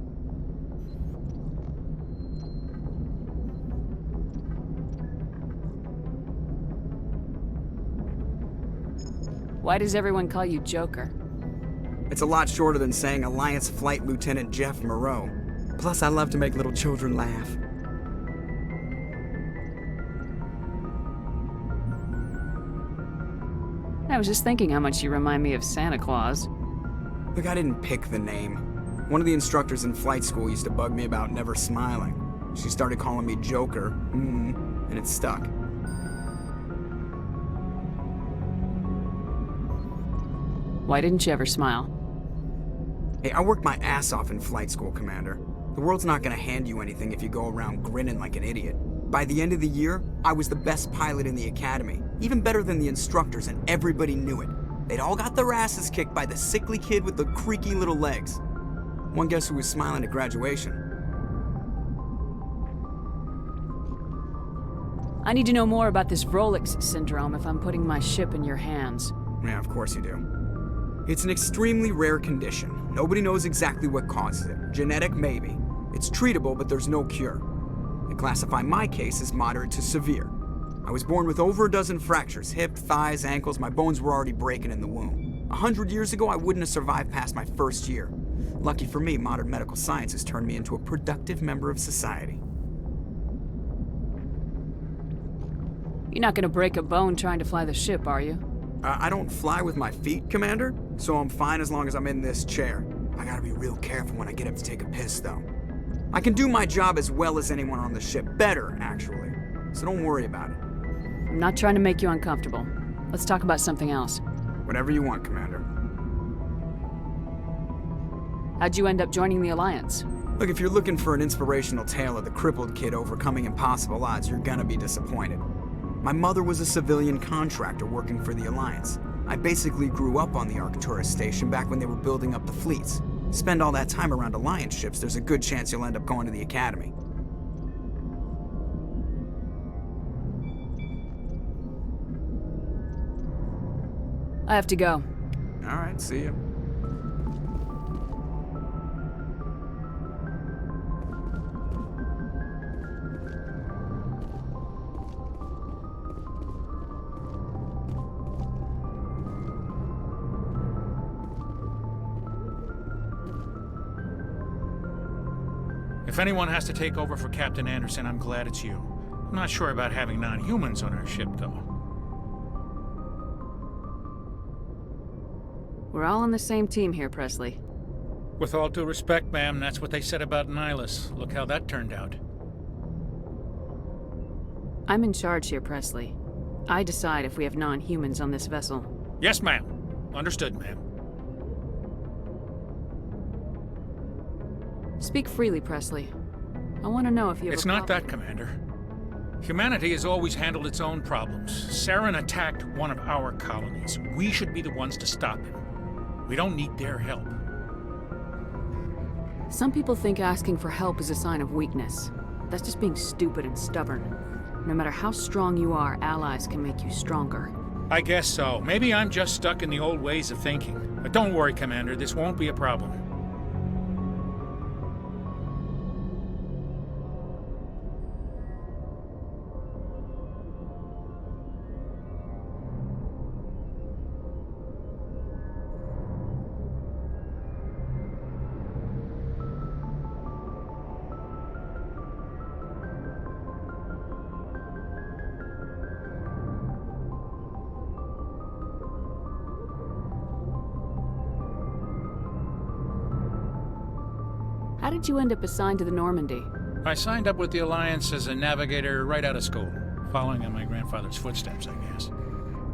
Why does everyone call you Joker? It's a lot shorter than saying Alliance Flight Lieutenant Jeff Moreau. Plus, I love to make little children laugh. I was just thinking how much you remind me of Santa Claus. Look, I didn't pick the name. One of the instructors in flight school used to bug me about never smiling. She started calling me Joker, and it stuck. Why didn't you ever smile? Hey, I worked my ass off in flight school, Commander. The world's not gonna hand you anything if you go around grinning like an idiot. By the end of the year, I was the best pilot in the academy, even better than the instructors, and everybody knew it. They'd all got their asses kicked by the sickly kid with the creaky little legs. One guess who was smiling at graduation? I need to know more about this Vrolik syndrome if I'm putting my ship in your hands. Yeah, of course you do. It's an extremely rare condition. Nobody knows exactly what causes it. Genetic, maybe. It's treatable, but there's no cure. They classify my case as moderate to severe. I was born with over a dozen fractures, hip, thighs, ankles. My bones were already breaking in the womb. 100 years ago, I wouldn't have survived past my first year. Lucky for me, modern medical science has turned me into a productive member of society. You're not gonna break a bone trying to fly the ship, are you? I don't fly with my feet, Commander, so I'm fine as long as I'm in this chair. I gotta be real careful when I get up to take a piss, though. I can do my job as well as anyone on the ship. Better, actually. So don't worry about it. I'm not trying to make you uncomfortable. Let's talk about something else. Whatever you want, Commander. How'd you end up joining the Alliance? Look, if you're looking for an inspirational tale of the crippled kid overcoming impossible odds, you're gonna be disappointed. My mother was a civilian contractor working for the Alliance. I basically grew up on the Arcturus station back when they were building up the fleets. Spend all that time around Alliance ships, there's a good chance you'll end up going to the Academy. I have to go. All right, see you. If anyone has to take over for Captain Anderson, I'm glad it's you. I'm not sure about having non-humans on our ship, though. We're all on the same team here, Presley. With all due respect, ma'am, that's what they said about Nihilus. Look how that turned out. I'm in charge here, Presley. I decide if we have non-humans on this vessel. Yes, ma'am. Understood, ma'am. Speak freely, Presley. I want to know if you have It's not that, Commander. Humanity has always handled its own problems. Saren attacked one of our colonies. We should be the ones to stop him. We don't need their help. Some people think asking for help is a sign of weakness. That's just being stupid and stubborn. No matter how strong you are, allies can make you stronger. I guess so. Maybe I'm just stuck in the old ways of thinking. But don't worry, Commander. This won't be a problem. How did you end up assigned to the Normandy? I signed up with the Alliance as a navigator right out of school, following in my grandfather's footsteps, I guess.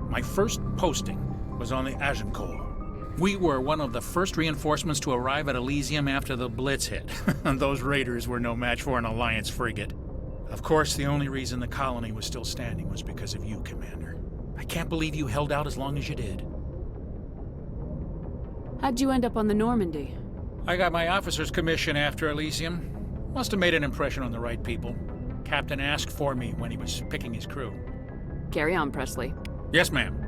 My first posting was on the Agincourt. We were one of the first reinforcements to arrive at Elysium after the Blitz hit. Those raiders were no match for an Alliance frigate. Of course, the only reason the colony was still standing was because of you, Commander. I can't believe you held out as long as you did. How'd you end up on the Normandy? I got my officer's commission after Elysium. Must have made an impression on the right people. Captain asked for me when he was picking his crew. Carry on, Presley. Yes, ma'am.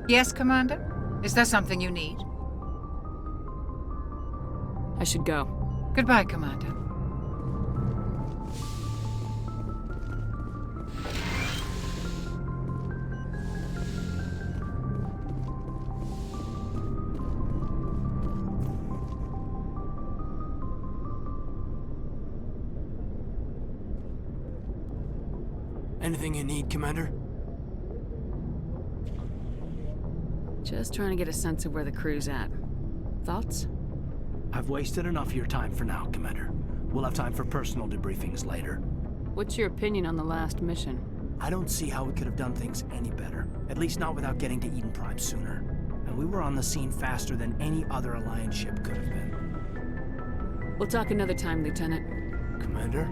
Yes, Commander? Is there something you need? I should go. Goodbye, Commander. Anything you need, Commander? Just trying to get a sense of where the crew's at. Thoughts? I've wasted enough of your time for now, Commander. We'll have time for personal debriefings later. What's your opinion on the last mission? I don't see how we could have done things any better. At least not without getting to Eden Prime sooner. And we were on the scene faster than any other Alliance ship could have been. We'll talk another time, Lieutenant. Commander?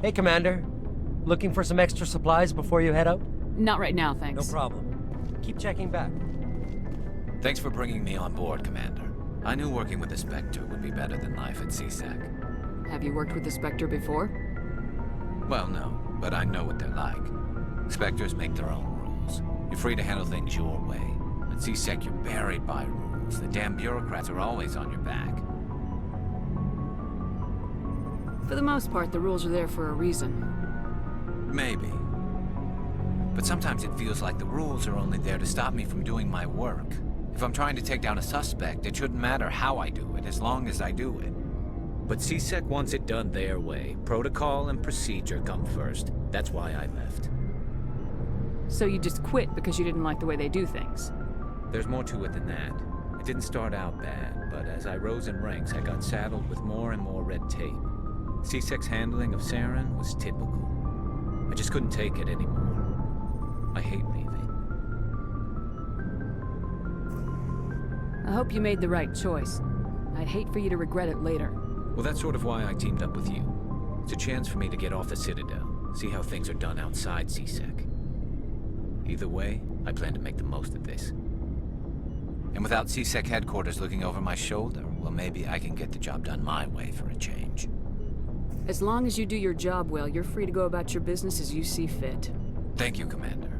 Hey, Commander. Looking for some extra supplies before you head out? Not right now, thanks. No problem. Keep checking back. Thanks for bringing me on board, Commander. I knew working with the Spectre would be better than life at CSEC. Have you worked with the Spectre before? Well, no, but I know what they're like. Spectres make their own rules. You're free to handle things your way. At CSEC, you're buried by rules. The damn bureaucrats are always on your back. For the most part, the rules are there for a reason. Maybe. But sometimes it feels like the rules are only there to stop me from doing my work. If I'm trying to take down a suspect, it shouldn't matter how I do it, as long as I do it. But CSEC wants it done their way. Protocol and procedure come first. That's why I left. So you just quit because you didn't like the way they do things? There's more to it than that. It didn't start out bad, but as I rose in ranks, I got saddled with more and more red tape. CSEC's handling of Saren was typical. I just couldn't take it anymore. I hate leaving. I hope you made the right choice. I'd hate for you to regret it later. Well, that's sort of why I teamed up with you. It's a chance for me to get off the Citadel, see how things are done outside CSEC. Either way, I plan to make the most of this. And without CSEC headquarters looking over my shoulder, well, maybe I can get the job done my way for a change. As long as you do your job well, you're free to go about your business as you see fit. Thank you, Commander.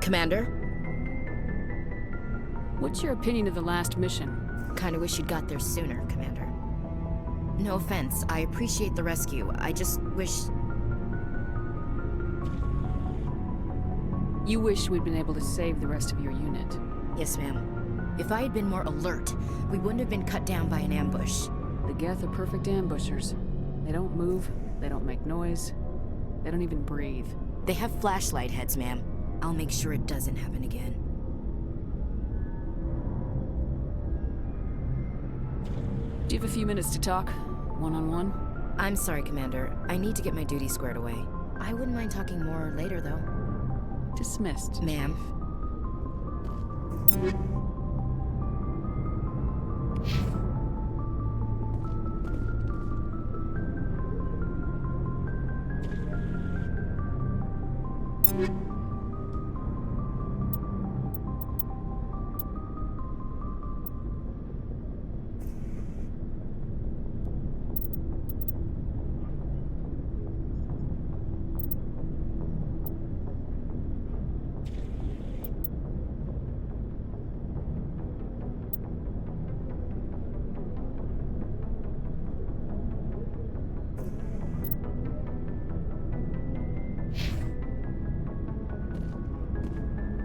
Commander? What's your opinion of the last mission? Kinda wish you'd got there sooner, Commander. No offense, I appreciate the rescue. I just wish... You wish we'd been able to save the rest of your unit. Yes, ma'am. If I had been more alert, we wouldn't have been cut down by an ambush. The Geth are perfect ambushers. They don't move, they don't make noise, they don't even breathe. They have flashlight heads, ma'am. I'll make sure it doesn't happen again. Do you have a few minutes to talk? One-on-one? I'm sorry, Commander. I need to get my duty squared away. I wouldn't mind talking more later, though. Dismissed. Ma'am.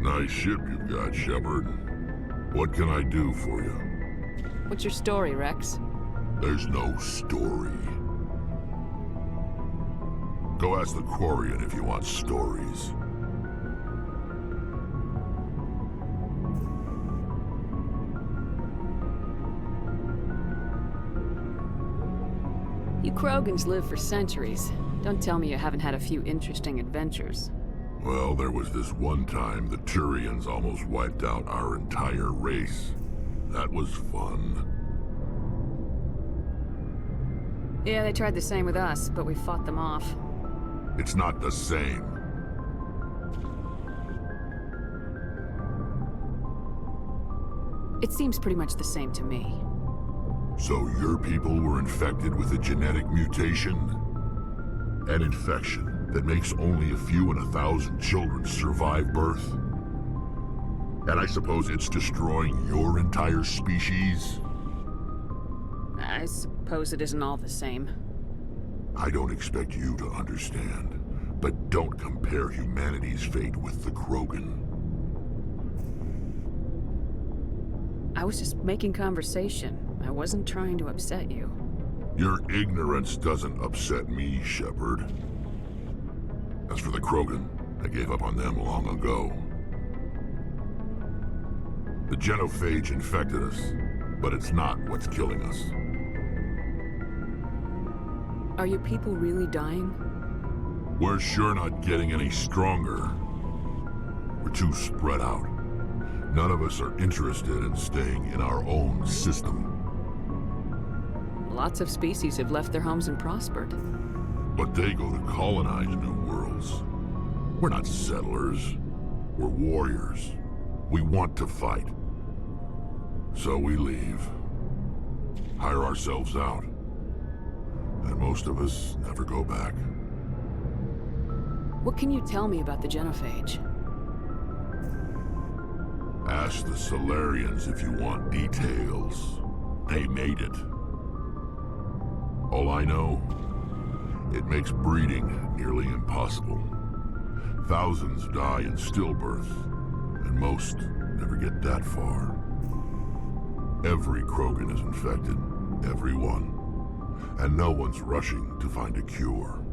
Nice ship you've got, Shepard. What can I do for you? What's your story, Rex? There's no story. Go ask the Quarian if you want stories. You Krogans live for centuries. Don't tell me you haven't had a few interesting adventures. Well, there was this one time the Turians almost wiped out our entire race. That was fun. Yeah, they tried the same with us, but we fought them off. It's not the same. It seems pretty much the same to me. So your people were infected with a genetic mutation? An infection that makes only a few in 1,000 children survive birth? And I suppose it's destroying your entire species? I suppose it isn't all the same. I don't expect you to understand, but don't compare humanity's fate with the Krogan. I was just making conversation. I wasn't trying to upset you. Your ignorance doesn't upset me, Shepard. As for the Krogan, I gave up on them long ago. The genophage infected us, but it's not what's killing us. Are your people really dying? We're sure not getting any stronger. We're too spread out. None of us are interested in staying in our own system. Lots of species have left their homes and prospered. But they go to colonize new worlds. We're not settlers. We're warriors. We want to fight. So we leave. Hire ourselves out. And most of us never go back. What can you tell me about the genophage? Ask the Solarians if you want details. They made it. All I know, it makes breeding nearly impossible. Thousands die in stillbirth, and most never get that far. Every Krogan is infected, every one. And no one's rushing to find a cure.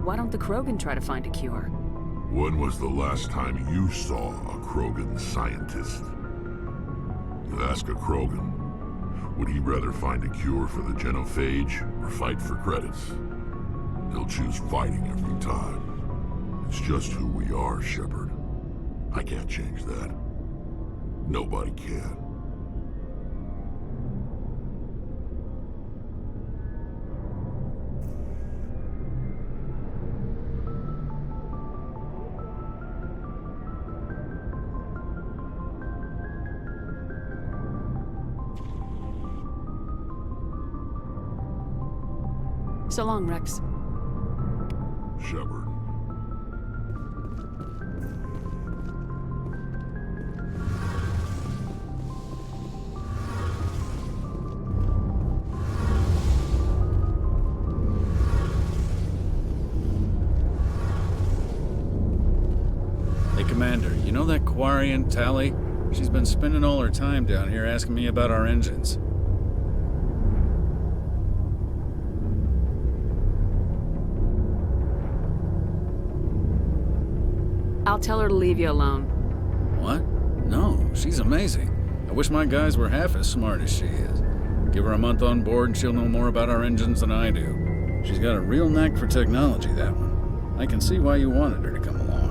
Why don't the Krogan try to find a cure? When was the last time you saw a Krogan scientist? You ask a Krogan, would he rather find a cure for the genophage or fight for credits? He'll choose fighting every time. It's just who we are, Shepard. I can't change that. Nobody can. So long, Rex. Shepard. Hey, Commander, you know that Quarian, Tally? She's been spending all her time down here asking me about our engines. I'll tell her to leave you alone. What? No, she's amazing. I wish my guys were half as smart as she is. Give her a month on board and she'll know more about our engines than I do. She's got a real knack for technology, that one. I can see why you wanted her to come along.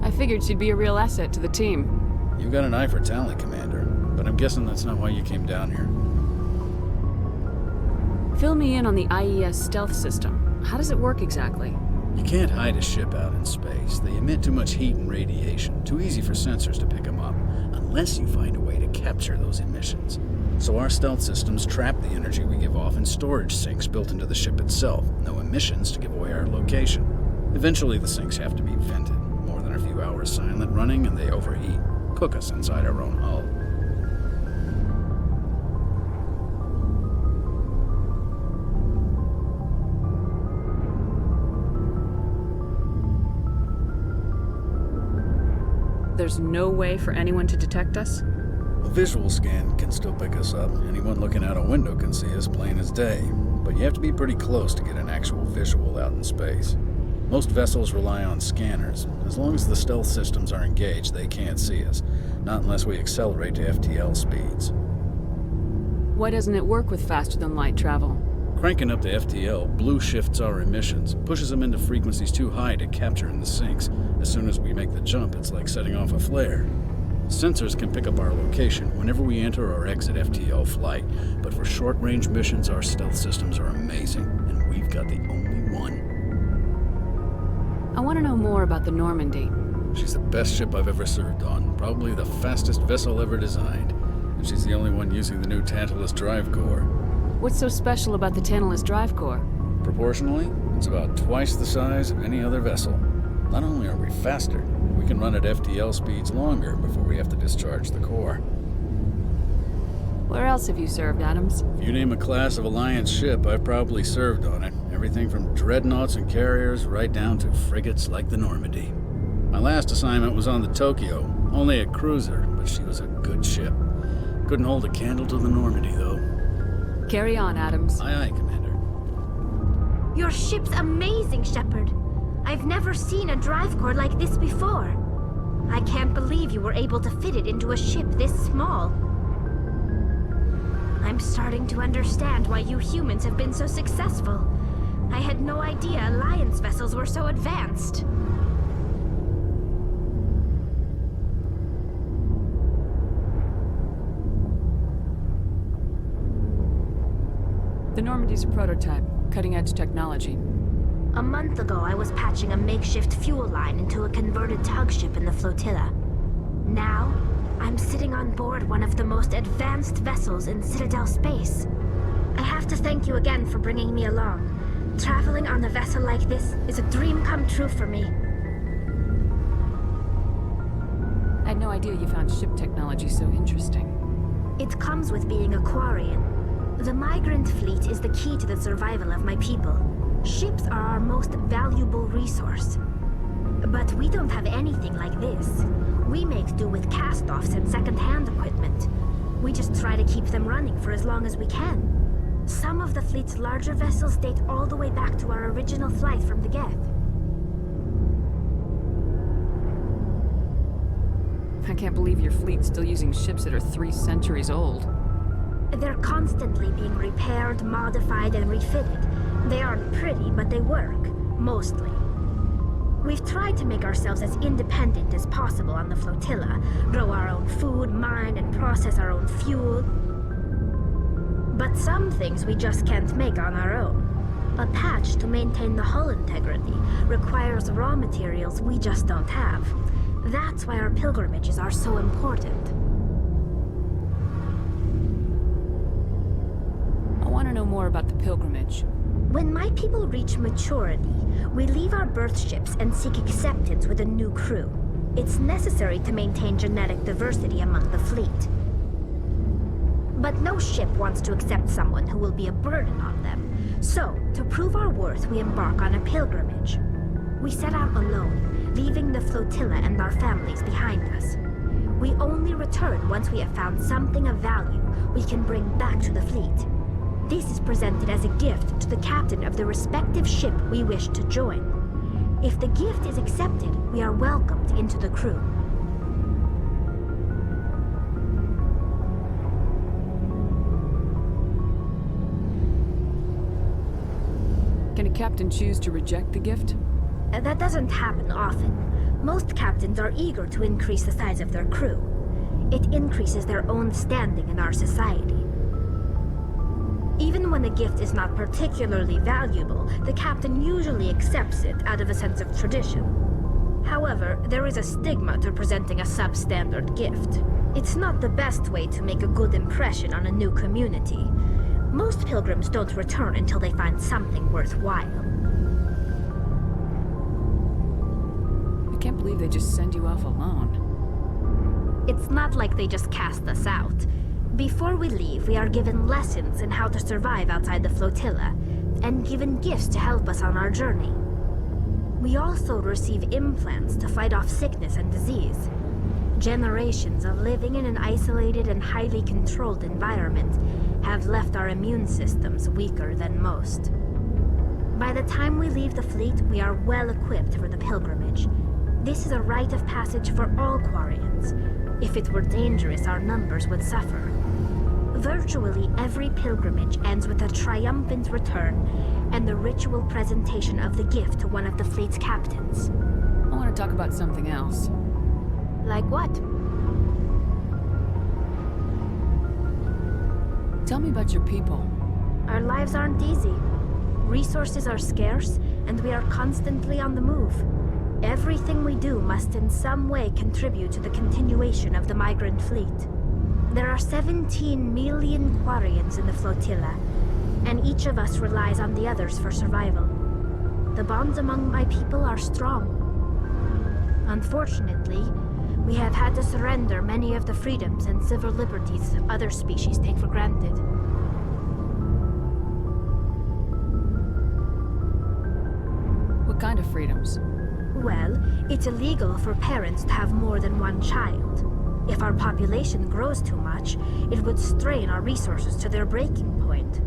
I figured she'd be a real asset to the team. You've got an eye for talent, Commander, but I'm guessing that's not why you came down here. Fill me in on the IES stealth system. How does it work exactly? You can't hide a ship out in space. They emit too much heat and radiation. Too easy for sensors to pick them up, unless you find a way to capture those emissions. So our stealth systems trap the energy we give off in storage sinks built into the ship itself. No emissions to give away our location. Eventually the sinks have to be vented. More than a few hours silent running and they overheat. Cook us inside our own hull. There's no way for anyone to detect us? A visual scan can still pick us up. Anyone looking out a window can see us plain as day. But you have to be pretty close to get an actual visual out in space. Most vessels rely on scanners. As long as the stealth systems are engaged, they can't see us. Not unless we accelerate to FTL speeds. Why doesn't it work with faster-than-light travel? Cranking up to FTL blue shifts our emissions, pushes them into frequencies too high to capture in the sinks. As soon as we make the jump, it's like setting off a flare. Sensors can pick up our location whenever we enter or exit FTL flight, but for short-range missions, our stealth systems are amazing, and we've got the only one. I want to know more about the Normandy. She's the best ship I've ever served on, probably the fastest vessel ever designed, and she's the only one using the new Tantalus drive core. What's so special about the Tantalus drive core? Proportionally, it's about twice the size of any other vessel. Not only are we faster, we can run at FTL speeds longer before we have to discharge the core. Where else have you served, Adams? If you name a class of Alliance ship, I've probably served on it. Everything from dreadnoughts and carriers right down to frigates like the Normandy. My last assignment was on the Tokyo, only a cruiser, but she was a good ship. Couldn't hold a candle to the Normandy, though. Carry on, Adams. Aye, aye, Commander. Your ship's amazing, Shepard. I've never seen a drive core like this before. I can't believe you were able to fit it into a ship this small. I'm starting to understand why you humans have been so successful. I had no idea Alliance vessels were so advanced. The Normandy's a prototype, cutting-edge technology. A month ago, I was patching a makeshift fuel line into a converted tug ship in the flotilla. Now, I'm sitting on board one of the most advanced vessels in Citadel space. I have to thank you again for bringing me along. Traveling on a vessel like this is a dream come true for me. I had no idea you found ship technology so interesting. It comes with being a Quarian. The migrant fleet is the key to the survival of my people. Ships are our most valuable resource. But we don't have anything like this. We make do with cast-offs and second-hand equipment. We just try to keep them running for as long as we can. Some of the fleet's larger vessels date all the way back to our original flight from the Geth. I can't believe your fleet's still using ships that are 3 centuries old. They're constantly being repaired, modified, and refitted. They aren't pretty, but they work. Mostly. We've tried to make ourselves as independent as possible on the flotilla, grow our own food, mine, and process our own fuel. But some things we just can't make on our own. A patch to maintain the hull integrity requires raw materials we just don't have. That's why our pilgrimages are so important. I want to know more about the pilgrimage. When my people reach maturity, we leave our birth ships and seek acceptance with a new crew. It's necessary to maintain genetic diversity among the fleet. But no ship wants to accept someone who will be a burden on them. So, to prove our worth, we embark on a pilgrimage. We set out alone, leaving the flotilla and our families behind us. We only return once we have found something of value we can bring back to the fleet. This is presented as a gift to the captain of the respective ship we wish to join. If the gift is accepted, we are welcomed into the crew. Can a captain choose to reject the gift? That doesn't happen often. Most captains are eager to increase the size of their crew. It increases their own standing in our society. Even when a gift is not particularly valuable, the captain usually accepts it out of a sense of tradition. However, there is a stigma to presenting a substandard gift. It's not the best way to make a good impression on a new community. Most pilgrims don't return until they find something worthwhile. I can't believe they just send you off alone. It's not like they just cast us out. Before we leave, we are given lessons in how to survive outside the flotilla, and given gifts to help us on our journey. We also receive implants to fight off sickness and disease. Generations of living in an isolated and highly controlled environment have left our immune systems weaker than most. By the time we leave the fleet, we are well equipped for the pilgrimage. This is a rite of passage for all Quarians. If it were dangerous, our numbers would suffer. Virtually every pilgrimage ends with a triumphant return and the ritual presentation of the gift to one of the fleet's captains. I want to talk about something else. Like what? Tell me about your people. Our lives aren't easy. Resources are scarce, and we are constantly on the move. Everything we do must in some way contribute to the continuation of the migrant fleet. There are 17 million Quarians in the flotilla, and each of us relies on the others for survival. The bonds among my people are strong. Unfortunately, we have had to surrender many of the freedoms and civil liberties other species take for granted. What kind of freedoms? Well, it's illegal for parents to have more than one child. If our population grows too much, it would strain our resources to their breaking point.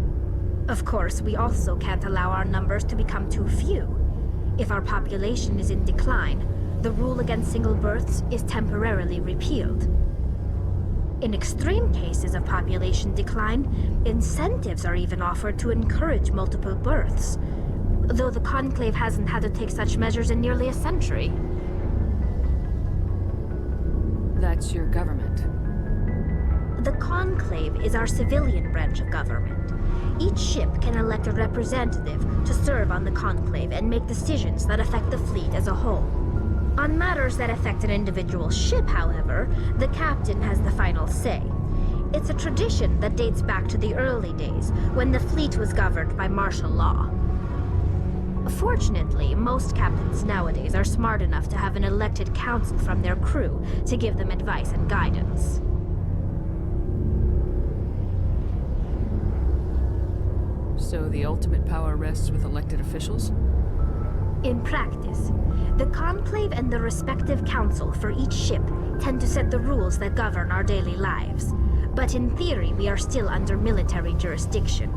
Of course, we also can't allow our numbers to become too few. If our population is in decline, the rule against single births is temporarily repealed. In extreme cases of population decline, incentives are even offered to encourage multiple births, though the Conclave hasn't had to take such measures in nearly a century. That's your government. The Conclave is our civilian branch of government. Each ship can elect a representative to serve on the Conclave and make decisions that affect the fleet as a whole. On matters that affect an individual ship, however, the captain has the final say. It's a tradition that dates back to the early days, when the fleet was governed by martial law. Fortunately, most captains nowadays are smart enough to have an elected council from their crew to give them advice and guidance. So the ultimate power rests with elected officials? In practice, the Conclave and the respective council for each ship tend to set the rules that govern our daily lives. But in theory, we are still under military jurisdiction.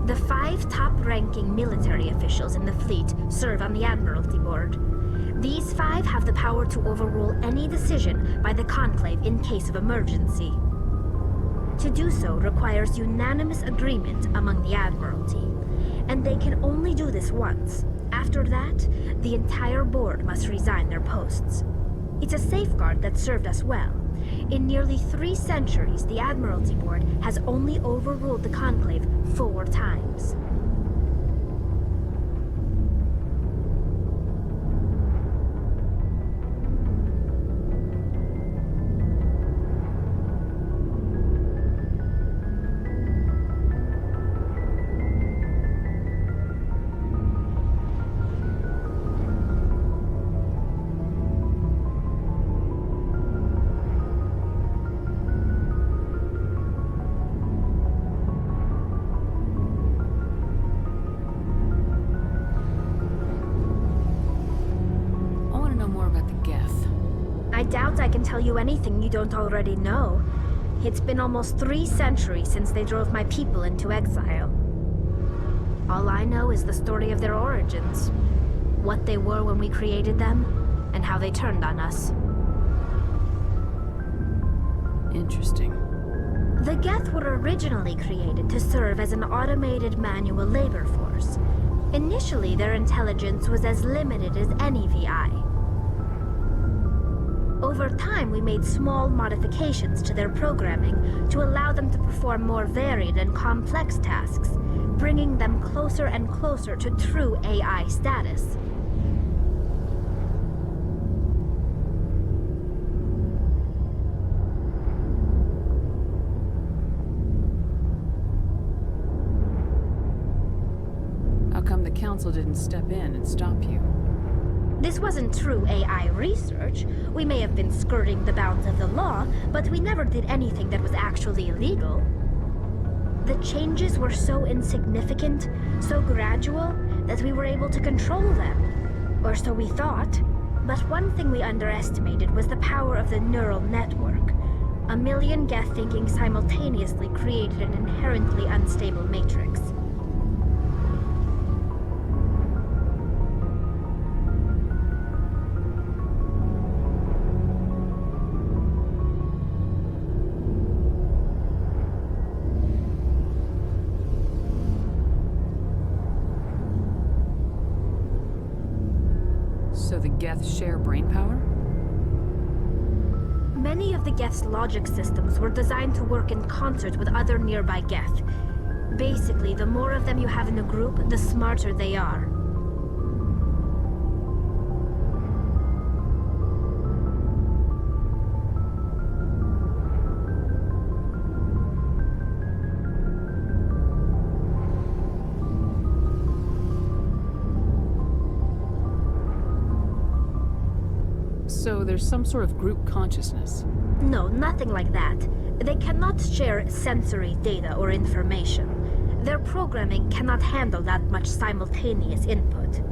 The 5 top-ranking military officials in the fleet serve on the Admiralty Board. These 5 have the power to overrule any decision by the Conclave in case of emergency. To do so requires unanimous agreement among the Admiralty, and they can only do this once. After that, the entire board must resign their posts. It's a safeguard that served us well. In nearly 3 centuries, the Admiralty Board has only overruled the Conclave 4 times. I doubt I can tell you anything you don't already know. It's been almost 3 centuries since they drove my people into exile. All I know is the story of their origins, what they were when we created them, and how they turned on us. Interesting. The Geth were originally created to serve as an automated manual labor force. Initially, their intelligence was as limited as any VI. Over time, we made small modifications to their programming to allow them to perform more varied and complex tasks, bringing them closer and closer to true AI status. How come the Council didn't step in and stop you? This wasn't true AI research. We may have been skirting the bounds of the law, but we never did anything that was actually illegal. The changes were so insignificant, so gradual, that we were able to control them. Or so we thought. But one thing we underestimated was the power of the neural network. 1 million Geth thinking simultaneously created an inherently unstable matrix. So the Geth share brainpower? Many of the Geth's logic systems were designed to work in concert with other nearby Geth. Basically, the more of them you have in a group, the smarter they are. So there's some sort of group consciousness? No, nothing like that. They cannot share sensory data or information. Their programming cannot handle that much simultaneous input.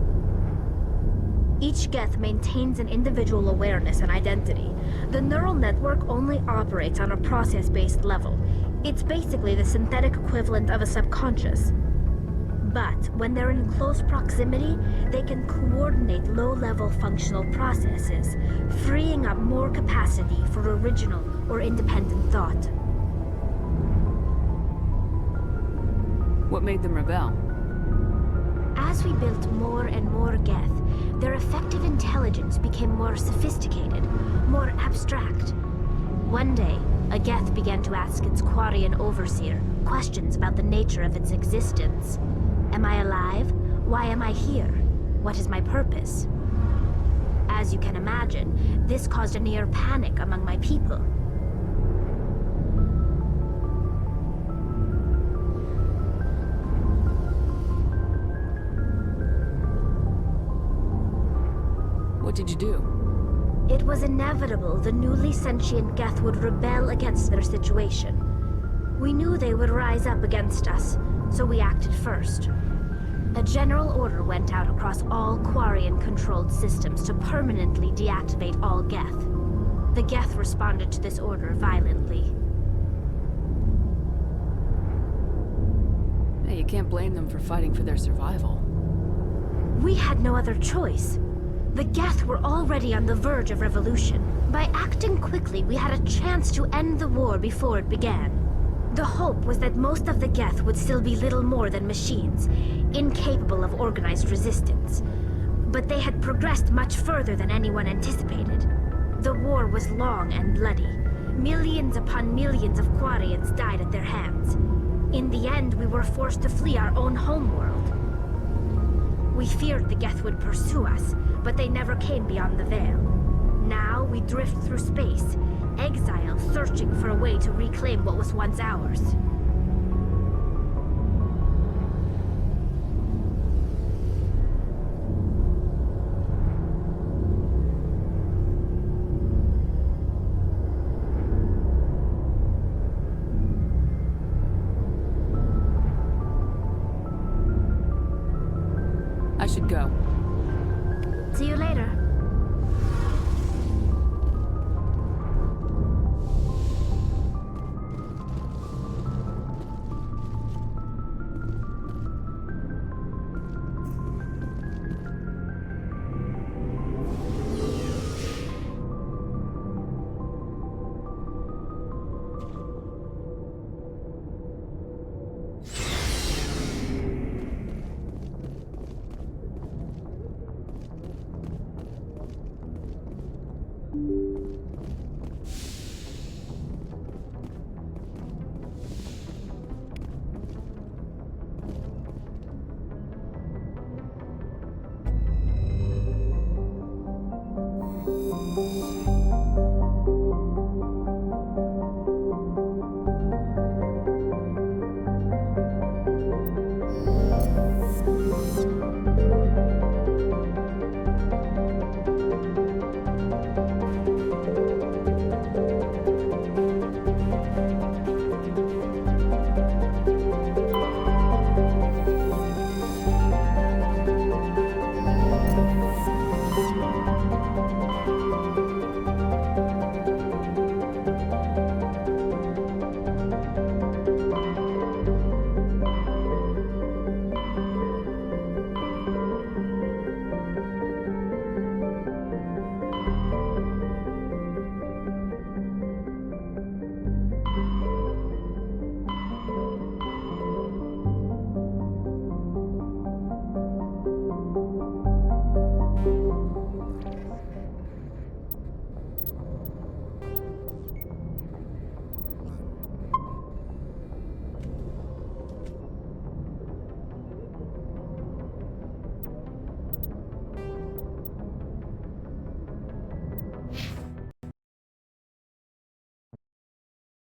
Each Geth maintains an individual awareness and identity. The neural network only operates on a process-based level. It's basically the synthetic equivalent of a subconscious. But when they're in close proximity, they can coordinate low-level functional processes, freeing up more capacity for original or independent thought. What made them rebel? As we built more and more Geth, their effective intelligence became more sophisticated, more abstract. One day, a Geth began to ask its Quarian overseer questions about the nature of its existence. Am I alive? Why am I here? What is my purpose? As you can imagine, this caused a near panic among my people. What did you do? It was inevitable the newly sentient Geth would rebel against their situation. We knew they would rise up against us, so we acted first. A general order went out across all Quarian-controlled systems to permanently deactivate all Geth. The Geth responded to this order violently. Hey, you can't blame them for fighting for their survival. We had no other choice. The Geth were already on the verge of revolution. By acting quickly, we had a chance to end the war before it began. The hope was that most of the Geth would still be little more than machines, incapable of organized resistance. But they had progressed much further than anyone anticipated. The war was long and bloody. Millions upon millions of Quarians died at their hands. In the end, we were forced to flee our own homeworld. We feared the Geth would pursue us, but they never came beyond the Veil. Now we drift through space, exile searching for a way to reclaim what was once ours. I should go. See you later.